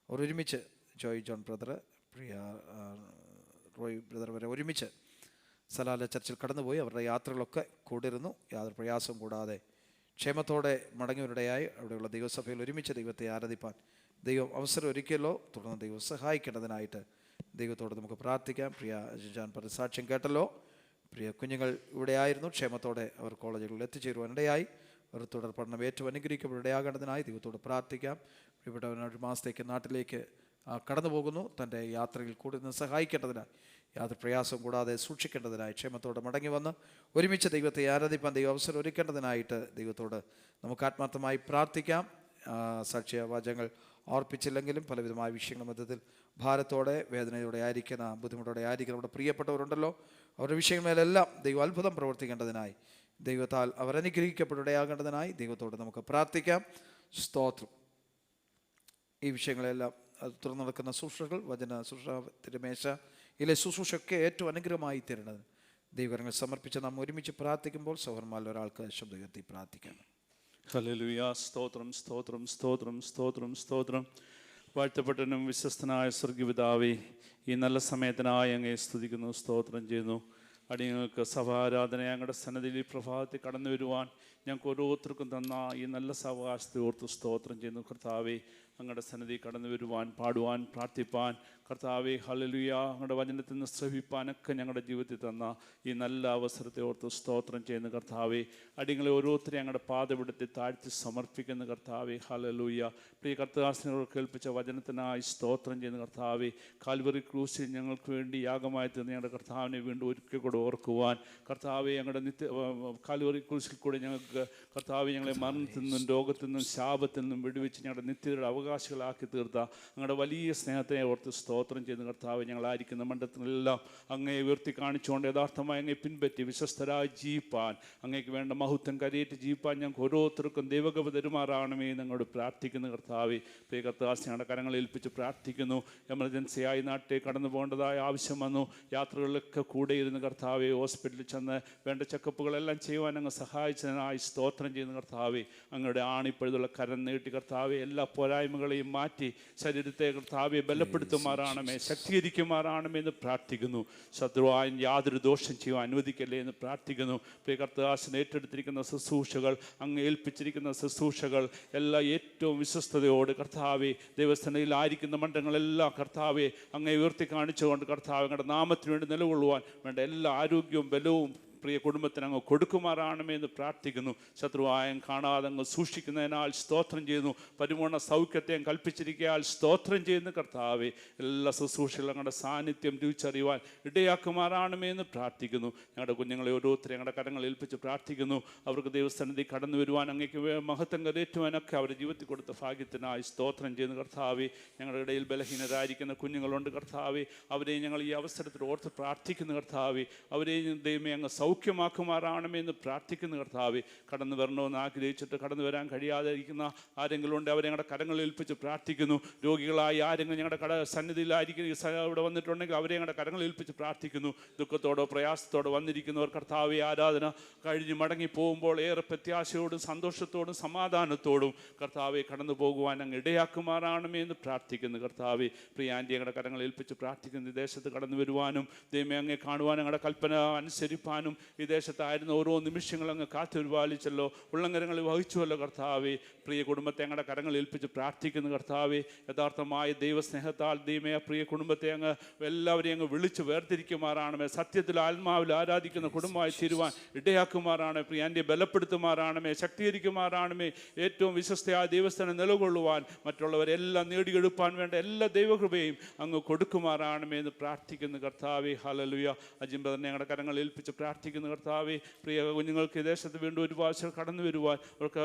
[SPEAKER 1] അവർ ഒരുമിച്ച്, ജോയ് ജോൺ ബ്രദർ, പ്രിയ റോയ് ബ്രദർ വരെ ഒരുമിച്ച് സലാല ചർച്ചിൽ കടന്നുപോയി. അവരുടെ യാത്രകളൊക്കെ കൂടിരുന്നു. യാതൊരു പ്രയാസവും കൂടാതെ ക്ഷേമത്തോടെ മടങ്ങിയവരുടെയായി അവിടെയുള്ള ദൈവസഭയിൽ ഒരുമിച്ച് ദൈവത്തെ ആരാധിപ്പാൻ ദൈവം അവസരം ഒരുക്കിയല്ലോ. തുടർന്ന് ദൈവം സഹായിക്കേണ്ടതിനായിട്ട് ദൈവത്തോട് നമുക്ക് പ്രാർത്ഥിക്കാം. പ്രിയ ജാൻ പറഞ്ഞ സാക്ഷ്യം കേട്ടല്ലോ. പ്രിയ കുഞ്ഞുങ്ങൾ ഇവിടെ ആയിരുന്നു. ക്ഷേമത്തോടെ അവർ കോളേജുകളിൽ എത്തിച്ചേരുവാനിടയായി. അവർ തുടർ പഠനം ഏറ്റവും അനുഗ്രഹിക്കപ്പെടേണ്ടതിനായി ദൈവത്തോട് പ്രാർത്ഥിക്കാം. പ്രിയപ്പെട്ടവൻ 1 മാസത്തേക്ക് നാട്ടിലേക്ക് കടന്നു പോകുന്നു. തൻ്റെ യാത്രയിൽ കൂടി നിന്ന് സഹായിക്കേണ്ടതിനായി, യാതൊരു പ്രയാസവും കൂടാതെ സൂക്ഷിക്കേണ്ടതിനായി, ക്ഷേമത്തോടെ മടങ്ങി വന്ന് ഒരുമിച്ച് ദൈവത്തെ ആരാധിപ്പാൻ ദൈവം അവസരം ഒരുക്കേണ്ടതിനായിട്ട് ദൈവത്തോട് നമുക്ക് ആത്മാർത്ഥമായി പ്രാർത്ഥിക്കാം. സാക്ഷ്യവാചകങ്ങൾ ഓർപ്പിച്ചില്ലെങ്കിലും പലവിധമായ വിഷയങ്ങളുടെ മധ്യത്തിൽ ഭാരത്തോടെ, വേദനയോടെ ആയിരിക്കുന്ന, ബുദ്ധിമുട്ടോടെ ആയിരിക്കുന്ന നമ്മുടെ പ്രിയപ്പെട്ടവരുണ്ടല്ലോ. അവരുടെ വിഷയങ്ങളിലെല്ലാം ദൈവം അത്ഭുതം പ്രവർത്തിക്കേണ്ടതിനായി, ദൈവത്താൽ അവർ അനുഗ്രഹിക്കപ്പെടേണ്ടതാകേണ്ടതിനായി ദൈവത്തോട് നമുക്ക് പ്രാർത്ഥിക്കാം. സ്തോത്രം. ഈ വിഷയങ്ങളെല്ലാം തുറന്നു നടക്കുന്ന ശുശ്രൂഷകൾ, വചന ശുശ്രൂഷ, തിരുമേശ ഇതിലെ ശുശ്രൂഷയൊക്കെ ഏറ്റവും അനുഗ്രഹമായി തീരണത് ദൈവകരങ്ങൾ സമർപ്പിച്ച് നാം ഒരുമിച്ച് പ്രാർത്ഥിക്കുമ്പോൾ സഹോദരന്മാരിൽ ഒരാൾക്ക് ശബ്ദം ഉയർത്തി പ്രാർത്ഥിക്കാം.
[SPEAKER 9] ഹല്ലേലൂയ. സ്തോത്രം, സ്തോത്രം, സ്തോത്രം, സ്തോത്രം, സ്തോത്രം. വാഴ്ത്തപ്പെട്ടനും വിശ്വസ്തനായ സ്വർഗീയപിതാവേ, ഈ നല്ല സമയത്തിനായി അങ്ങയെ സ്തുതിക്കുന്നു, സ്തോത്രം ചെയ്യുന്നു. അടിയങ്ങൾക്ക് സഭാരാധന ഞങ്ങളുടെ സന്നദ്ധിയിൽ ഈ പ്രഭാതത്തിൽ കടന്നു വരുവാൻ ഞങ്ങൾക്ക് ഓരോരുത്തർക്കും തന്ന ഈ നല്ല സാവകാശത്തെ ഓർത്ത് സ്തോത്രം ചെയ്യുന്നു. കർത്താവേ, അങ്ങയുടെ സന്നിധി കടന്നു വരുവാൻ, പാടുവാൻ, പ്രാർത്ഥിപ്പാൻ, കർത്താവേ ഹല്ലേലൂയ, അങ്ങയുടെ വചനത്തിൽ നിന്ന് ശ്രവിപ്പാനൊക്കെ ഞങ്ങളുടെ ജീവിതത്തിൽ തന്ന ഈ നല്ല അവസരത്തെ ഓർത്ത് സ്തോത്രം ചെയ്യുന്ന കർത്താവേ, അടിയങ്ങളെ ഓരോരുത്തരെയും ഞങ്ങളുടെ പാദപിടത്തിൽ താഴ്ത്തി സമർപ്പിക്കുന്ന കർത്താവേ ഹല്ലേലൂയ. പ്രിയ കർത്താവിനോട് കേൾപ്പിച്ച വചനത്തിനായി സ്തോത്രം ചെയ്യുന്ന കർത്താവേ, കാൽവറി ക്രൂസിൽ ഞങ്ങൾക്ക് വേണ്ടി യാഗമായി തീർന്ന ഞങ്ങളുടെ കർത്താവിനെ വീണ്ടും ഒരിക്കൽ കൂടെ ഓർക്കുവാൻ, കർത്താവെ ഞങ്ങളുടെ കാൽവറി ക്രൂസിൽ കൂടെ ഞങ്ങൾക്ക് കർത്താവെ ഞങ്ങളെ മരണത്തിൽ നിന്നും രോഗത്തിൽ നിന്നും ശാപത്തിൽ നിന്നും വിടുവിച്ച് ഞങ്ങളുടെ നിത്യതയുടെ അവകാശികളാക്കി തീർത്ത അങ്ങയുടെ വലിയ സ്നേഹത്തെ ഓർത്ത് സ്തോത്രം ചെയ്യുന്ന കർത്താവ്, ഞങ്ങളായിരിക്കുന്ന മണ്ഡലത്തിലെല്ലാം അങ്ങയെ ഉയർത്തി കാണിച്ചുകൊണ്ട് യഥാർത്ഥമായി അങ്ങയെ പിൻപറ്റി വിശ്വസ്തരായി ജീവിപ്പാൻ, അങ്ങേക്ക് വേണ്ട മഹത്വം കരയേറ്റ് ജീവിപ്പാൻ ഞങ്ങൾക്ക് ഓരോരുത്തർക്കും ദൈവകൃപ തരുമാറാകണമേ ഞങ്ങളോട് പ്രാർത്ഥിക്കുന്ന കർത്താവെ. പ്രിയ കർത്താവ് ഞങ്ങളുടെ കരങ്ങൾ ഏൽപ്പിച്ച് പ്രാർത്ഥിക്കുന്നു. എമർജൻസിയായി നാട്ടിലേക്ക് കടന്നു പോകേണ്ടതായ ആവശ്യം വന്നു. യാത്രകളിലൊക്കെ കൂടെ ഇരുന്ന് കർത്താവെ ഹോസ്പിറ്റലിൽ ചെന്ന് വേണ്ട ചെക്കപ്പുകളെല്ലാം ചെയ്യുവാൻ അങ്ങ് സഹായിച്ചതിനായി സ്തോത്രം ചെയ്യുന്ന കർത്താവെ. അങ്ങയുടെ ആണിപ്പഴുതുള്ള കരം നീട്ടി കർത്താവെ എല്ലാ പോരായ്മ പോരായ്മകളെയും മാറ്റി ശരീരത്തെ കർത്താവെ ബലപ്പെടുത്തുമാറാണമേ, ശക്തീകരിക്കുമാറാണമേ എന്ന് പ്രാർത്ഥിക്കുന്നു. ശത്രുവായും യാതൊരു ദോഷം ചെയ്യുവാൻ അനുവദിക്കല്ലേ എന്ന് പ്രാർത്ഥിക്കുന്നു. പ്രിയ കർത്താസിന് ഏറ്റെടുത്തിരിക്കുന്ന ശുശ്രൂഷകൾ, അങ്ങ് ഏൽപ്പിച്ചിരിക്കുന്ന ശുശ്രൂഷകൾ എല്ലാം ഏറ്റവും വിശ്വസ്തയോട് കർത്താവെ ദൈവസ്ഥനയിൽ ആയിരിക്കുന്ന മണ്ഡലങ്ങളെല്ലാം കർത്താവെ അങ്ങേ ഉയർത്തി കാണിച്ചുകൊണ്ട് കർത്താവ് അങ്ങയുടെ നാമത്തിന് വേണ്ടി നിലകൊള്ളുവാൻ വേണ്ട എല്ലാ ആരോഗ്യവും ബലവും പ്രിയ കുടുംബത്തിന് അങ്ങ് കൊടുക്കുമാറാണമേ എന്ന് പ്രാർത്ഥിക്കുന്നു. ശത്രുവായം കാണാതെ അങ്ങ് സൂക്ഷിക്കുന്നതിനാൽ സ്തോത്രം ചെയ്യുന്നു. പരിപൂർണ്ണ സൗഖ്യത്തെ കൽപ്പിച്ചിരിക്കയാൽ സ്തോത്രം ചെയ്യുന്ന കർത്താവെ എല്ലാ ശുശ്രൂഷകളും ഞങ്ങളുടെ സാന്നിധ്യം രുചിച്ചറിയുവാൻ ഇടയാക്കുമാറാണമേ എന്ന് പ്രാർത്ഥിക്കുന്നു. ഞങ്ങളുടെ കുഞ്ഞുങ്ങളെ ഓരോരുത്തരെ ഞങ്ങളുടെ കരങ്ങൾ ഏൽപ്പിച്ച് പ്രാർത്ഥിക്കുന്നു. അവർക്ക് ദൈവസന്നിധി കടന്നു വരുവാൻ, അങ്ങേക്ക് മഹത്വം കരേറ്റുവാനൊക്കെ അവരുടെ ജീവിതത്തിൽ കൊടുത്ത ഭാഗ്യത്തിനായി സ്തോത്രം ചെയ്യുന്ന കർത്താവെ, ഞങ്ങളുടെ ഇടയിൽ ബലഹീനരായിരിക്കുന്ന കുഞ്ഞുങ്ങളുണ്ട് കർത്താവെ, അവരെ ഞങ്ങൾ ഈ അവസരത്തിൽ ഓർത്ത് പ്രാർത്ഥിക്കുന്ന കർത്താവെ, അവരെയും ദൈവമേ അങ്ങ് സൗഖ്യമാക്കുമാറാണമേ എന്ന് പ്രാർത്ഥിക്കുന്ന കർത്താവെ, കടന്നു വരണമെന്ന് ആഗ്രഹിച്ചിട്ട് കടന്നു വരാൻ കഴിയാതെ ഇരിക്കുന്ന ആരെങ്കിലും ഉണ്ട്, അവരെ ഞങ്ങളുടെ കരങ്ങളിൽ ഏൽപ്പിച്ച് പ്രാർത്ഥിക്കുന്നു. രോഗികളായി ആരെങ്കിലും ഞങ്ങളുടെ സന്നിധിയിലായിരിക്കുന്ന ഇവിടെ വന്നിട്ടുണ്ടെങ്കിൽ അവരെ ഞങ്ങളുടെ കരങ്ങളിൽ ഏൽപ്പിച്ച് പ്രാർത്ഥിക്കുന്നു. ദുഃഖത്തോടോ പ്രയാസത്തോടോ വന്നിരിക്കുന്നവർ കർത്താവെ ആരാധന കഴിഞ്ഞ് മടങ്ങി പോകുമ്പോൾ ഏറെ പ്രത്യാശയോടും സന്തോഷത്തോടും സമാധാനത്തോടും കർത്താവെ കടന്നു പോകുവാൻ അങ്ങ് ഇടയാക്കുമാറാണമേ എന്ന് പ്രാർത്ഥിക്കുന്നു. കർത്താവെ, പ്രിയ ആൻറ്റി ഞങ്ങളുടെ കരങ്ങളിൽ ഏൽപ്പിച്ച് പ്രാർത്ഥിക്കുന്നു. ഈ ദേശത്ത് കടന്നു വരുവാനും ദൈവമേ അങ്ങേ കാണുവാനും ഞങ്ങളുടെ കൽപ്പന അനുസരിപ്പാനും ഈ ദേശത്തായിരുന്ന ഓരോ നിമിഷങ്ങളും അങ്ങ് കാത്തുപരിപാലിച്ചല്ലോ, ഉള്ളങ്കരങ്ങളിൽ വഹിച്ചുവല്ലോ കർത്താവെ. പ്രിയ കുടുംബത്തെ ഞങ്ങളുടെ കരങ്ങളിൽ ഏൽപ്പിച്ച് പ്രാർത്ഥിക്കുന്നു കർത്താവെ. യഥാർത്ഥമായ ദൈവസ്നേഹത്താൽ ദൈവമേ പ്രിയ കുടുംബത്തെ അങ്ങ് എല്ലാവരെയും അങ്ങ് വിളിച്ച് വേർതിരിക്കുമാറാണമേ. സത്യത്തിൽ ആത്മാവിൽ ആരാധിക്കുന്ന കുടുംബമായി തീരുവാൻ ഇടയാക്കുമാറാണ്. പ്രിയാൻ്റെ ബലപ്പെടുത്തുമാറാണമേ, ശക്തീകരിക്കുമാറാണമേ. ഏറ്റവും വിശ്വസ്തയായ ദൈവസ്ഥാനം നിലകൊള്ളുവാൻ, മറ്റുള്ളവരെല്ലാം നേടിയെടുപ്പാൻ വേണ്ട എല്ലാ ദൈവകൃപയും അങ്ങ് കൊടുക്കുമാറാണമേ എന്ന് പ്രാർത്ഥിക്കുന്നു കർത്താവെ. ഹല്ലേലൂയ. അജിംബ്രദറിനെ ഞങ്ങളുടെ കരങ്ങളിൽ ഏൽപ്പിച്ച് പ്രാർത്ഥിക്കുന്ന കർത്താവെ, പ്രിയ കുഞ്ഞുങ്ങൾക്ക് ഈ ദേശത്ത് വീണ്ടും ഒരു പ്രാവശ്യം കടന്നു വരുവാൻ, അവർക്ക്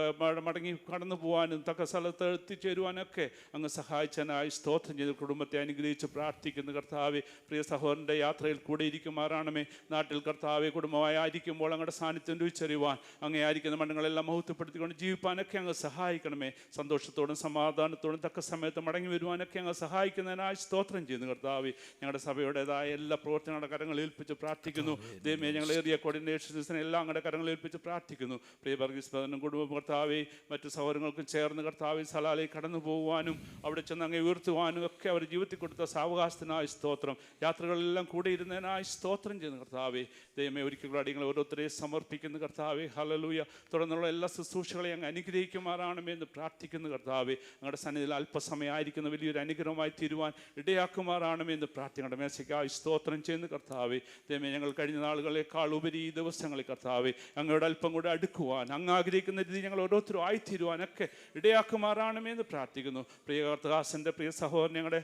[SPEAKER 9] മടങ്ങി കടന്നു പോകാനും തക്ക സ്ഥലത്ത് എത്തിച്ചേരുവാനൊക്കെ അങ്ങ് സഹായിച്ചതിനായി സ്തോത്രം ചെയ്ത് കുടുംബത്തെ അനുഗ്രഹിച്ച് പ്രാർത്ഥിക്കുന്ന കർത്താവെ. പ്രിയ സഹോദരൻ്റെ യാത്രയിൽ കൂടെ ഇരിക്കുമാറാണമേ. നാട്ടിൽ കർത്താവെ കുടുംബമായി ആയിരിക്കുമ്പോൾ അങ്ങയുടെ സാന്നിധ്യം രുചിച്ചറിയുവാൻ, അങ്ങേ ആയിരിക്കുന്ന മണ്ഡലങ്ങളെല്ലാം മഹത്വപ്പെടുത്തിക്കൊണ്ട് ജീവിപ്പാനൊക്കെ അങ്ങ് സഹായിക്കണമേ. സന്തോഷത്തോടും സമാധാനത്തോടും തക്ക സമയത്ത് മടങ്ങി വരുവാനൊക്കെ അങ്ങ് സഹായിക്കുന്നതിനായി സ്തോത്രം ചെയ്യുന്നു കർത്താവെ. ഞങ്ങളുടെ സഭയുടേതായ എല്ലാ പ്രവർത്തനങ്ങളുടെ കരങ്ങൾ ഏൽപ്പിച്ച് പ്രാർത്ഥിക്കുന്നു. ദൈവമേ, ഞങ്ങൾ ഏറിയ കോർഡിനേഷൻസിനെ എല്ലാം അങ്ങയുടെ കരങ്ങൾ ഏൽപ്പിച്ച് പ്രാർത്ഥിക്കുന്നു. പ്രിയ വർഗീസ് ബ്രദറിനും കുടുംബം കർത്താവെ, മറ്റു സഹോദരങ്ങൾക്കും ചേർന്ന് കർത്താവെ സലാലയിൽ കടന്നു പോകുവാനും അവിടെ ചെന്ന് അങ്ങ് ഉയർത്തുവാനും ഒക്കെ അവർ ജീവിതത്തിൽ കൊടുത്ത സാവകാശത്തിനായി സ്തോത്രം. യാത്രകളെല്ലാം കൂടെ ഇരുന്നതിനായി സ്തോത്രം ചെയ്യുന്നു കർത്താവെ. ദൈവമേ, ഒരിക്കലും അടിയങ്ങൾ ഓരോരുത്തരെയും സമർപ്പിക്കുന്നു കർത്താവെ. ഹല്ലേലൂയ. തുടർന്നുള്ള എല്ലാ ശുശ്രൂഷകളെയും അങ്ങ് അനുഗ്രഹിക്കുമാറാണമേ എന്ന് പ്രാർത്ഥിക്കുന്നു കർത്താവെ. അങ്ങയുടെ സന്നിധിയിൽ അല്പസമയമായിരിക്കുന്ന വലിയൊരു അനുഗ്രഹമായി തീരുവാൻ ഇടയാക്കുമാറാണമേ എന്ന് പ്രാർത്ഥിക്കണം. മേശയ്ക്കായി സ്തോത്രം ചെയ്യുന്നു കർത്താവെ. ദൈവമേ, ഞങ്ങൾ കഴിഞ്ഞ നാളുകളെക്കാൾ ഉപരി ഈ ദിവസങ്ങളിൽ കർത്താവെ അങ്ങയുടെ അല്പം കൂടെ അടുക്കുവാൻ, അങ്ങ് ആഗ്രഹിക്കുന്ന രീതി ഞങ്ങൾ ഓരോരുത്തരും ആയിത്തീരുവാനൊക്കെ ഇടയാക്കുമാറാണമേ എന്ന് പ്രാർത്ഥിക്കുന്നു. പ്രിയ കർത്താസിൻ്റെ പ്രിയ സഹോദരൻ ഞങ്ങളുടെ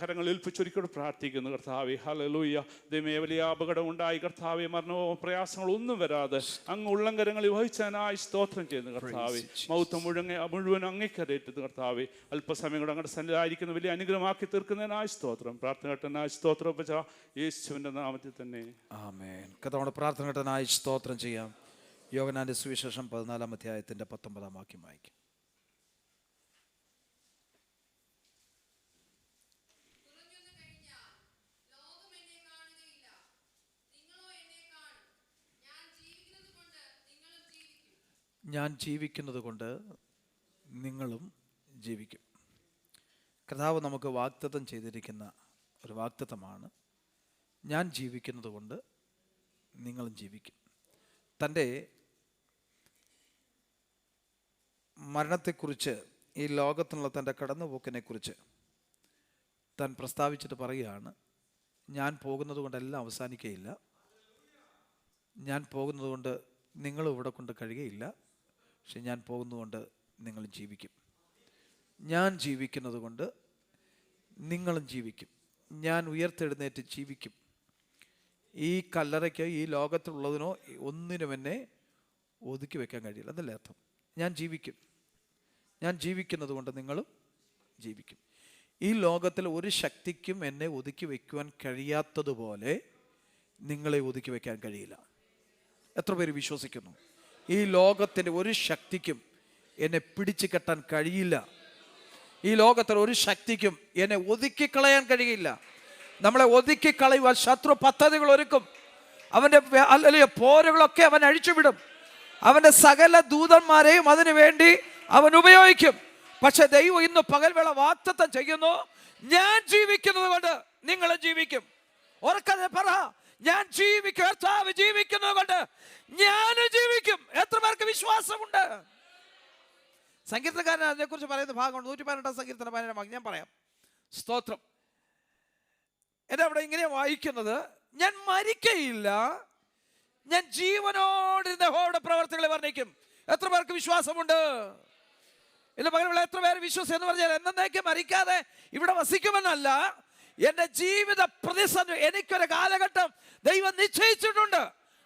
[SPEAKER 9] കരങ്ങൾ ഏൽപ്പിച്ചൊരിക്കലും പ്രാർത്ഥിക്കുന്നു കർത്താവെ. ഹല്ലേലൂയ. ദൈവമേ, വലിയ അപകടം ഉണ്ടായി കർത്താവെ, മരണമോ പ്രയാസങ്ങളോ ഒന്നും വരാതെ അങ്ങ് ഉള്ളംകരങ്ങളിൽ വഹിച്ചതിനായി സ്തോത്രം ചെയ്യുന്നു കർത്താവെ. മൗത്വം മുഴുവൻ അങ്ങേക്കരേറ്റത് കർത്താവെ. അല്പസമയം കൂടെ അങ്ങയുടെ സന്നിധിയായിരിക്കുന്ന വലിയ അനുഗ്രഹമാക്കി തീർക്കുന്നതിനായി സ്തോത്രം. പ്രാർത്ഥന കേട്ടനായി സ്തോത്രം. യേശുവിൻ്റെ നാമത്തിൽ തന്നെ
[SPEAKER 1] ആമേൻ. കർത്താവിന്റെ പ്രാർത്ഥന കേട്ടനായി സ്തോത്രം ചെയ്യാം. യോഹന്നാന്റെ സുവിശേഷം 14-ാം അധ്യായത്തിന്റെ 19-ാം വാക്യം വായിക്കും. ഞാൻ ജീവിക്കുന്നത് കൊണ്ട് നിങ്ങളും ജീവിക്കും. കർത്താവ് നമുക്ക് വാഗ്ദത്തം ചെയ്തിരിക്കുന്ന ഒരു വാഗ്ദത്തമാണ്, ഞാൻ ജീവിക്കുന്നത് കൊണ്ട് നിങ്ങളും ജീവിക്കും. തൻ്റെ മരണത്തെക്കുറിച്ച്, ഈ ലോകത്തിനുള്ള തൻ്റെ കടന്നുപോക്കിനെക്കുറിച്ച് താൻ പ്രസ്താവിച്ചിട്ട് പറയുകയാണ്, ഞാൻ പോകുന്നത് കൊണ്ടെല്ലാം അവസാനിക്കുകയില്ല, ഞാൻ പോകുന്നത് കൊണ്ട് നിങ്ങളും ഇവിടെ കൊണ്ട് കഴിയുകയില്ല, പക്ഷെ ഞാൻ പോകുന്നതുകൊണ്ട് നിങ്ങൾ ജീവിക്കും. ഞാൻ ജീവിക്കുന്നത് കൊണ്ട് നിങ്ങളും ജീവിക്കും. ഞാൻ ഉയർത്തെഴുന്നേറ്റ് ജീവിക്കും. ഈ കല്ലറയ്ക്ക്, ഈ ലോകത്തിലുള്ളതിനോ ഒന്നിനും എന്നെ ഒതുക്കി വെക്കാൻ കഴിയില്ല. അതല്ലേ അർത്ഥം? ഞാൻ ജീവിക്കും. ഞാൻ ജീവിക്കുന്നത് കൊണ്ട് നിങ്ങളും ജീവിക്കും. ഈ ലോകത്തിൽ ഒരു ശക്തിക്കും എന്നെ ഒതുക്കി വയ്ക്കുവാൻ കഴിയാത്തതുപോലെ നിങ്ങളെ ഒതുക്കി വയ്ക്കാൻ കഴിയില്ല. എത്ര പേര് വിശ്വസിക്കുന്നു? ഈ ലോകത്തിൻ്റെ ഒരു ശക്തിക്കും എന്നെ പിടിച്ചു കെട്ടാൻ കഴിയില്ല. ഈ ലോകത്തിൽ ഒരു ശക്തിക്കും എന്നെ ഒതുക്കിക്കളയാൻ കഴിയില്ല. നമ്മളെ ഒതുക്കിക്കളയുവാൻ ശത്രു പദ്ധതികൾ ഒരുക്കും. അവൻ്റെ അല്ലെങ്കിൽ പോരുകളൊക്കെ അവൻ അഴിച്ചുവിടും. അവൻ്റെ സകല ദൂതന്മാരെയും അതിനു വേണ്ടി അവൻ ഉപയോഗിക്കും.
[SPEAKER 2] പക്ഷെ ദൈവം ഇന്ന് പകൽവേള വാഗ്ദത്തം ചെയ്യുന്നു, ഞാൻ ജീവിക്കുന്നത് കൊണ്ട് നിങ്ങളും ജീവിക്കും. ഉറക്കനെ പറ, ഞാൻ ജീവിക്കും. കർത്താവ് ജീവിക്കുന്നത് കൊണ്ട് ഞാനും ജീവിക്കും. എത്ര പേർക്ക് വിശ്വാസമുണ്ട്? സങ്കീർത്തനക്കാരൻ അതിനെക്കുറിച്ച് പറയുന്ന ഭാഗമുണ്ട്. 118 സങ്കീർത്തനം 17 ഭാഗം ഞാൻ പറയാം. സ്തോത്രം. എന്നെ അവിടെ ഇങ്ങനെ വായിക്കുന്നത്, ഞാൻ മരിക്കയില്ല, ഞാൻ ജീവനോടിരുന്ന യഹോവയുടെ പ്രവർത്തികളെ വർണ്ണിക്കും. എത്ര പേർക്ക് വിശ്വാസമുണ്ട്? ഇന്ന് പകരമുള്ള എത്ര പേര് വിശ്വസിക്കും എന്ന് പറഞ്ഞാൽ എന്നേക്കും മരിക്കാതെ ഇവിടെ വസിക്കുമെന്നല്ല. എൻ്റെ ജീവിത പ്രതിസന്ധി, എനിക്കൊരു കാലഘട്ടം ദൈവം നിശ്ചയിച്ചിട്ടുണ്ട്.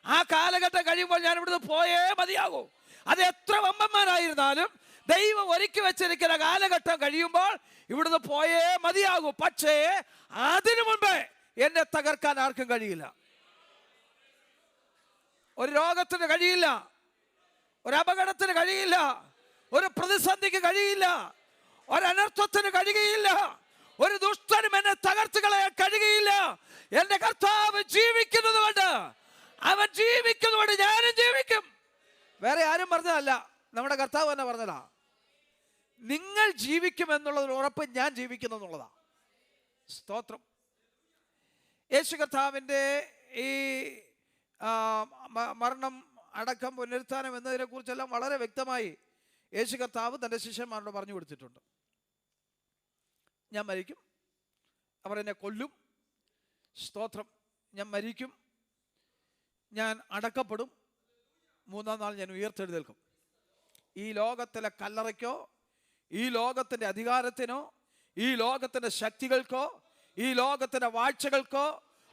[SPEAKER 2] ആ കാലഘട്ടം കഴിയുമ്പോൾ ഞാൻ ഇവിടുന്ന് പോയേ മതിയാകൂ. അത് എത്ര വമ്പന്മാരായിരുന്നാലും ദൈവം ഒരുക്കി വെച്ചിരിക്കുന്ന കാലഘട്ടം കഴിയുമ്പോൾ ഇവിടുന്ന് പോയേ മതിയാകൂ. പക്ഷേ അതിനു മുൻപേ എന്നെ തകർക്കാൻ ആർക്കും കഴിയില്ല. ഒരു രോഗത്തിന് കഴിയില്ല, ഒരു അപകടത്തിന് കഴിയില്ല, ഒരു പ്രതിസന്ധിക്ക് കഴിയില്ല, ഒരു അനർത്ഥത്തിന് കഴിയുകയില്ല, ഒരു ദുഷ്ടനും എന്നെ തകർത്ത് കളയാൻ കഴിയുകയില്ല. എന്റെ കർത്താവ് ജീവിക്കുന്നത് കൊണ്ട്, അവൻ ജീവിക്കുന്നതുകൊണ്ട് ഞാനും ജീവിക്കും. വേറെ ആരും പറഞ്ഞതല്ല, നമ്മുടെ കർത്താവ് തന്നെ പറഞ്ഞതാ. നിങ്ങൾ ജീവിക്കും എന്നുള്ളൊരു ഉറപ്പ് ഞാൻ ജീവിക്കുന്നു എന്നുള്ളതാ. സ്തോത്രം. യേശു കർത്താവിൻ്റെ ഈ മരണം, അടക്കം, പുനരുത്ഥാനം എന്നതിനെ കുറിച്ചെല്ലാം വളരെ വ്യക്തമായി യേശു കർത്താവ് തൻ്റെ ശിഷ്യന്മാരോട് പറഞ്ഞു കൊടുത്തിട്ടുണ്ട്. ഞാൻ മരിക്കും, അവർ എന്നെ കൊല്ലും. സ്തോത്രം. ഞാൻ മരിക്കും, ഞാൻ അടക്കപ്പെടും, 3-ാം നാൾ ഞാൻ ഉയർത്തെഴുന്നേൽക്കും. ഈ ലോകത്തിലെ കല്ലറയ്ക്കോ, ഈ ലോകത്തിൻ്റെ അധികാരത്തിനോ, ഈ ലോകത്തിൻ്റെ ശക്തികൾക്കോ, ഈ ലോകത്തിൻ്റെ വാഴ്ചകൾക്കോ,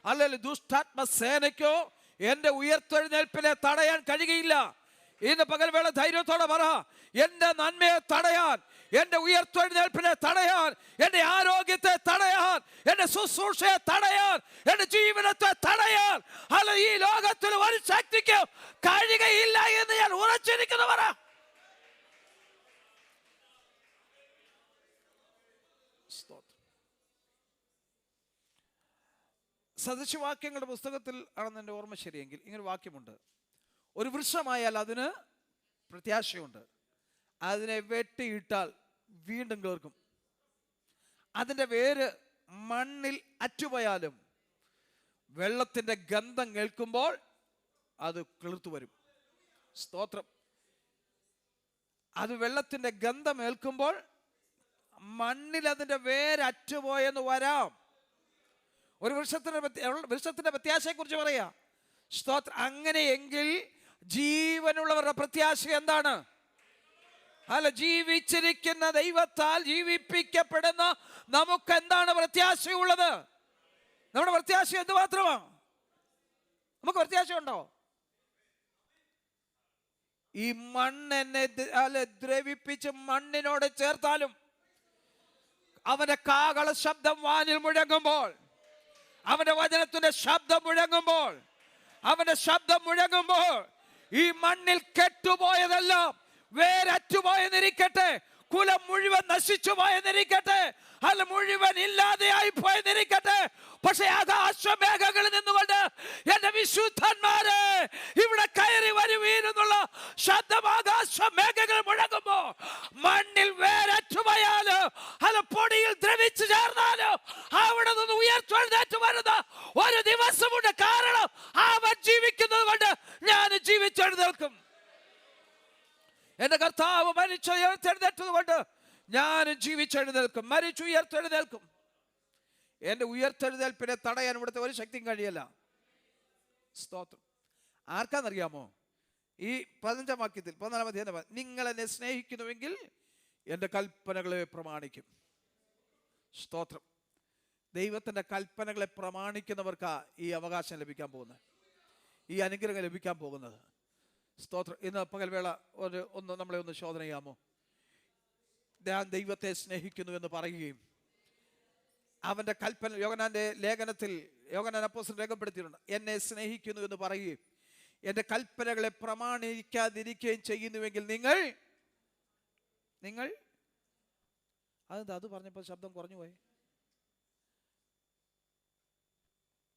[SPEAKER 2] അല്ലെങ്കിൽ ദുഷ്ടാത്മ സേനയ്ക്കോ എൻ്റെ ഉയർത്തെഴുന്നേൽപ്പിനെ തടയാൻ കഴിയുകയില്ല. ഇന്ന് പകൽവേള ധൈര്യത്തോടെ പറ, എൻ്റെ നന്മയെ തടയാൻ, എൻ്റെ ഉയർത്തെഴുന്നേൽപ്പിനെ തടയാൻ, എൻ്റെ ആരോഗ്യത്തെ തടയാൻ, എൻ്റെ ശുശ്രൂഷയെ തടയാൻ, എൻ്റെ ജീവിതത്തെ തടയാൻ അല്ല ഈ ലോകത്തിൽ ഒരു ശക്തിക്ക് കഴിയുകയില്ല എന്ന് ഞാൻ ഉറച്ചിരിക്കുന്നു. പറ. സദൃശവാക്യങ്ങളുടെ പുസ്തകത്തിൽ ആണെന്ന് എൻ്റെ ഓർമ്മ ശരിയെങ്കിൽ ഇങ്ങനൊരു വാക്യമുണ്ട്, ഒരു വൃക്ഷമായാൽ അതിന് പ്രത്യാശയുണ്ട്, അതിനെ വെട്ടിയിട്ടാൽ വീണ്ടും കേൾക്കും, അതിൻ്റെ വേര് മണ്ണിൽ അറ്റുപോയാലും വെള്ളത്തിൻ്റെ ഗന്ധം കേൾക്കുമ്പോൾ അത് കിളിർത്തു വരും. സ്തോത്രം. അത് വെള്ളത്തിൻ്റെ ഗന്ധം ഏൽക്കുമ്പോൾ മണ്ണിൽ അതിൻ്റെ വേര് അറ്റുപോയെന്ന് വരാം. ഒരു വൃക്ഷത്തിന്റെ പ്രത്യാശയെക്കുറിച്ച് പറയാ. സ്തോത്രം. അങ്ങനെയെങ്കിൽ ജീവനുള്ളവരുടെ പ്രത്യാശ എന്താണ്? അല്ല, ജീവിച്ചിരിക്കുന്ന ദൈവത്താൽ ജീവിപ്പിക്കപ്പെടുന്ന നമുക്ക് എന്താണ് പ്രത്യാശയുള്ളത്? നമ്മുടെ പ്രത്യാശ എന്ത് മാത്രമാണ്? നമുക്ക് പ്രത്യാശയുണ്ടോ? ഈ മണ്ണെന്നെ ദ്രവിപ്പിച്ച് മണ്ണിനോട് ചേർത്താലും അവന്റെ കാഹള ശബ്ദം വാനിൽ മുഴങ്ങുമ്പോൾ, അവന്റെ വചനത്തിന്റെ ശബ്ദം മുഴങ്ങുമ്പോൾ, അവന്റെ ശബ്ദം മുഴങ്ങുമ്പോൾ ഈ മണ്ണിൽ കെട്ടുപോയതെല്ലാം വേരറ്റുപോയെന്നിരിക്കട്ടെ, കുലം മുഴുവൻ നശിച്ചു പോയെന്നിരിക്കട്ടെ, അല്ല മുഴുവൻ ഇല്ലാതെയായി പോയെന്നിരിക്കട്ടെ, പക്ഷെ ആകാശമേഘങ്ങളിൽ നിന്നുകൊണ്ട് എന്റെ വിശുദ്ധന്മാരെ ഇവിടെ കയറി വരുവീനെന്നുള്ള ശബ്ദം ആകാശമേഘങ്ങൾ മുഴങ്ങുമ്പോ മണ്ണിൽ വേരറ്റുപോയാലോ അല്ല പൊടിയിൽ ദ്രവിച്ചു ചേർന്നാലോ അവിടെ നിന്ന് ഉയർത്തെഴുന്നേറ്റ് വരുന്ന ഒരു ദിവസമുണ്ട്. കാരണം അവൻ ജീവിക്കുന്നത് കൊണ്ട് ഞാൻ ജീവിച്ചെഴുന്നേൽക്കും. എന്റെ കർത്താവ് മരിച്ചു ഉയർത്തെഴുന്നേറ്റത് കൊണ്ട് ഞാനും ജീവിച്ചെഴുന്നേൽക്കും, മരിച്ചു ഉയർത്തെഴുന്നേൽക്കും. എന്റെ ഉയർത്തെഴുന്നേൽപ്പിനെ തടയാൻ ഇവിടുത്തെ ഒരു ശക്തിയും കഴിയല്ല. സ്തോത്രം. ആർക്കാന്നറിയാമോ? ഈ 15-ാം വാക്യത്തിൽ 14-ാം അധ്യായം, നിങ്ങൾ എന്നെ സ്നേഹിക്കുന്നുവെങ്കിൽ എൻ്റെ കൽപ്പനകളെ പ്രമാണിക്കും. സ്തോത്രം. ദൈവത്തിൻ്റെ കൽപ്പനകളെ പ്രമാണിക്കുന്നവർക്കാ ഈ അവകാശം ലഭിക്കാൻ പോകുന്നത്, ഈ അനുഗ്രഹം ലഭിക്കാൻ പോകുന്നത്. സ്തോത്രം. ഇന്ന് പകൽവേള നമ്മളെ ഒന്ന് ശോധന ചെയ്യാമോ? ഞാൻ ദൈവത്തെ സ്നേഹിക്കുന്നു എന്ന് പറയുകയും അവൻ്റെ കൽപ്പന, യോഹന്നാന്റെ ലേഖനത്തിൽ യോഹന്നാൻ അപ്പോസ്തലൻ രേഖപ്പെടുത്തിയിട്ടുണ്ട്, എന്നെ സ്നേഹിക്കുന്നു എന്ന് പറയുകയും എൻ്റെ കൽപ്പനകളെ പ്രമാണിക്കാതിരിക്കുകയും ചെയ്യുന്നുവെങ്കിൽ നിങ്ങൾ അത് പറഞ്ഞപ്പോൾ ശബ്ദം കുറഞ്ഞു പോയി.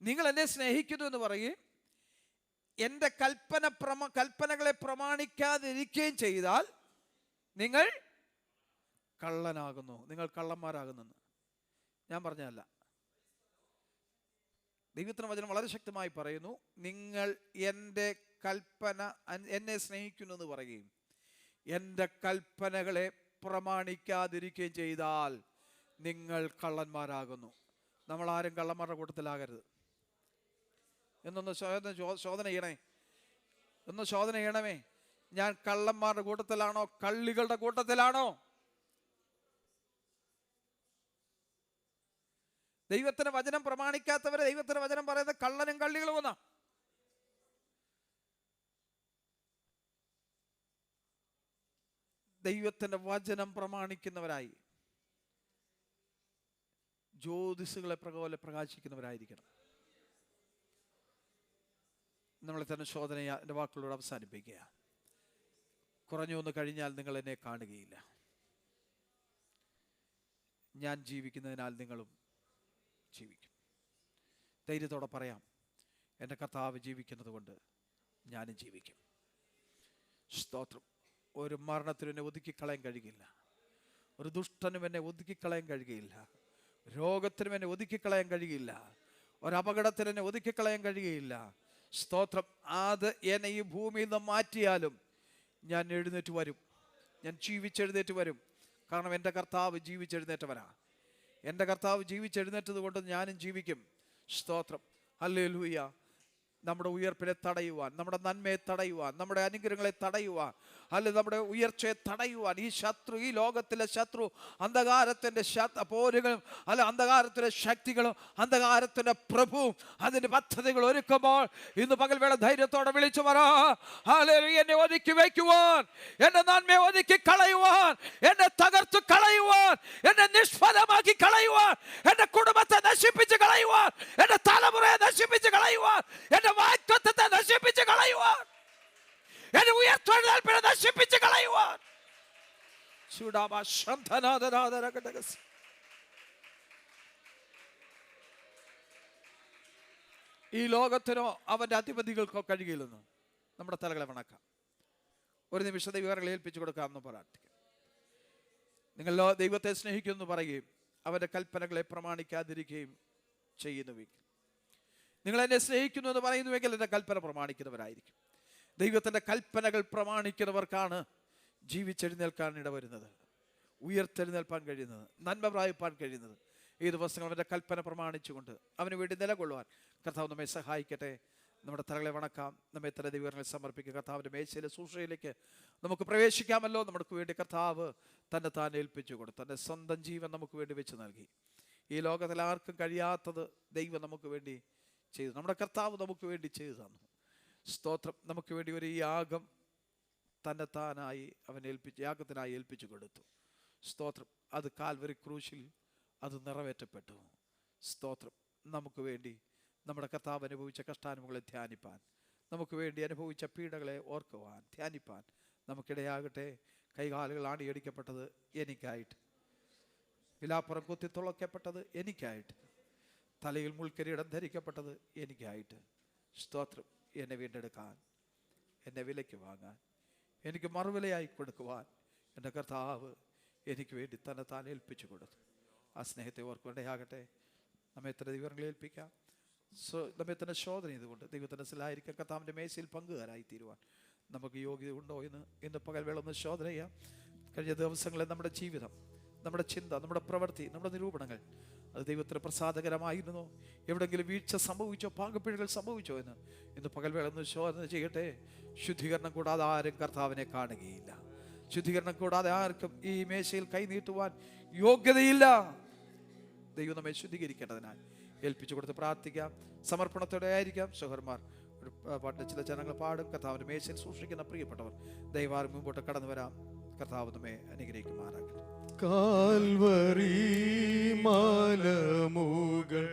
[SPEAKER 2] നിങ്ങൾ എന്നെ സ്നേഹിക്കുന്നു എന്ന് പറയുകയും എൻ്റെ കൽപ്പനകളെ പ്രമാണിക്കാതിരിക്കുകയും ചെയ്താൽ നിങ്ങൾ കള്ളനാകുന്നു, നിങ്ങൾ കള്ളന്മാരാകുന്നെന്ന് ഞാൻ പറഞ്ഞതല്ല. ദൈവത്തിൻ്റെ വചനം വളരെ ശക്തമായി പറയുന്നു, നിങ്ങൾ എൻ്റെ കൽപ്പന എന്നെ സ്നേഹിക്കുന്നു എന്ന് പറയുകയും എൻ്റെ കൽപ്പനകളെ പ്രമാണിക്കാതിരിക്കുകയും ചെയ്താൽ നിങ്ങൾ കള്ളന്മാരാകുന്നു. നമ്മൾ ആരും കള്ളന്മാരുടെ കൂട്ടത്തിലാകരുത്. എന്നൊന്ന് ശോധന ചെയ്യണേ, ഒന്ന് ശോധന ചെയ്യണമേ. ഞാൻ കള്ളന്മാരുടെ കൂട്ടത്തിലാണോ കള്ളികളുടെ കൂട്ടത്തിലാണോ? ദൈവത്തിന്റെ വചനം പ്രമാണിക്കാത്തവരെ ദൈവത്തിന്റെ വചനം പറയുന്നത് കള്ളനും കള്ളികളും എന്നാ. ദൈവത്തിന്റെ വചനം പ്രമാണിക്കുന്നവരായി ജ്യോതിസുകളെ പോലെ പ്രകാശിക്കുന്നവരായിരിക്കണം. നമ്മളെ തന്നെ ശോധന എൻ്റെ വാക്കുകളോട് അവസാനിപ്പിക്കുക. കുറഞ്ഞു ഒന്ന് കഴിഞ്ഞാൽ നിങ്ങൾ എന്നെ കാണുകയില്ല. ഞാൻ ജീവിക്കുന്നതിനാൽ നിങ്ങളും ജീവിക്കും. ധൈര്യത്തോടെ പറയാം, എൻ്റെ കർത്താവ് ജീവിക്കുന്നത് കൊണ്ട് ഞാനും ജീവിക്കും. സ്തോത്രം. ഒരു മരണത്തിനും എന്നെ ഒതുക്കിക്കളയാൻ കഴിയില്ല, ഒരു ദുഷ്ടനും എന്നെ ഒതുക്കിക്കളയാൻ കഴിയുകയില്ല, രോഗത്തിനും എന്നെ ഒതുക്കിക്കളയാൻ കഴിയില്ല, ഒരപകടത്തിന് എന്നെ ഒതുക്കിക്കളയാൻ കഴിയുകയില്ല. സ്തോത്രം. അത് എന്നെ ഈ ഭൂമിയിൽ നിന്ന് മാറ്റിയാലും ഞാൻ എഴുന്നേറ്റ് വരും, ഞാൻ ജീവിച്ചെഴുന്നേറ്റ് വരും. കാരണം എൻ്റെ കർത്താവ് ജീവിച്ചെഴുന്നേറ്റവനാ. എൻ്റെ കർത്താവ് ജീവിച്ചെഴുന്നേറ്റത് കൊണ്ട് ഞാനും ജീവിക്കും. സ്തോത്രം. ഹല്ലേലൂയ. നമ്മുടെ ഉയർപ്പിനെ തടയുവാൻ, നമ്മുടെ നന്മയെ തടയുവാൻ, നമ്മുടെ അനുഗ്രഹങ്ങളെ തടയുവാൻ, അല്ലെങ്കിൽ നമ്മുടെ ഉയർച്ചയെ തടയുവാൻ ഈ ശത്രു, ഈ ലോകത്തിലെ ശത്രു, അന്ധകാരത്തിൻ്റെ പോരുകളും അല്ല അന്ധകാരത്തിലെ ശക്തികളും അന്ധകാരത്തിൻ്റെ പ്രഭുവും അതിൻ്റെ പദ്ധതികൾ ഒരുക്കുമ്പോൾ ഇന്ന് പകൽ വേള ധൈര്യത്തോടെ വിളിച്ചു പറ, ഹല്ലേലൂയ. എന്നെ ഒതുക്കി വയ്ക്കുവാൻ, എന്റെ നന്മയെ ഒതുക്കി കളയുവാൻ, എന്നെ തകർത്തു കളയുവാൻ, എന്നെ നിഷ്ഫലമാക്കി കളയുവാൻ, എന്റെ കുടുംബത്തെ നശിപ്പിച്ച് കളയുവാൻ, എന്റെ തലമുറയെ നശിപ്പിച്ച് കളയുവാൻ, എന്റെ വാഗ്ദത്തത്തെ നശിപ്പിച്ച് കളയുവാൻ, എന്റെ ഉയർത്തെഴുന്നേൽപ്പിനെ നശിപ്പിച്ച് കളയുവാൻ. ഈ ലോകത്തിനോ അവന്റെ അധിപതികൾക്കോ കഴിയില്ലെന്ന് നമ്മുടെ തലകളെ വണക്കാം. ഒരു നിമിഷ വിവരങ്ങൾ ഏൽപ്പിച്ചു കൊടുക്കാമെന്ന് പ്രാർത്ഥിക്കാം. നിങ്ങൾ ദൈവത്തെ സ്നേഹിക്കുമെന്ന് പറയുകയും അവന്റെ കൽപ്പനകളെ പ്രമാണിക്കാതിരിക്കുകയും ചെയ്യുന്നുവെങ്കിൽ, നിങ്ങൾ എന്നെ സ്നേഹിക്കുന്നു എന്ന് പറയുന്നുവെങ്കിൽ എൻ്റെ കൽപ്പന പ്രമാണിക്കുന്നവരായിരിക്കും. ദൈവത്തിൻ്റെ കൽപ്പനകൾ പ്രമാണിക്കുന്നവർക്കാണ് ജീവിച്ചെഴുന്നേൽക്കാൻ ഇടവരുന്നത്, ഉയർത്തെഴുന്നേൽപ്പാൻ കഴിയുന്നത്, നന്മ പ്രാപിപ്പാൻ കഴിയുന്നത്. ഈ ദിവസങ്ങൾ അവൻ്റെ കൽപ്പന പ്രമാണിച്ചുകൊണ്ട് അവന് വേണ്ടി നിലകൊള്ളുവാൻ കർത്താവ് നമ്മെ സഹായിക്കട്ടെ. നമ്മുടെ തലകളെ വണക്കാം, നമ്മെ തന്നെ ദൈവങ്ങളെ സമർപ്പിക്കുക. കർത്താവിൻ്റെ മേശയിലെ ശുശ്രൂഷയിലേക്ക് നമുക്ക് പ്രവേശിക്കാമല്ലോ. നമുക്ക് വേണ്ടി കർത്താവ് തന്നെ താൻ ഏൽപ്പിച്ചു കൊടുത്തു, തൻ്റെ സ്വന്തം ജീവൻ നമുക്ക് വേണ്ടി വെച്ച് നൽകി. ഈ ലോകത്തിൽ ആർക്കും കഴിയാത്തത് ദൈവം നമുക്ക് വേണ്ടി ചെയ്തു, നമ്മുടെ കർത്താവ് നമുക്ക് വേണ്ടി ചെയ്തു തന്നു. സ്തോത്രം. നമുക്ക് വേണ്ടി ഒരു യാഗം തന്നെത്താനായി അവൻ യാഗത്തിനായി ഏൽപ്പിച്ചു കൊടുത്തു. സ്തോത്രം. അത് കാൽവരി ക്രൂശിൽ അത് നിറവേറ്റപ്പെട്ടു. സ്തോത്രം. നമുക്ക് വേണ്ടി നമ്മുടെ കർത്താവ് അനുഭവിച്ച കഷ്ടാനുഭവങ്ങളെ ധ്യാനിപ്പാൻ, നമുക്ക് വേണ്ടി അനുഭവിച്ച പീഡകളെ ഓർക്കുവാൻ, ധ്യാനിപ്പാൻ നമുക്കിടയാകട്ടെ. കൈകാലുകൾ ആണിയടിക്കപ്പെട്ടത് എനിക്കായിട്ട്, വിലാപ്പുറം കുത്തി തുളയ്ക്കപ്പെട്ടത് എനിക്കായിട്ട്, തലയിൽ മുൾക്കിരീടം ധരിക്കപ്പെട്ടത് എനിക്കായിട്ട്. സ്തോത്രം. എന്നെ വീണ്ടെടുക്കാൻ, എന്നെ വിലയ്ക്ക് വാങ്ങാൻ, എനിക്ക് മറുവിലയായി കൊടുക്കുവാൻ എൻ്റെ കർത്താവ് എനിക്ക് വേണ്ടി തന്നെ താൻ ഏൽപ്പിച്ചു കൊടുത്തു. ആ സ്നേഹത്തെ ഓർക്കേണ്ടയാകട്ടെ. നമ്മെ എത്ര വിവരങ്ങൾ ഏൽപ്പിക്കാം. നമ്മെ തന്നെ ശോധന ചെയ്തുകൊണ്ട് ദൈവത്തിൻ്റെ സിലായിരിക്കാൻ കർത്താവിൻ്റെ മേശയിൽ പങ്കുകാരായി തീരുവാൻ നമുക്ക് യോഗ്യത ഉണ്ടോ എന്ന് ഇന്ന് പകൽ വേള ഒന്ന് ശോധന ചെയ്യാം. കഴിഞ്ഞ ദിവസങ്ങളിൽ നമ്മുടെ ജീവിതം, നമ്മുടെ ചിന്ത, നമ്മുടെ പ്രവൃത്തി, നമ്മുടെ നിരൂപണങ്ങൾ അത് ദൈവത്തിന് പ്രസാദകരമായിരുന്നോ? എവിടെയെങ്കിലും വീഴ്ച സംഭവിച്ചോ, പാകപ്പിഴകൾ സംഭവിച്ചോ എന്ന് ഇന്ന് പകൽവേള ഒന്ന് ശോധന ചെയ്യട്ടെ. ശുദ്ധീകരണം കൂടാതെ ആരും കർത്താവിനെ കാണുകയില്ല. ശുദ്ധീകരണം കൂടാതെ ആർക്കും ഈ മേശയിൽ കൈനീട്ടുവാൻ യോഗ്യതയില്ല. ദൈവം നമ്മെ ശുദ്ധീകരിക്കേണ്ടതിനാൽ ഏൽപ്പിച്ചു കൊടുത്ത് പ്രാർത്ഥിക്കാം. സമർപ്പണത്തോടെ ആയിരിക്കാം. സഹോദരന്മാർ ഒരു പാട്ട് ചില ജനങ്ങൾ പാടും. കർത്താവിൻ്റെ മേശയിൽ സൂക്ഷിക്കുന്ന പ്രിയപ്പെട്ടവർ ദയവായി മുമ്പോട്ട് കടന്നു വരാം. കർത്താവ് നമ്മെ അനുഗ്രഹിക്കുമാറാകട്ടെ.
[SPEAKER 10] കാൽവരി മലമുകൾ